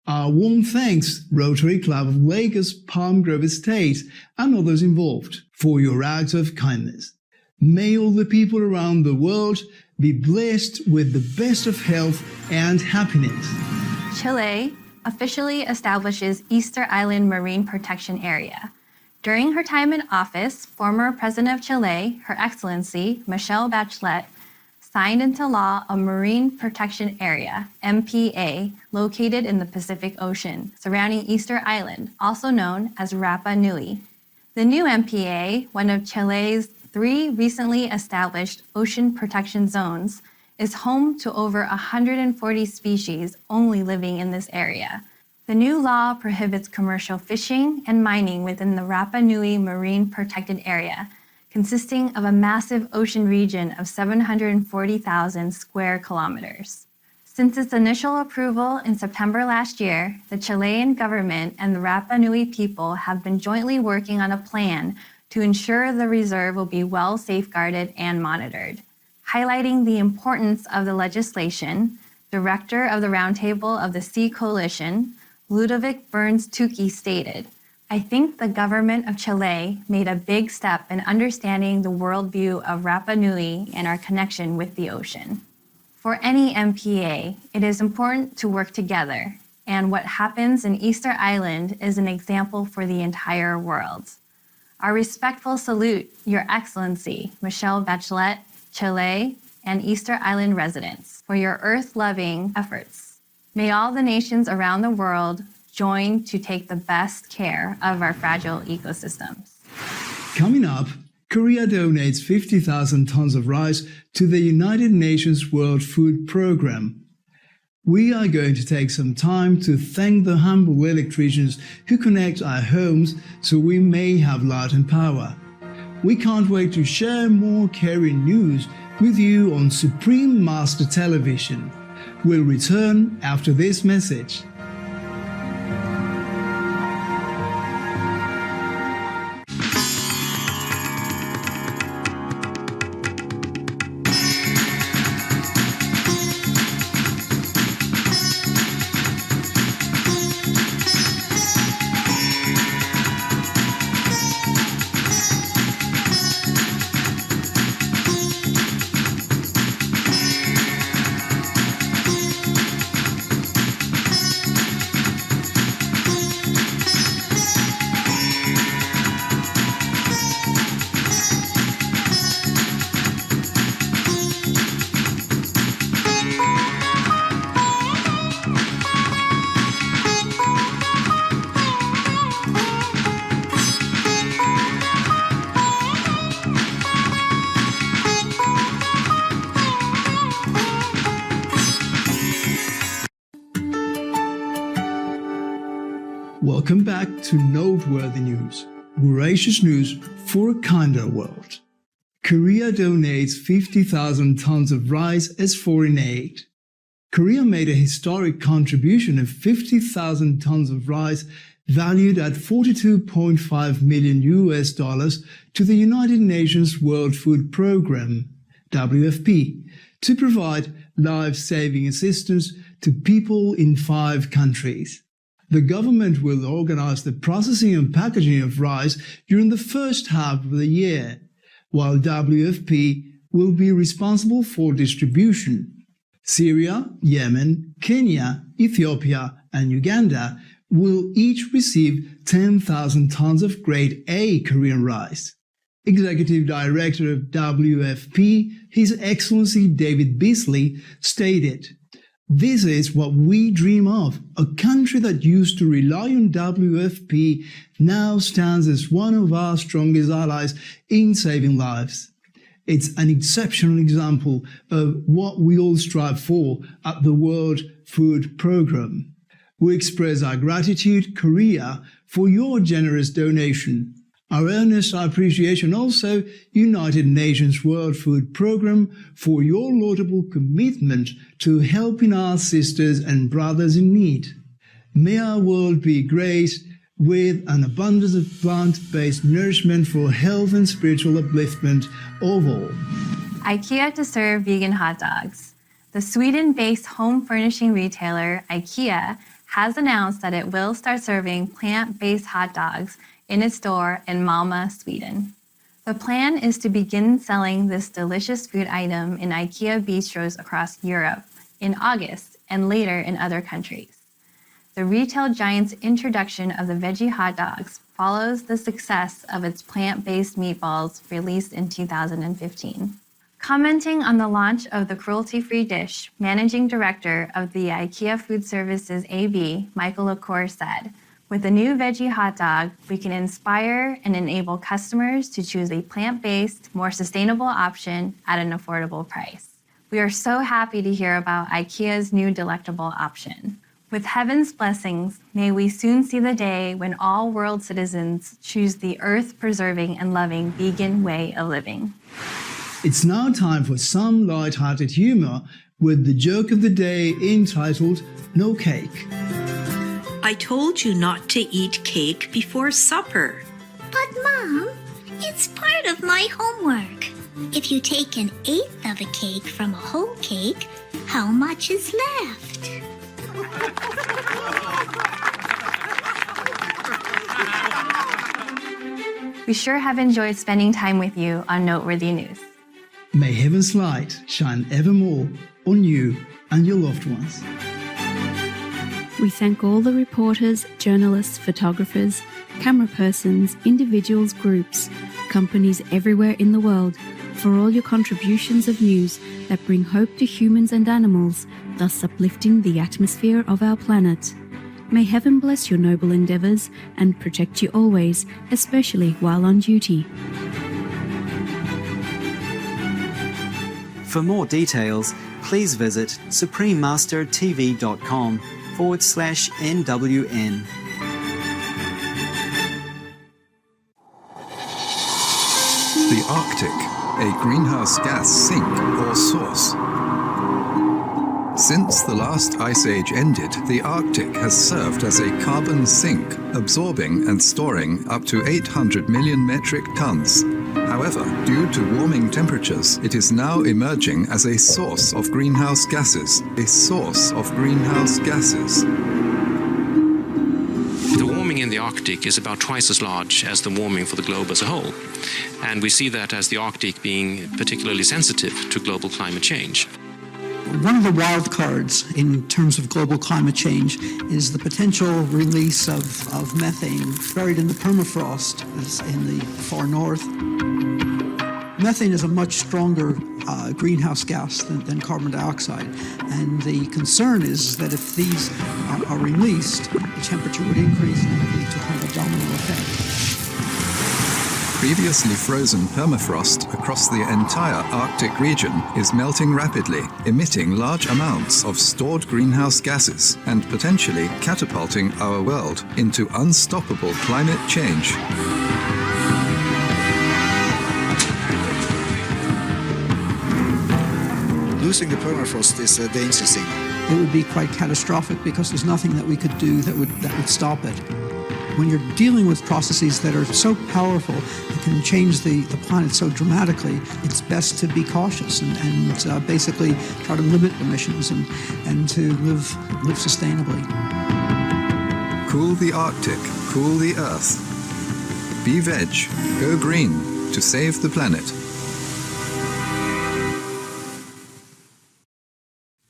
S8: Our warm thanks, Rotary Club of Lagos, Palm Grove Estate, and others involved, for your act of kindness. May all the people around the world be blessed with the best of health and happiness."
S7: Chile officially establishes Easter Island Marine Protection Area. During her time in office, former President of Chile, Her Excellency Michelle Bachelet, signed into law a Marine Protection Area, MPA, located in the Pacific Ocean, surrounding Easter Island, also known as Rapa Nui. The new MPA, one of Chile's 3 recently established ocean protection zones, is home to over 140 species only living in this area. The new law prohibits commercial fishing and mining within the Rapa Nui Marine Protected Area, consisting of a massive ocean region of 740,000 square kilometers. Since its initial approval in September last year, the Chilean government and the Rapa Nui people have been jointly working on a plan to ensure the reserve will be well safeguarded and monitored. Highlighting the importance of the legislation, Director of the Roundtable of the Sea Coalition, Ludovic Burns-Tukey stated, "I think the government of Chile made a big step in understanding the worldview of Rapa Nui and our connection with the ocean." For any MPA, it is important to work together, and what happens in Easter Island is an example for the entire world. Our respectful salute, Your Excellency, Michelle Bachelet, Chile, and Easter Island residents, for your earth-loving efforts. May all the nations around the world join to take the best care of our fragile ecosystems.
S8: Coming up, Korea donates 50,000 tons of rice to the United Nations World Food Programme. We are going to take some time to thank the humble electricians who connect our homes so we may have light and power. We can't wait to share more caring news with you on Supreme Master Television. We'll return after this message. Welcome back to Noteworthy News, voracious news for a kinder world. Korea donates 50,000 tons of rice as foreign aid. Korea made a historic contribution of 50,000 tons of rice valued at $42.5 million to the United Nations World Food Programme, WFP, to provide life-saving assistance to people in 5 countries. The government will organize the processing and packaging of rice during the first half of the year, while WFP will be responsible for distribution. Syria, Yemen, Kenya, Ethiopia, and Uganda will each receive 10,000 tons of grade A Korean rice. Executive Director of WFP, His Excellency David Beasley, stated, "This is what we dream of. A country that used to rely on WFP now stands as one of our strongest allies in saving lives. It's an exceptional example of what we all strive for at the World Food Programme. We express our gratitude, Korea, for your generous donation. Our earnest appreciation also, United Nations World Food Programme, for your laudable commitment to helping our sisters and brothers in need. May our world be graced with an abundance of plant-based nourishment for health and spiritual upliftment of all."
S7: IKEA to serve vegan hot dogs. The Sweden-based home furnishing retailer IKEA has announced that it will start serving plant-based hot dogs in its store in Malmö, Sweden. The plan is to begin selling this delicious food item in IKEA bistros across Europe in August and later in other countries. The retail giant's introduction of the veggie hot dogs follows the success of its plant-based meatballs released in 2015. Commenting on the launch of the cruelty-free dish, Managing Director of the IKEA Food Services AB, Michael Lacour, said, "With the new veggie hot dog, we can inspire and enable customers to choose a plant-based, more sustainable option at an affordable price. We are so happy to hear about IKEA's new delectable option. With heaven's blessings, may we soon see the day when all world citizens choose the earth-preserving and loving vegan way of living."
S8: It's now time for some light-hearted humor with the joke of the day entitled "No Cake."
S14: I told you not to eat cake before supper.
S1: But Mom, it's part of my homework. If you take an eighth of a cake from a whole cake, how much is left?
S7: We sure have enjoyed spending time with you on Noteworthy News.
S8: May heaven's light shine evermore on you and your loved ones.
S5: We thank all the reporters, journalists, photographers, camera persons, individuals, groups, companies everywhere in the world for all your contributions of news that bring hope to humans and animals, thus uplifting the atmosphere of our planet. May heaven bless your noble endeavors and protect you always, especially while on duty.
S15: For more details, please visit suprememastertv.com/NWN.
S13: The Arctic, a greenhouse gas sink or source. Since the last ice age ended, the Arctic has served as a carbon sink, absorbing and storing up to 800 million metric tons. However, due to warming temperatures, it is now emerging as a source of greenhouse gases. A source of greenhouse gases.
S16: The warming in the Arctic is about twice as large as the warming for the globe as a whole. And we see that as the Arctic being particularly sensitive to global climate change.
S23: One of the wild cards in terms of global climate change is the potential release of methane buried in the permafrost in the far north. Methane is a much stronger greenhouse gas than carbon dioxide, and the concern is that if these are released, the temperature would increase and it would lead to kind of a domino effect.
S13: Previously frozen permafrost across the entire Arctic region is melting rapidly, emitting large amounts of stored greenhouse gases and potentially catapulting our world into unstoppable climate change.
S23: Losing the permafrost is a dangerous thing. It would be quite catastrophic because there's nothing that we could do that would stop it. When you're dealing with processes that are so powerful, that can change the planet so dramatically, it's best to be cautious and basically try to limit emissions and to live sustainably.
S13: Cool the Arctic, cool the Earth. Be veg, go green to save the planet.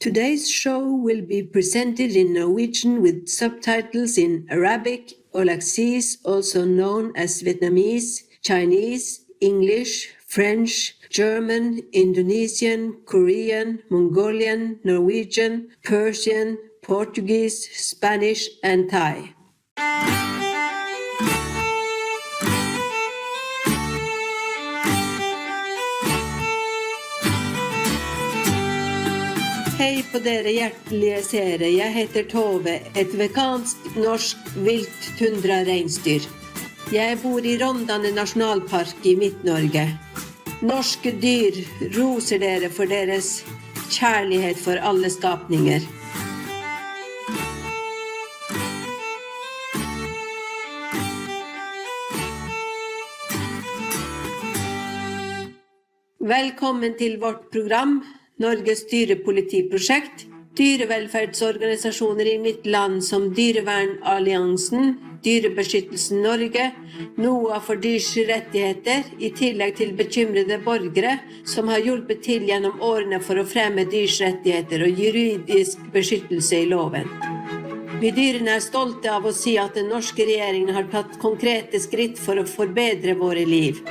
S3: Today's show will be presented in Norwegian with subtitles in Arabic, Olaxese, also known as Vietnamese, Chinese, English, French, German, Indonesian, Korean, Mongolian, Norwegian, Persian, Portuguese, Spanish, and Thai. Hei på dere hjertelige seere, jeg heter Tove, et vegansk-norsk vilt tundra-reinsdyr. Jeg bor i Rondane nasjonalpark i Midt-Norge. Norske dyr roser dere for deres kjærlighet for alle skapninger. Velkommen til vårt program, Norges dyrepolitiprosjekt. Dyrevelferdsorganisasjoner i mitt land som Dyrevernalliansen, Dyrebeskyttelsen Norge, NOA for dyrs rettigheter, i tillegg til bekymrede borgere som har hjulpet til gjennom årene for å fremme dyrs rettigheter og juridisk beskyttelse i loven. Vi dyrene stolte av å si at den norske regjeringen har tatt konkrete skritt for å forbedre våre liv.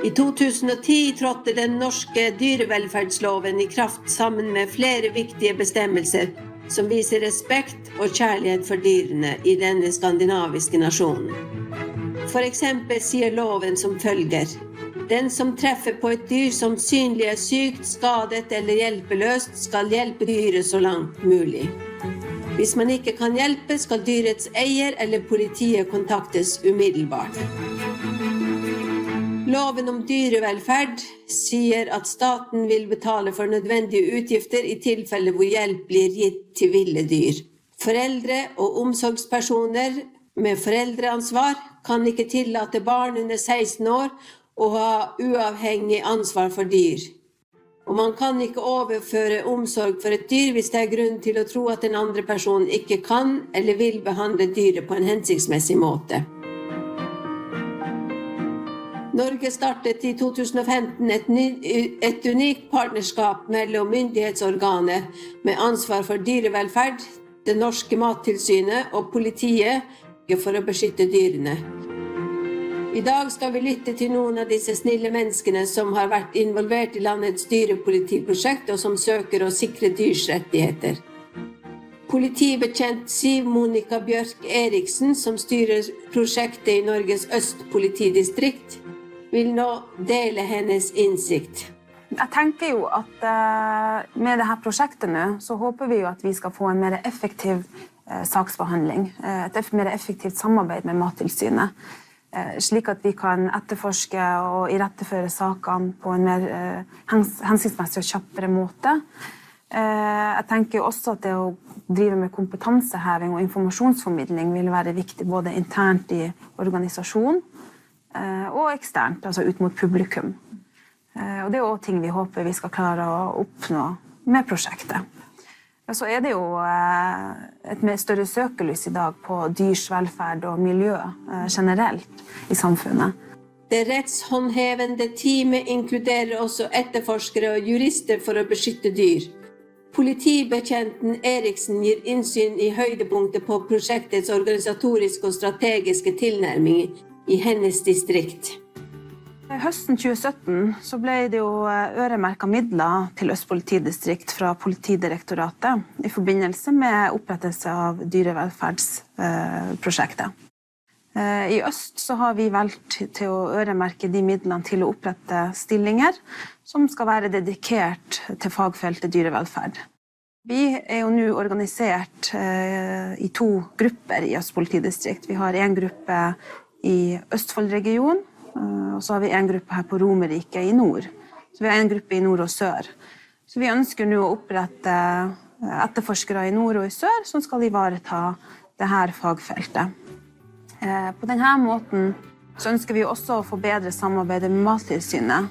S3: I 2010 trådte den norske dyrevelferdsloven i kraft sammen med flere viktige bestemmelser som viser respekt og kjærlighet for dyrene i denne skandinaviske nasjonen. For eksempel sier loven som følger: Den som treffer på et dyr som synlig er sykt, skadet eller hjelpeløst, skal hjelpe dyret så langt mulig. Hvis man ikke kan hjelpe, skal dyrets eier eller politiet kontaktes umiddelbart. Loven om dyrevelferd sier at staten vil betale for nødvendige utgifter i tilfelle hvor hjelp blir gitt til ville dyr. Foreldre og omsorgspersoner med foreldreansvar kan ikke tillate barn under 16 år å ha uavhengig ansvar for dyr. Og man kan ikke overføre omsorg for et dyr hvis det er grunn til å tro at den andre personen ikke kan eller vil behandle dyret på en hensiktsmessig måte. Norge startet i 2015 et unikt partnerskap mellom myndighetsorganet med ansvar for dyrevelferd, det norske mattilsynet og politiet for å beskytte dyrene. I dag skal vi lytte til noen av disse snille menneskene som har vært involvert i landets dyrepolitiprosjekt og som søker å sikre dyrs rettigheter. Politibetjent Siv Monica Bjørk Eriksen, som styrer prosjektet i Norges Øst politidistrikt, vil nå dele hennes innsikt.
S17: Jeg tenker jo at med dette prosjektet nå, så håper vi jo at vi skal få en mer effektiv saksbehandling, et mer effektivt samarbeid med Mattilsynet, slik at vi kan etterforske og iretteføre sakene på en mer hensiktsmessig og kjappere måte. Jeg tenker jo også at det å drive med kompetanseheving og informasjonsformidling vil være viktig både internt i organisasjonen og eksternt, altså ut mot publikum. Og det er også ting vi håper vi skal klare å oppnå med prosjektet. Så er det jo et mer større søkelys i dag på dyrs velferd og miljø generelt i samfunnet.
S3: Det rettshåndhevende teamet inkluderer også etterforskere og jurister for å beskytte dyr. Politibetjenten Eriksen gir innsyn i høydepunktet på prosjektets organisatoriske og strategiske tilnærming i hennes distrikt.
S17: Høsten 2017 så ble det jo øremerket midler til Øst politidistrikt fra Politidirektoratet i forbindelse med opprettelse av dyrevelferdsprosjektet. I Øst så har vi valgt til å øremerke de midlene til å opprette stillinger som skal være dedikert til fagfeltet dyrevelferd. Vi er jo nå organisert i 2 grupper i Øst politidistrikt. Vi har en gruppe i Østfold-regionen, og så har vi en gruppe her på Romerike i nord. Så vi har en gruppe i nord og sør. Så vi ønsker nå å opprette etterforskere i nord og i sør som skal ivareta dette fagfeltet. På denne måten så ønsker vi også å forbedre samarbeidet med Mattilsynet.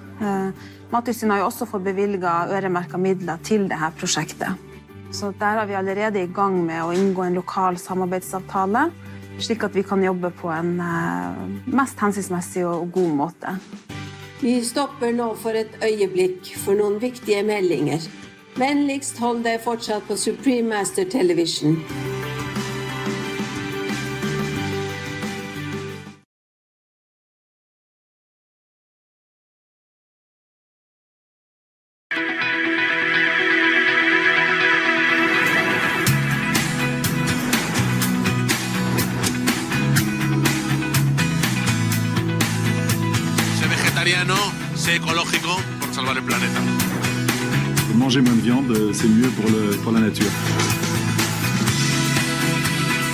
S17: Mattilsynet har jo også fått bevilget øremerket midler til dette prosjektet. Så der har vi allerede i gang med å inngå en lokal samarbeidsavtale, slik at vi kan jobbe på en mest hensiktsmessig og god måte.
S3: Vi stopper nå for et øyeblikk for noen viktige meldinger. Vennligst hold deg fortsatt på Supreme Master Television.
S18: Sé vegetariano, sé ecológico por salvar el planeta.
S6: Manger moins de viande, c'est mieux pour la nature.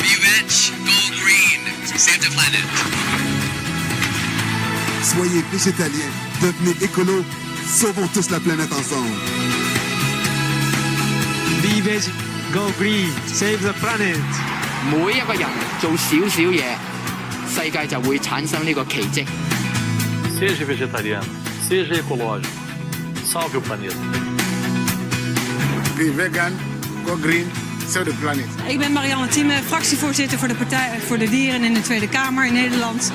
S18: Be veg, go green, save the planet.
S19: Soyez végétalien, devenez écolo, sauvons tous la planète ensemble.
S21: Be veg, go green, save the planet.
S24: 每一個人做少少嘢，世界就會產生呢個奇蹟。
S25: Seja vegetariano, seja ecológico, salve o planeta.
S19: Be vegan, go green, save the planet.
S26: Ik ben Marianne Thieme, fractievoorzitter voor de Partij voor de Dieren in de Tweede Kamer in Nederland.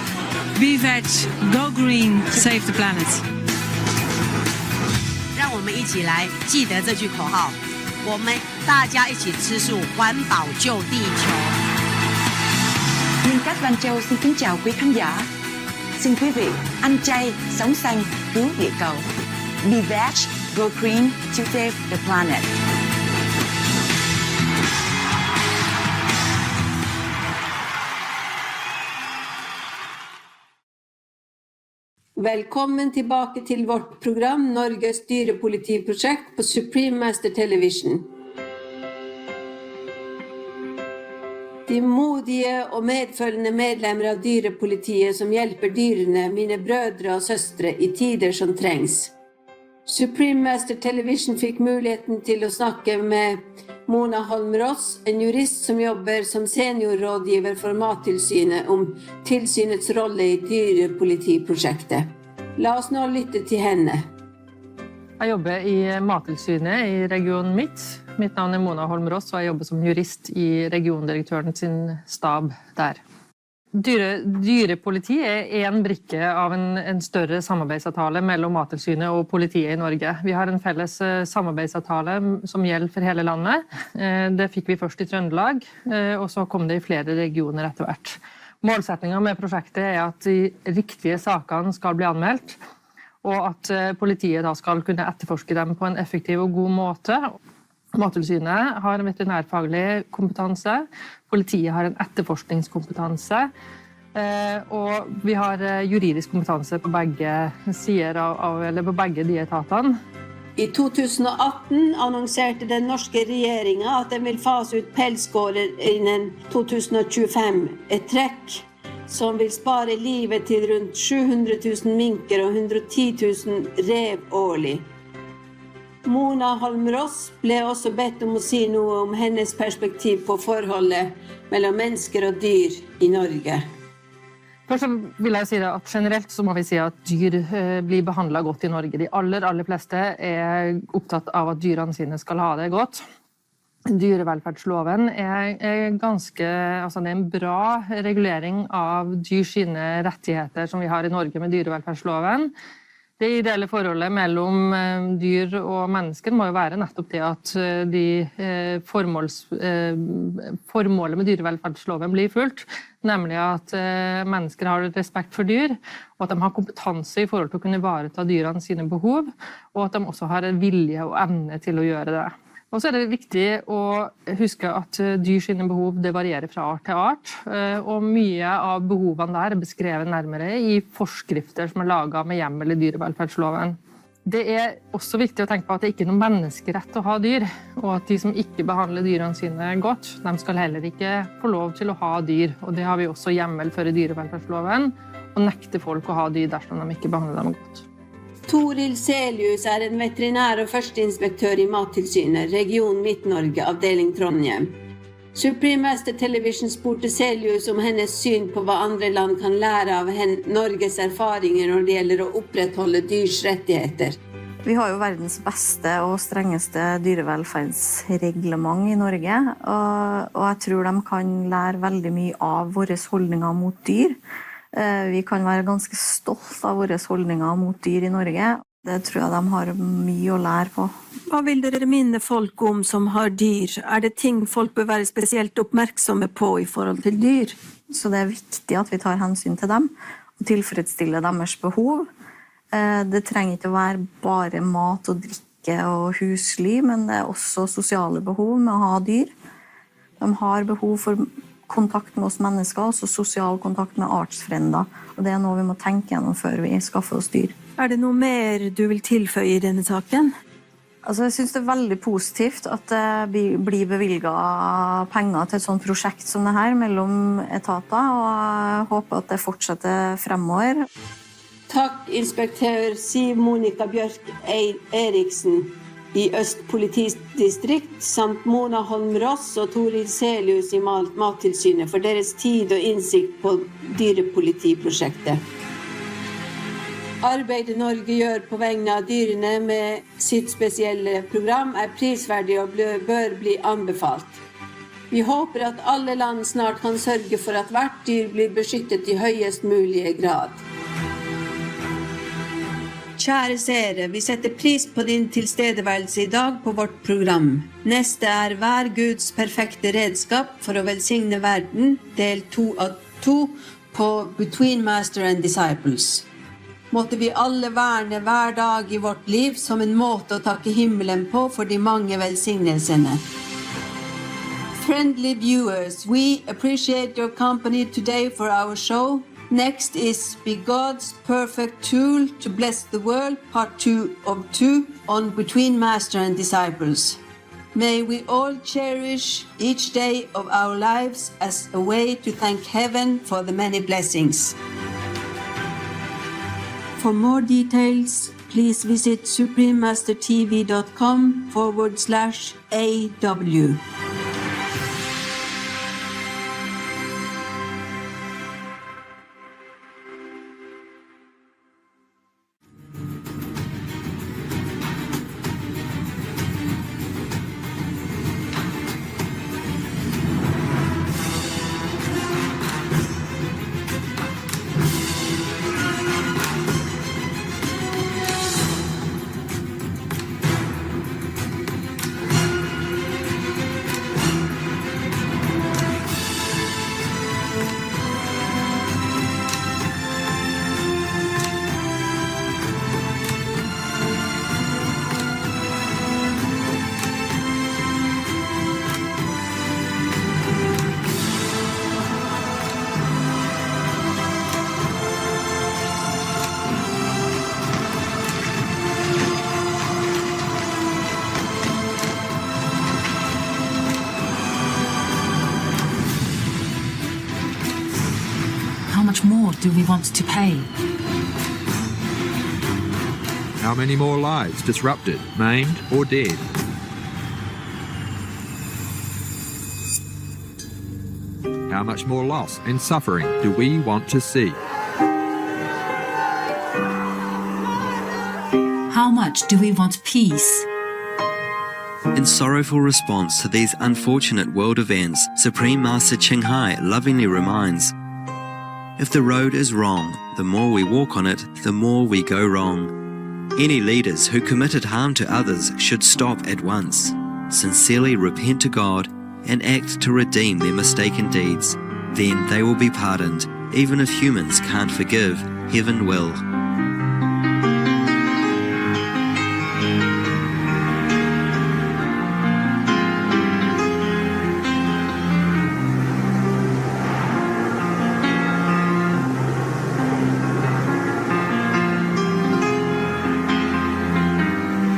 S26: Be veg, go green, save the planet.
S27: 让我们一起来记得这句口号，我们大家一起吃素，环保救地球。
S28: Nhân cách Văn Châu xin kính chào quý khán giả. Xin quý vị ăn chay, sống xanh, cứu địa cầu. Be veg, go green to save the planet.
S3: Velkommen tilbake til vårt program Norges dyrepolitiprojekt på Supreme Master Television. De modige og medfølgende medlemmer av dyrepolitiet som hjelper dyrene, mine brødre og søstre, i tider som trengs. Supreme Master Television fikk muligheten til å snakke med Mona Holm Ross, en jurist som jobber som seniorrådgiver for Mattilsynet, om tilsynets rolle i dyrepolitiprosjektet. La oss nå lytte til henne.
S29: Jeg jobber i Mattilsynet i regionen mitt. Mitt navn er Mona Holm Ross, og jeg jobber som jurist i regiondirektøren sin stab der. Dyrepoliti er en brikke av en større samarbeidsavtale mellom Mattilsynet og politiet i Norge. Vi har en felles samarbeidsavtale som gjelder for hele landet. Det fikk vi først i Trøndelag, og så kom det i flere regioner etter hvert. Målsettingen med prosjektet er at de riktige sakene skal bli anmeldt, og at politiet da skal kunne etterforske dem på en effektiv og god måte. Mattilsynet har en veterinærfaglig kompetanse, politiet har en etterforskningskompetanse, og vi har juridisk kompetanse på begge sider eller på begge de etatene.
S3: I 2018 annonserte den norske regjeringen at den vil fase ut pelsgårder innen 2025, et trekk som vil spare livet til rundt 700 000 minker og 110 000 rev årlig. Mona Holm Ross ble også bedt om å si noe om hennes perspektiv på forholdet mellom mennesker og dyr i Norge.
S29: Først vil jeg si at generelt så må vi si at dyr blir behandlet godt i Norge. De aller fleste er opptatt av at dyrene sine skal ha det godt. Dyrevelferdsloven er ganske, altså det er en bra regulering av dyrs sine rettigheter som vi har i Norge med dyrevelferdsloven. Det ideelle forholdet mellom dyr og mennesker må jo være nettopp det at formålet med dyrevelferdsloven blir fulgt, nemlig at mennesker har respekt for dyr, og at de har kompetanse i forhold til å kunne ivareta dyrene sine behov, og at de også har vilje og evne til å gjøre det. Og så er det viktig å huske at dyrs sine behov det varierer fra art til art, og mye av behovene der er beskrevet nærmere i forskrifter som er laget med hjemmel i dyrevelferdsloven. Det er også viktig å tenke på at det ikke er noen menneskerett å ha dyr, og at de som ikke behandler dyrene sine godt, de skal heller ikke få lov til å ha dyr, og det har vi også hjemmel for i dyrevelferdsloven, og nekte folk å ha dyr dersom de ikke behandler dem godt.
S3: Toril Selius er en veterinær og førsteinspektør i Mattilsynet, region Midt-Norge, avdeling Trondheim. Supreme Master Television spurte Selius om hennes syn på hva andre land kan lære av Norges erfaringer når det gjelder å opprettholde dyrs rettigheter.
S30: Vi har jo verdens beste og strengeste dyrevelferdsreglement i Norge, og jeg tror de kan lære veldig mye av våre holdninger mot dyr. Vi kan være ganske stolt av våre holdninger mot dyr i Norge. Det tror jeg de har mye å lære på.
S3: Hva vil dere minne folk om som har dyr? Det ting folk bør være spesielt oppmerksomme på i forhold til dyr?
S30: Så det viktig at vi tar hensyn til dem og tilfredsstiller deres behov. Det trenger ikke å være bare mat og drikke og husly, men det også sosiale behov med å ha dyr. De har behov for kontakt med oss mennesker, også sosial kontakt med artsfrender. Og det noe vi må tenke gjennom før vi skaffer oss dyr.
S3: Det noe mer du vil tilføye i denne saken?
S30: Altså, jeg synes det veldig positivt at det blir bevilget penger til et sånt prosjekt som det her mellom etater, og jeg håper at det fortsetter fremover.
S3: Takk, inspektør Siv Monica Bjørk Eriksen i Øst politidistrikt, samt Mona Holm Ross og Toril Selius i Mattilsynet for deres tid og innsikt på dyrepolitiprosjektet. Arbeidet Norge gjør på vegne av dyrene med sitt spesielle program prisverdig og bør bli anbefalt. Vi håper at alle land snart kan sørge for at hvert dyr blir beskyttet i høyest mulige grad. Kjære seere, vi setter pris på din tilstedeværelse i dag på vårt program. Neste hver Guds perfekte redskap for å velsigne verden, del 2 av 2 på Between Master and Disciples. Måtte vi alle verne hver dag i vårt liv som en måte å takke himmelen på for de mange velsignelsene. Friendly viewers, we appreciate your company today for our show. Next is Be God's Perfect Tool to Bless the World, Part 2 of 2 on Between Master and Disciples. May we all cherish each day of our lives as a way to thank heaven for the many blessings. For more details, please visit suprememastertv.com/AW.
S1: How much more do we want to pay?
S2: How many more lives disrupted, maimed, or dead? How much more loss and suffering do we want to see?
S1: How much do we want peace?
S4: In sorrowful response to these unfortunate world events, Supreme Master Ching Hai lovingly reminds, if the road is wrong, the more we walk on it, the more we go wrong. Any leaders who committed harm to others should stop at once, sincerely repent to God, and act to redeem their mistaken deeds. Then they will be pardoned. Even if humans can't forgive, heaven will.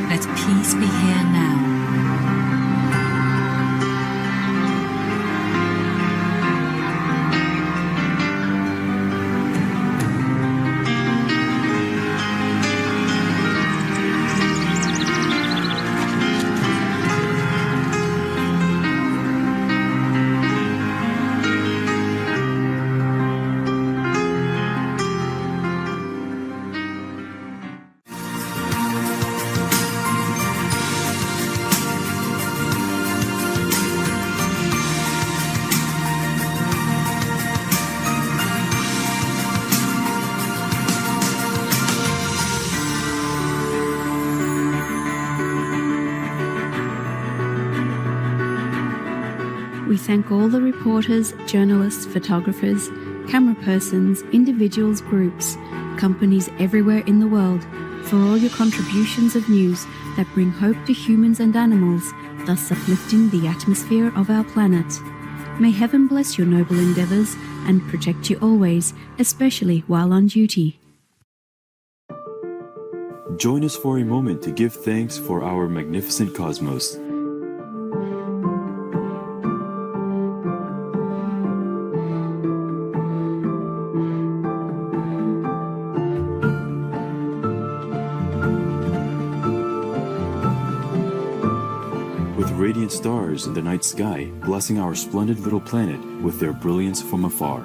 S1: Let peace be here now.
S5: We thank all the reporters, journalists, photographers, camera persons, individuals, groups, companies everywhere in the world for all your contributions of news that bring hope to humans and animals, thus uplifting the atmosphere of our planet. May heaven bless your noble endeavors and protect you always, especially while on duty.
S6: Join us for a moment to give thanks for our magnificent cosmos. With radiant stars in the night sky, blessing our splendid little planet with their brilliance from afar.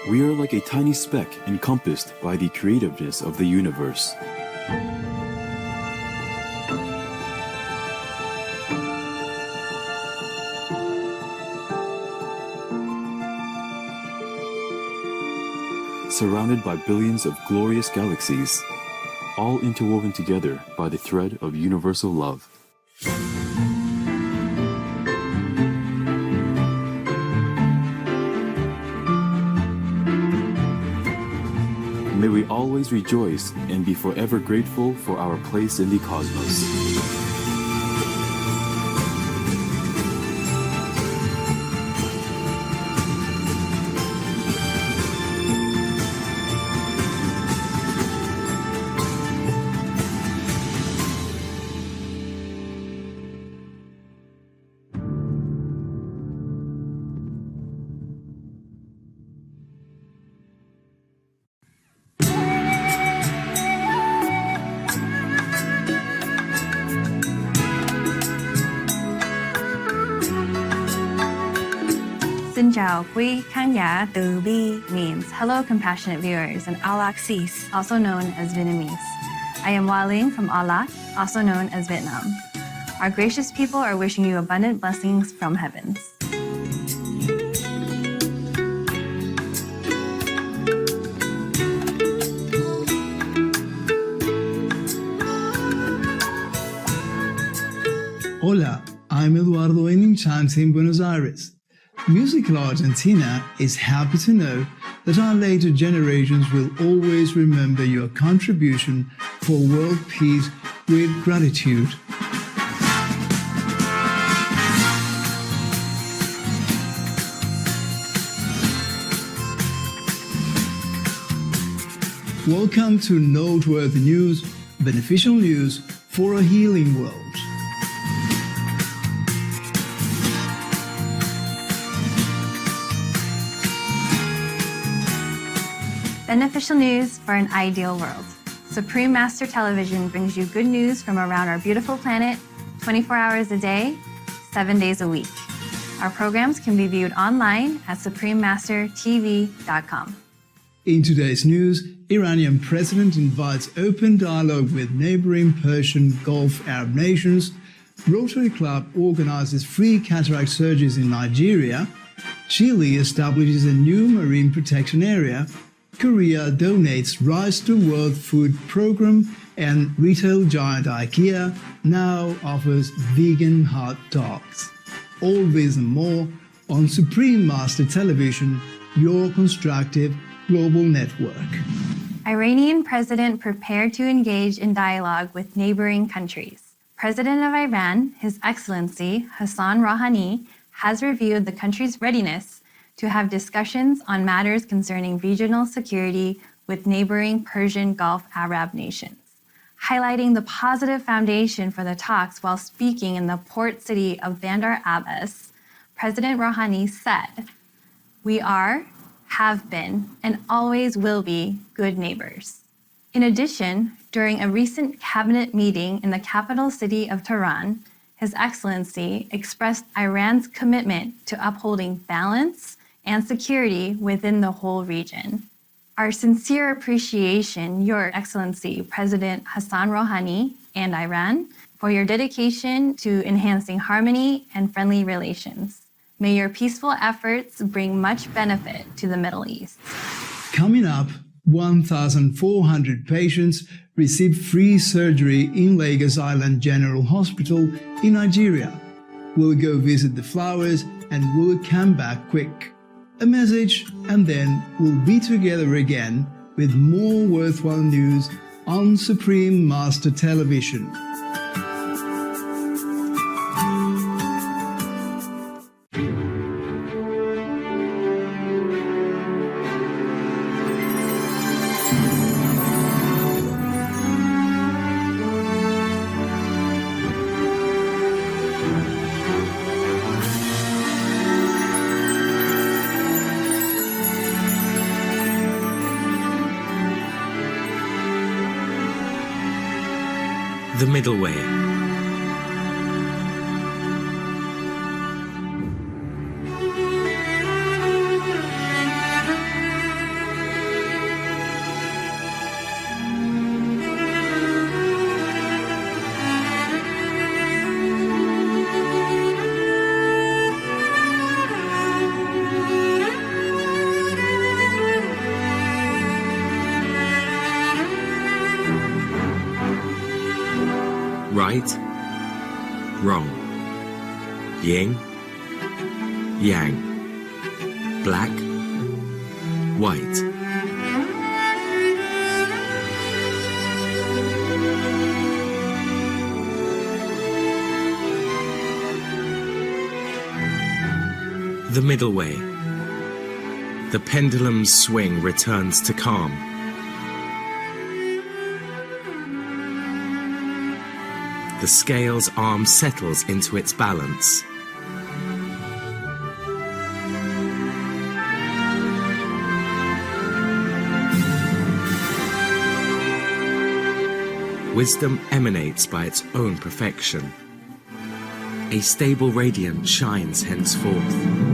S6: We are like a tiny speck encompassed by the creativeness of the universe. Surrounded by billions of glorious galaxies, all interwoven together by the thread of universal love. May we always rejoice and be forever grateful for our place in the cosmos.
S7: Xin chào quý khán giả từ Bi means hello compassionate viewers in Alaxis, also known as Vietnamese. I am Hoa Ling from Alac, also known as Vietnam. Our gracious people are wishing you abundant blessings from heavens.
S8: Hola, I'm Eduardo Eninchance in Buenos Aires. Musical Argentina is happy to know that our later generations will always remember your contribution for world peace with gratitude. Welcome to Noteworthy News, beneficial news for a healing world.
S7: Beneficial news for an ideal world. Supreme Master Television brings you good news from around our beautiful planet 24 hours a day, 7 days a week. Our programs can be viewed online at suprememastertv.com.
S8: In today's news, Iranian president invites open dialogue with neighboring Persian Gulf Arab nations. Rotary Club organizes free cataract surgeries in Nigeria. Chile establishes a new marine protection area. Korea donates rice to World Food Program, and retail giant IKEA now offers vegan hot dogs. All this and more on Supreme Master Television, your constructive global network.
S7: Iranian president prepared to engage in dialogue with neighboring countries. President of Iran, His Excellency Hassan Rouhani, has reviewed the country's readiness to have discussions on matters concerning regional security with neighboring Persian Gulf Arab nations. Highlighting the positive foundation for the talks while speaking in the port city of Bandar Abbas, President Rouhani said, "We are, have been, and always will be good neighbors." In addition, during a recent cabinet meeting in the capital city of Tehran, His Excellency expressed Iran's commitment to upholding balance and security within the whole region. Our sincere appreciation, Your Excellency President Hassan Rouhani and Iran, for your dedication to enhancing harmony and friendly relations. May your peaceful efforts bring much benefit to the Middle East.
S8: Coming up, 1,400 patients receive free surgery in Lagos Island General Hospital in Nigeria. We'll go visit the flowers and we'll come back quick. A message, and then we'll be together again with more worthwhile news on Supreme Master Television.
S9: The Middle Way. Right, wrong, yin, yang, black, white. The Middle Way. The pendulum's swing returns to calm. The scale's arm settles into its balance. Wisdom emanates by its own perfection. A stable radiance shines henceforth.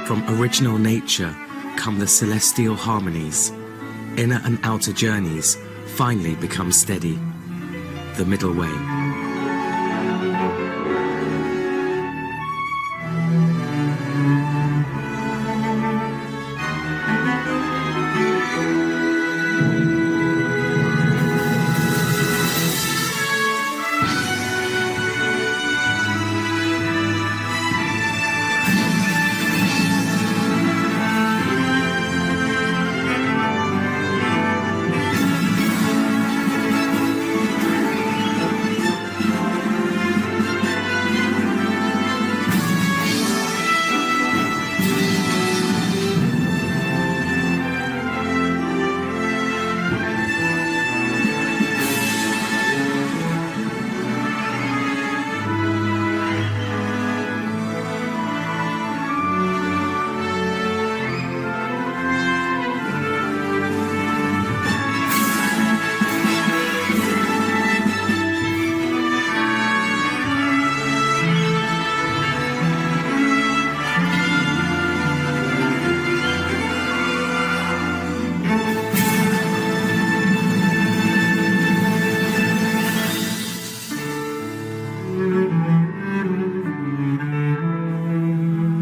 S9: From original nature come the celestial harmonies. Inner and outer journeys finally become steady. The Middle Way.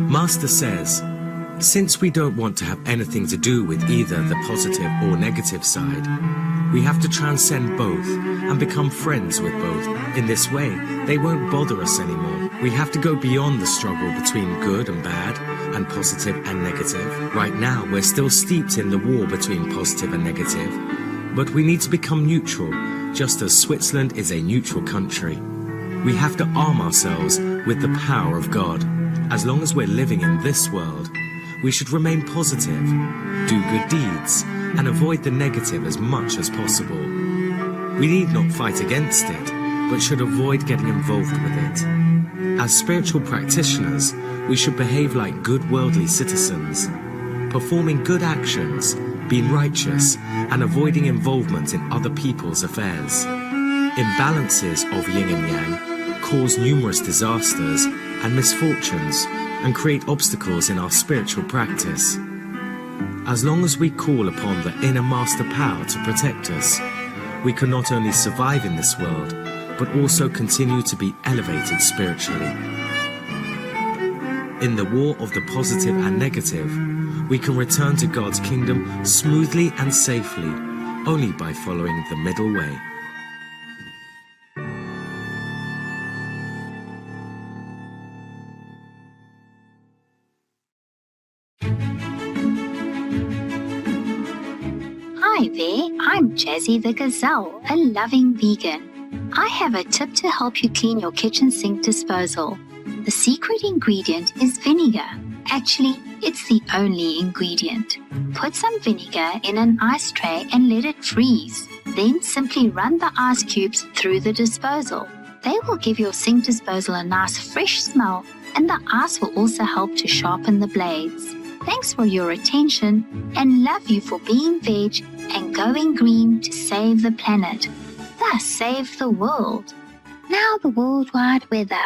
S9: Master says, since we don't want to have anything to do with either the positive or negative side, we have to transcend both and become friends with both. In this way, they won't bother us anymore. We have to go beyond the struggle between good and bad and positive and negative. Right now, we're still steeped in the war between positive and negative, but we need to become neutral, just as Switzerland is a neutral country. We have to arm ourselves with the power of God. As long as we're living in this world, we should remain positive, do good deeds, and avoid the negative as much as possible. We need not fight against it, but should avoid getting involved with it. As spiritual practitioners, we should behave like good worldly citizens, performing good actions, being righteous, and avoiding involvement in other people's affairs. Imbalances of yin and yang cause numerous disasters and misfortunes and create obstacles in our spiritual practice. As long as we call upon the inner master power to protect us, we can not only survive in this world, but also continue to be elevated spiritually. In the war of the positive and negative, we can return to God's kingdom smoothly and safely, only by following the middle way.
S10: Hi there, I'm Jazzy the Gazelle, a loving vegan. I have a tip to help you clean your kitchen sink disposal. The secret ingredient is vinegar. Actually, it's the only ingredient. Put some vinegar in an ice tray and let it freeze. Then simply run the ice cubes through the disposal. They will give your sink disposal a nice fresh smell, and the ice will also help to sharpen the blades. Thanks for your attention, and love you for being veg and going green to save the planet. Thus save the world. Now the worldwide weather.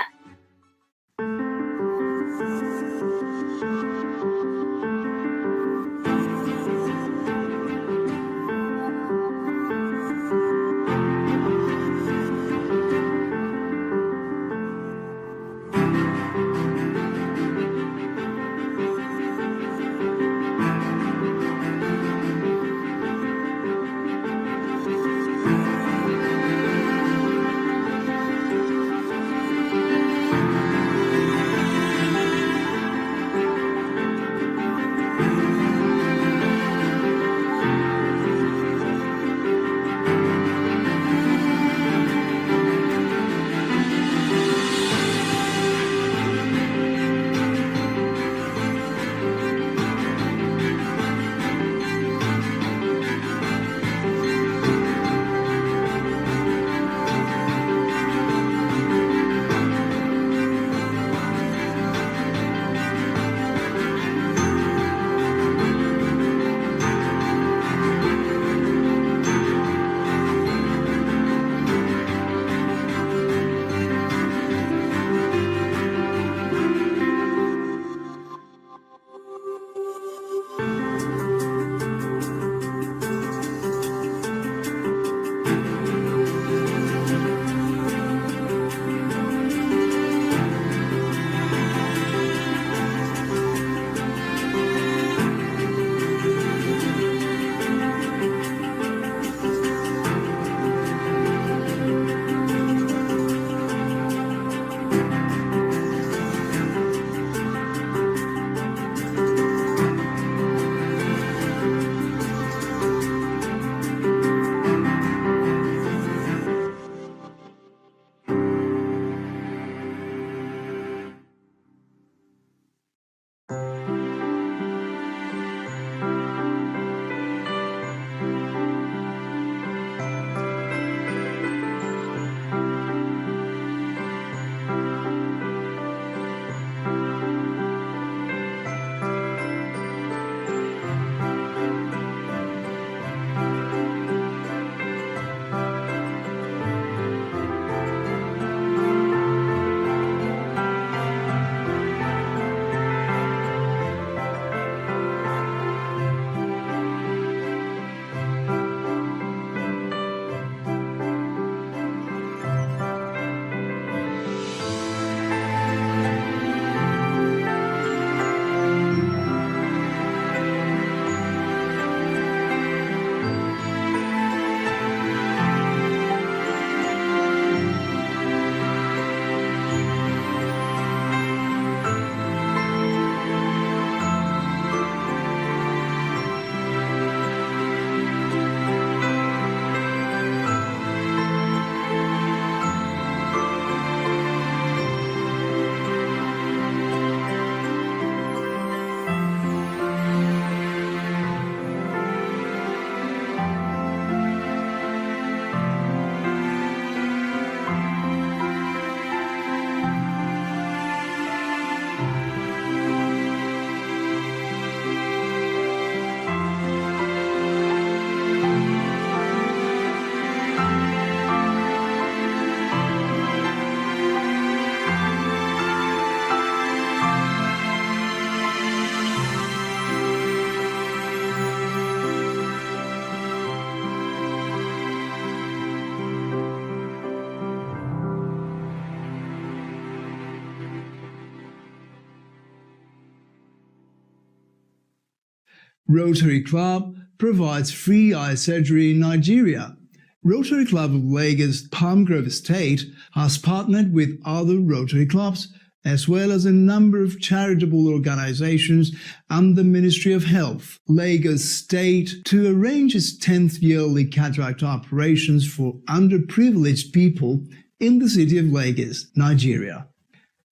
S8: Rotary Club provides free eye surgery in Nigeria. Rotary Club of Lagos Palm Grove Estate has partnered with other Rotary clubs as well as a number of charitable organizations and the Ministry of Health, Lagos State, to arrange its 10th yearly cataract operations for underprivileged people in the city of Lagos, Nigeria.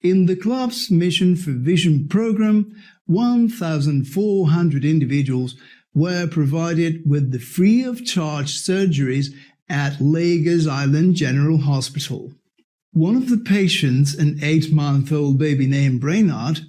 S8: In the club's Mission for Vision program, 1,400 individuals were provided with the free-of-charge surgeries at Lagos Island General Hospital. One of the patients, an 8-month-old baby named Brainard,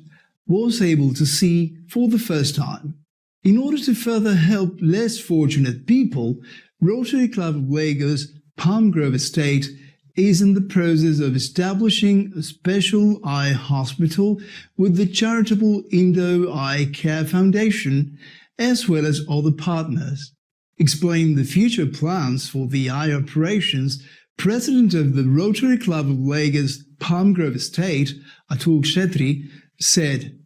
S8: was able to see for the first time. In order to further help less fortunate people, Rotary Club of Lagos Palm Grove Estate is in the process of establishing a special eye hospital with the charitable Indo Eye Care Foundation, as well as other partners. Explaining the future plans for the eye operations, President of the Rotary Club of Lagos Palm Grove Estate, Atul Shetty, said,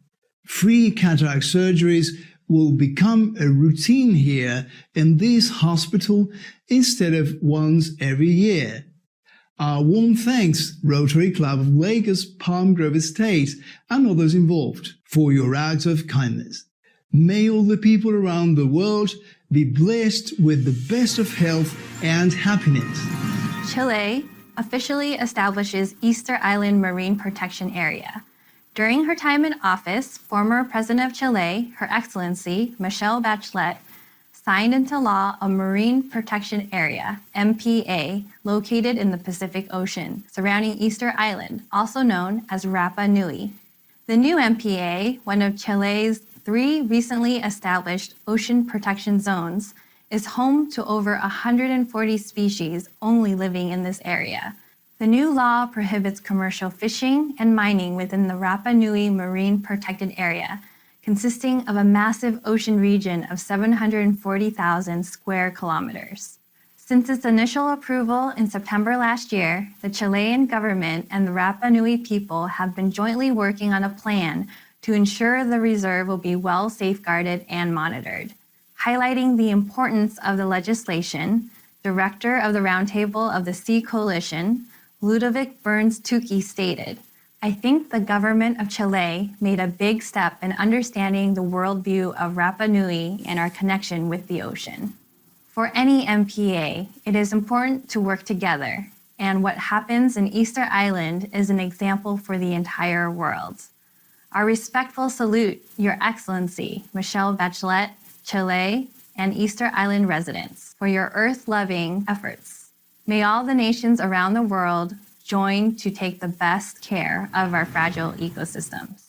S8: "Free cataract surgeries will become a routine here in this hospital instead of once every year. Our warm thanks, Rotary Club of Lagos Palm Grove Estate and others involved, for your acts of kindness. May all the people around the world be blessed with the best of health and happiness."
S7: Chile officially establishes Easter Island Marine Protection Area. During her time in office, former President of Chile, Her Excellency Michelle Bachelet, signed into law a Marine Protection Area, MPA, located in the Pacific Ocean, surrounding Easter Island, also known as Rapa Nui. The new MPA, one of Chile's 3 recently established ocean protection zones, is home to over 140 species only living in this area. The new law prohibits commercial fishing and mining within the Rapa Nui Marine Protected Area, consisting of a massive ocean region of 740,000 square kilometers. Since its initial approval in September last year, the Chilean government and the Rapa Nui people have been jointly working on a plan to ensure the reserve will be well safeguarded and monitored. Highlighting the importance of the legislation, Director of the Roundtable of the Sea Coalition, Ludovic Burns-Tukey stated, "I think the government of Chile made a big step in understanding the worldview of Rapa Nui and our connection with the ocean." For any MPA, it is important to work together, and what happens in Easter Island is an example for the entire world. Our respectful salute, Your Excellency, Michelle Bachelet, Chile, and Easter Island residents, for your earth-loving efforts. May all the nations around the world join to take the best care of our fragile ecosystems.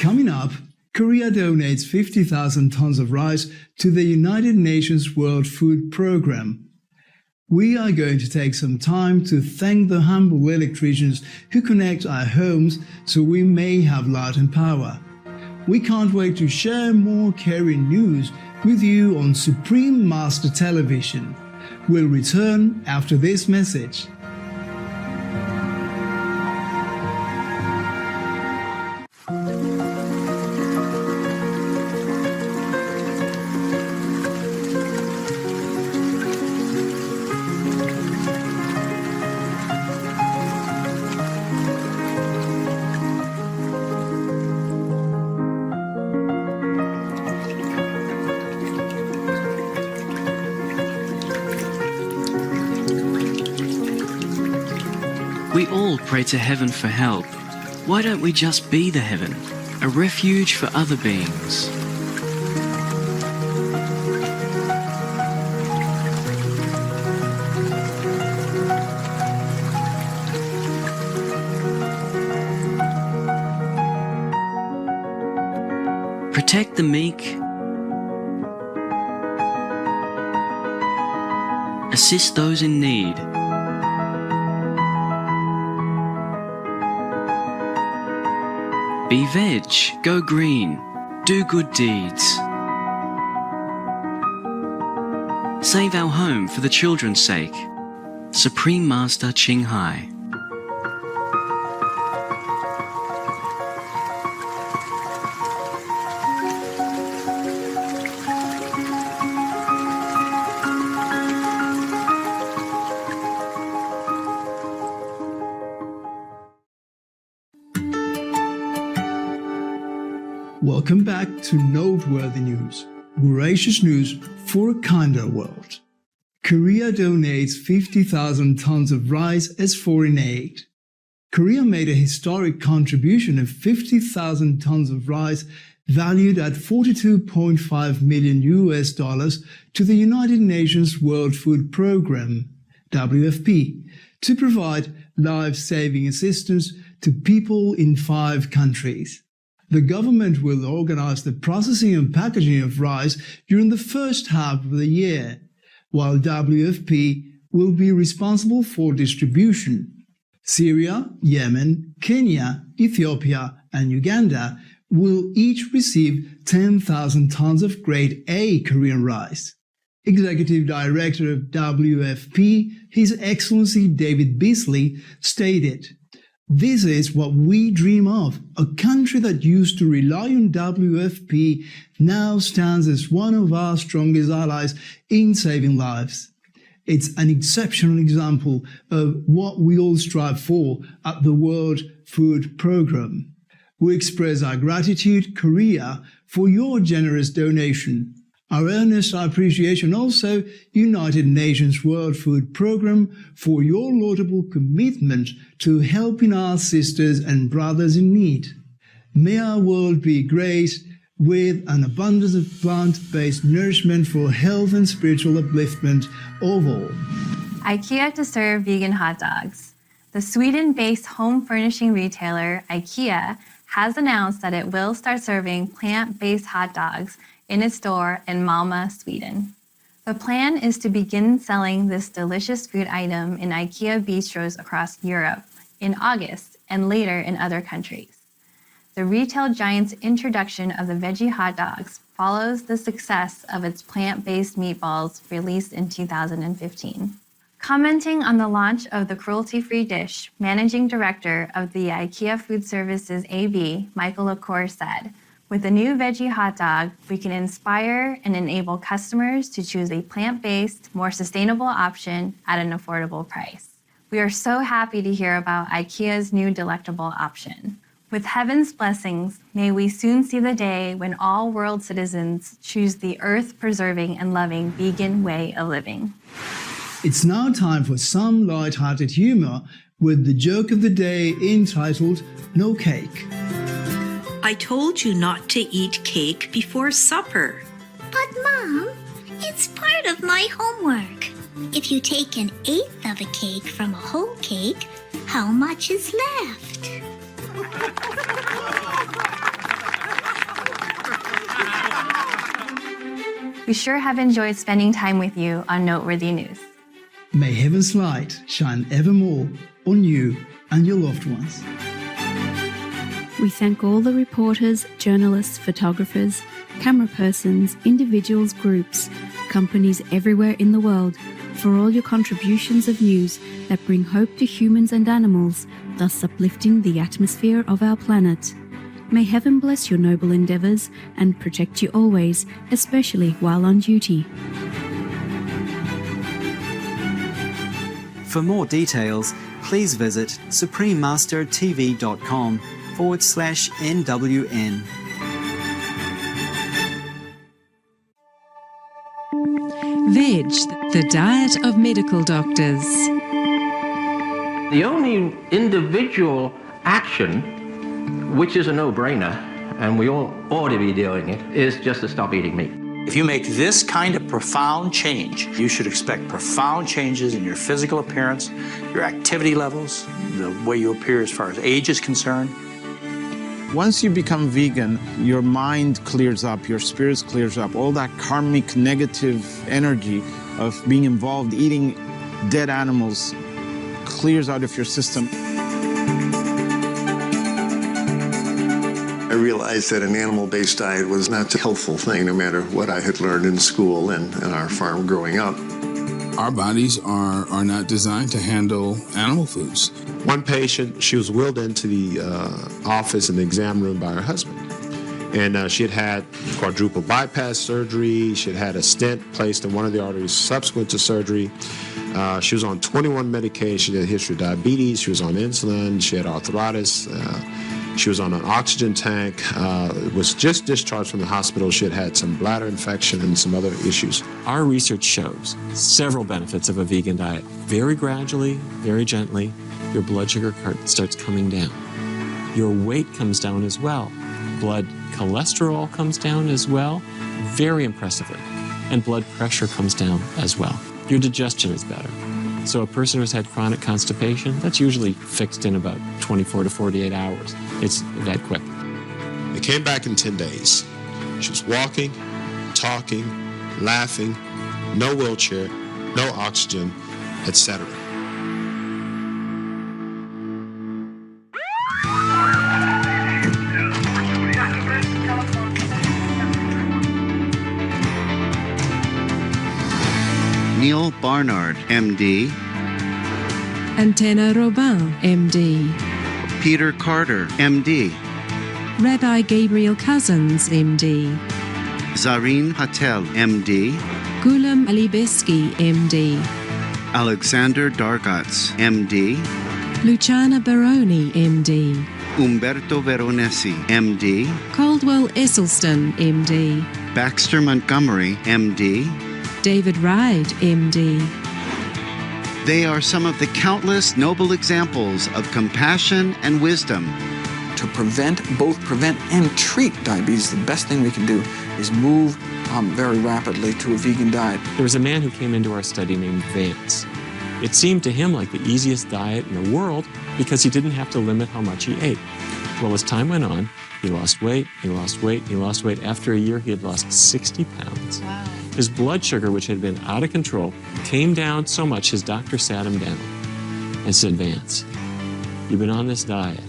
S8: Coming up, Korea donates 50,000 tons of rice to the United Nations World Food Programme. We are going to take some time to thank the humble electricians who connect our homes so we may have light and power. We can't wait to share more caring news with you on Supreme Master Television. We'll return after this message.
S4: We all pray to heaven for help. Why don't we just be the heaven, a refuge for other beings? Protect the meek, assist those in need, be veg, go green, do good deeds. Save our home for the children's sake. Supreme Master Ching Hai.
S8: Welcome back to Noteworthy News, gracious news for a kinder world. Korea donates 50,000 tons of rice as foreign aid. Korea made a historic contribution of 50,000 tons of rice valued at $42.5 million to the United Nations World Food Programme, WFP, to provide life-saving assistance to people in 5 countries. The government will organize the processing and packaging of rice during the first half of the year, while WFP will be responsible for distribution. Syria, Yemen, Kenya, Ethiopia, and Uganda will each receive 10,000 tons of Grade A Korean rice. Executive Director of WFP, His Excellency David Beasley, stated, "This is what we dream of. A country that used to rely on WFP now stands as one of our strongest allies in saving lives. It's an exceptional example of what we all strive for at the World Food Programme. We express our gratitude, Korea, for your generous donation. Our earnest appreciation also, United Nations World Food Programme, for your laudable commitment to helping our sisters and brothers in need. May our world be graced with an abundance of plant-based nourishment for health and spiritual upliftment of all."
S7: IKEA to serve vegan hot dogs. The Sweden-based home furnishing retailer IKEA has announced that it will start serving plant-based hot dogs in its store in Malmö, Sweden. The plan is to begin selling this delicious food item in IKEA bistros across Europe in August and later in other countries. The retail giant's introduction of the veggie hot dogs follows the success of its plant-based meatballs released in 2015. Commenting on the launch of the cruelty-free dish, Managing Director of the IKEA Food Services AB, Michael Akor, said, "With the new veggie hot dog, we can inspire and enable customers to choose a plant-based, more sustainable option at an affordable price. We are so happy to hear about IKEA's new delectable option. With heaven's blessings, may we soon see the day when all world citizens choose the earth-preserving and loving vegan way of living."
S8: It's now time for some light-hearted humor with the joke of the day entitled "No Cake."
S11: I told you not to eat cake before supper.
S12: But Mom, it's part of my homework. If you take 1/8 of a cake from a whole cake, how much is left?
S7: We sure have enjoyed spending time with you on Noteworthy News.
S8: May heaven's light shine evermore on you and your loved ones.
S5: We thank all the reporters, journalists, photographers, camera persons, individuals, groups, companies everywhere in the world for all your contributions of news that bring hope to humans and animals, thus uplifting the atmosphere of our planet. May heaven bless your noble endeavors and protect you always, especially while on duty.
S13: For more details, please visit suprememastertv.com/NWN.
S14: Veg, the diet of medical doctors.
S15: The only individual action, which is a no-brainer, and we all ought to be doing it, is just to stop eating meat.
S16: If you make this kind of profound change, you should expect profound changes in your physical appearance, your activity levels, the way you appear as far as age is concerned.
S17: Once you become vegan, your mind clears up, your spirit clears up, all that karmic negative energy of being involved eating dead animals clears out of your system.
S20: I realized that an animal-based diet was not a helpful thing, no matter what I had learned in school and on our farm growing up.
S22: Our bodies are not designed to handle animal foods.
S23: One patient, she was wheeled into the office in the exam room by her husband. And she had had quadruple bypass surgery. She had had a stent placed in one of the arteries subsequent to surgery. She was on 21 medications. She had a history of diabetes. She was on insulin. She had arthritis. She was on an oxygen tank, was just discharged from the hospital. She had had some bladder infection and some other issues.
S18: Our research shows several benefits of a vegan diet. Very gradually, very gently, your blood sugar starts coming down. Your weight comes down as well. Blood cholesterol comes down as well, very impressively. And blood pressure comes down as well. Your digestion is better. So a person who's had chronic constipation, that's usually fixed in about 24 to 48 hours. It's that quick.
S23: They came back in 10 days. She was walking, talking, laughing, no wheelchair, no oxygen, etc.
S19: Neil Barnard, MD.
S14: Antenna Robin, MD.
S19: Peter Carter, MD.
S14: Rabbi Gabriel Cousins, MD.
S19: Zareen Patel, MD.
S14: Gulam Alibeski, MD.
S19: Alexander Dargatz, MD.
S14: Luciana Baroni, MD.
S19: Umberto Veronesi, MD.
S14: Caldwell Esselstyn, MD.
S19: Baxter Montgomery, MD.
S14: David Ride, MD.
S19: They are some of the countless noble examples of compassion and wisdom.
S21: To both prevent and treat diabetes, the best thing we can do is move very rapidly to a vegan diet.
S18: There was a man who came into our study named Vance. It seemed to him like the easiest diet in the world because he didn't have to limit how much he ate. Well, as time went on, he lost weight, he lost weight, he lost weight. After a year, he had lost 60 pounds. Wow. His blood sugar, which had been out of control, came down so much his doctor sat him down and said, Vance, you've been on this diet.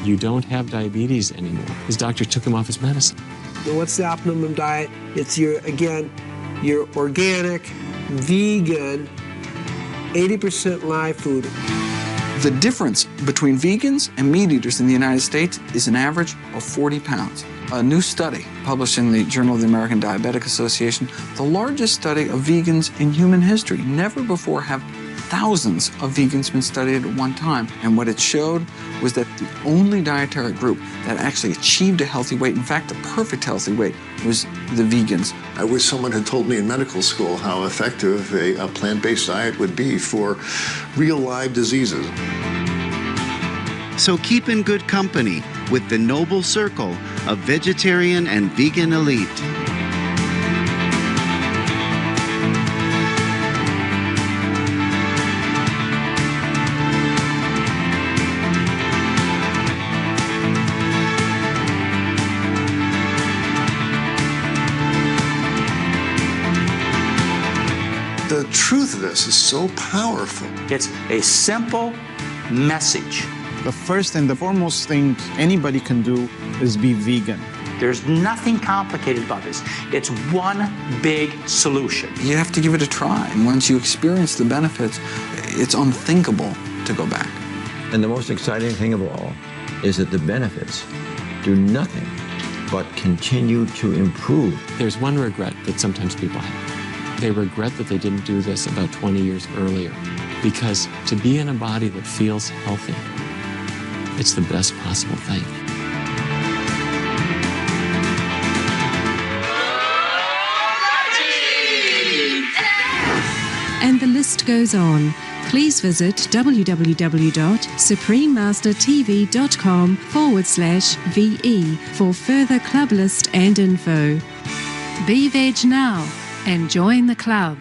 S18: You don't have diabetes anymore. His doctor took him off his medicine.
S24: What's the optimum diet? It's your organic, vegan, 80% live food.
S21: The difference between vegans and meat eaters in the United States is an average of 40 pounds. A new study published in the Journal of the American Diabetic Association, the largest study of vegans in human history. Never before have thousands of vegans been studied at one time. And what it showed was that the only dietary group that actually achieved a healthy weight, in fact, a perfect healthy weight, was the vegans.
S20: I wish someone had told me in medical school how effective a plant-based diet would be for real live diseases.
S19: So keep in good company with the noble circle of vegetarian and vegan elite.
S20: The truth of this is so powerful.
S16: It's a simple message.
S17: The first and the foremost thing anybody can do is be vegan.
S16: There's nothing complicated about this. It's one big solution.
S21: You have to give it a try. And once you experience the benefits, it's unthinkable to go back.
S25: And the most exciting thing of all is that the benefits do nothing but continue to improve.
S18: There's one regret that sometimes people have. They regret that they didn't do this about 20 years earlier. Because to be in a body that feels healthy, it's the best possible thing.
S14: And the list goes on. Please visit www.suprememastertv.com/VE for further club list and info. Be veg now and join the club.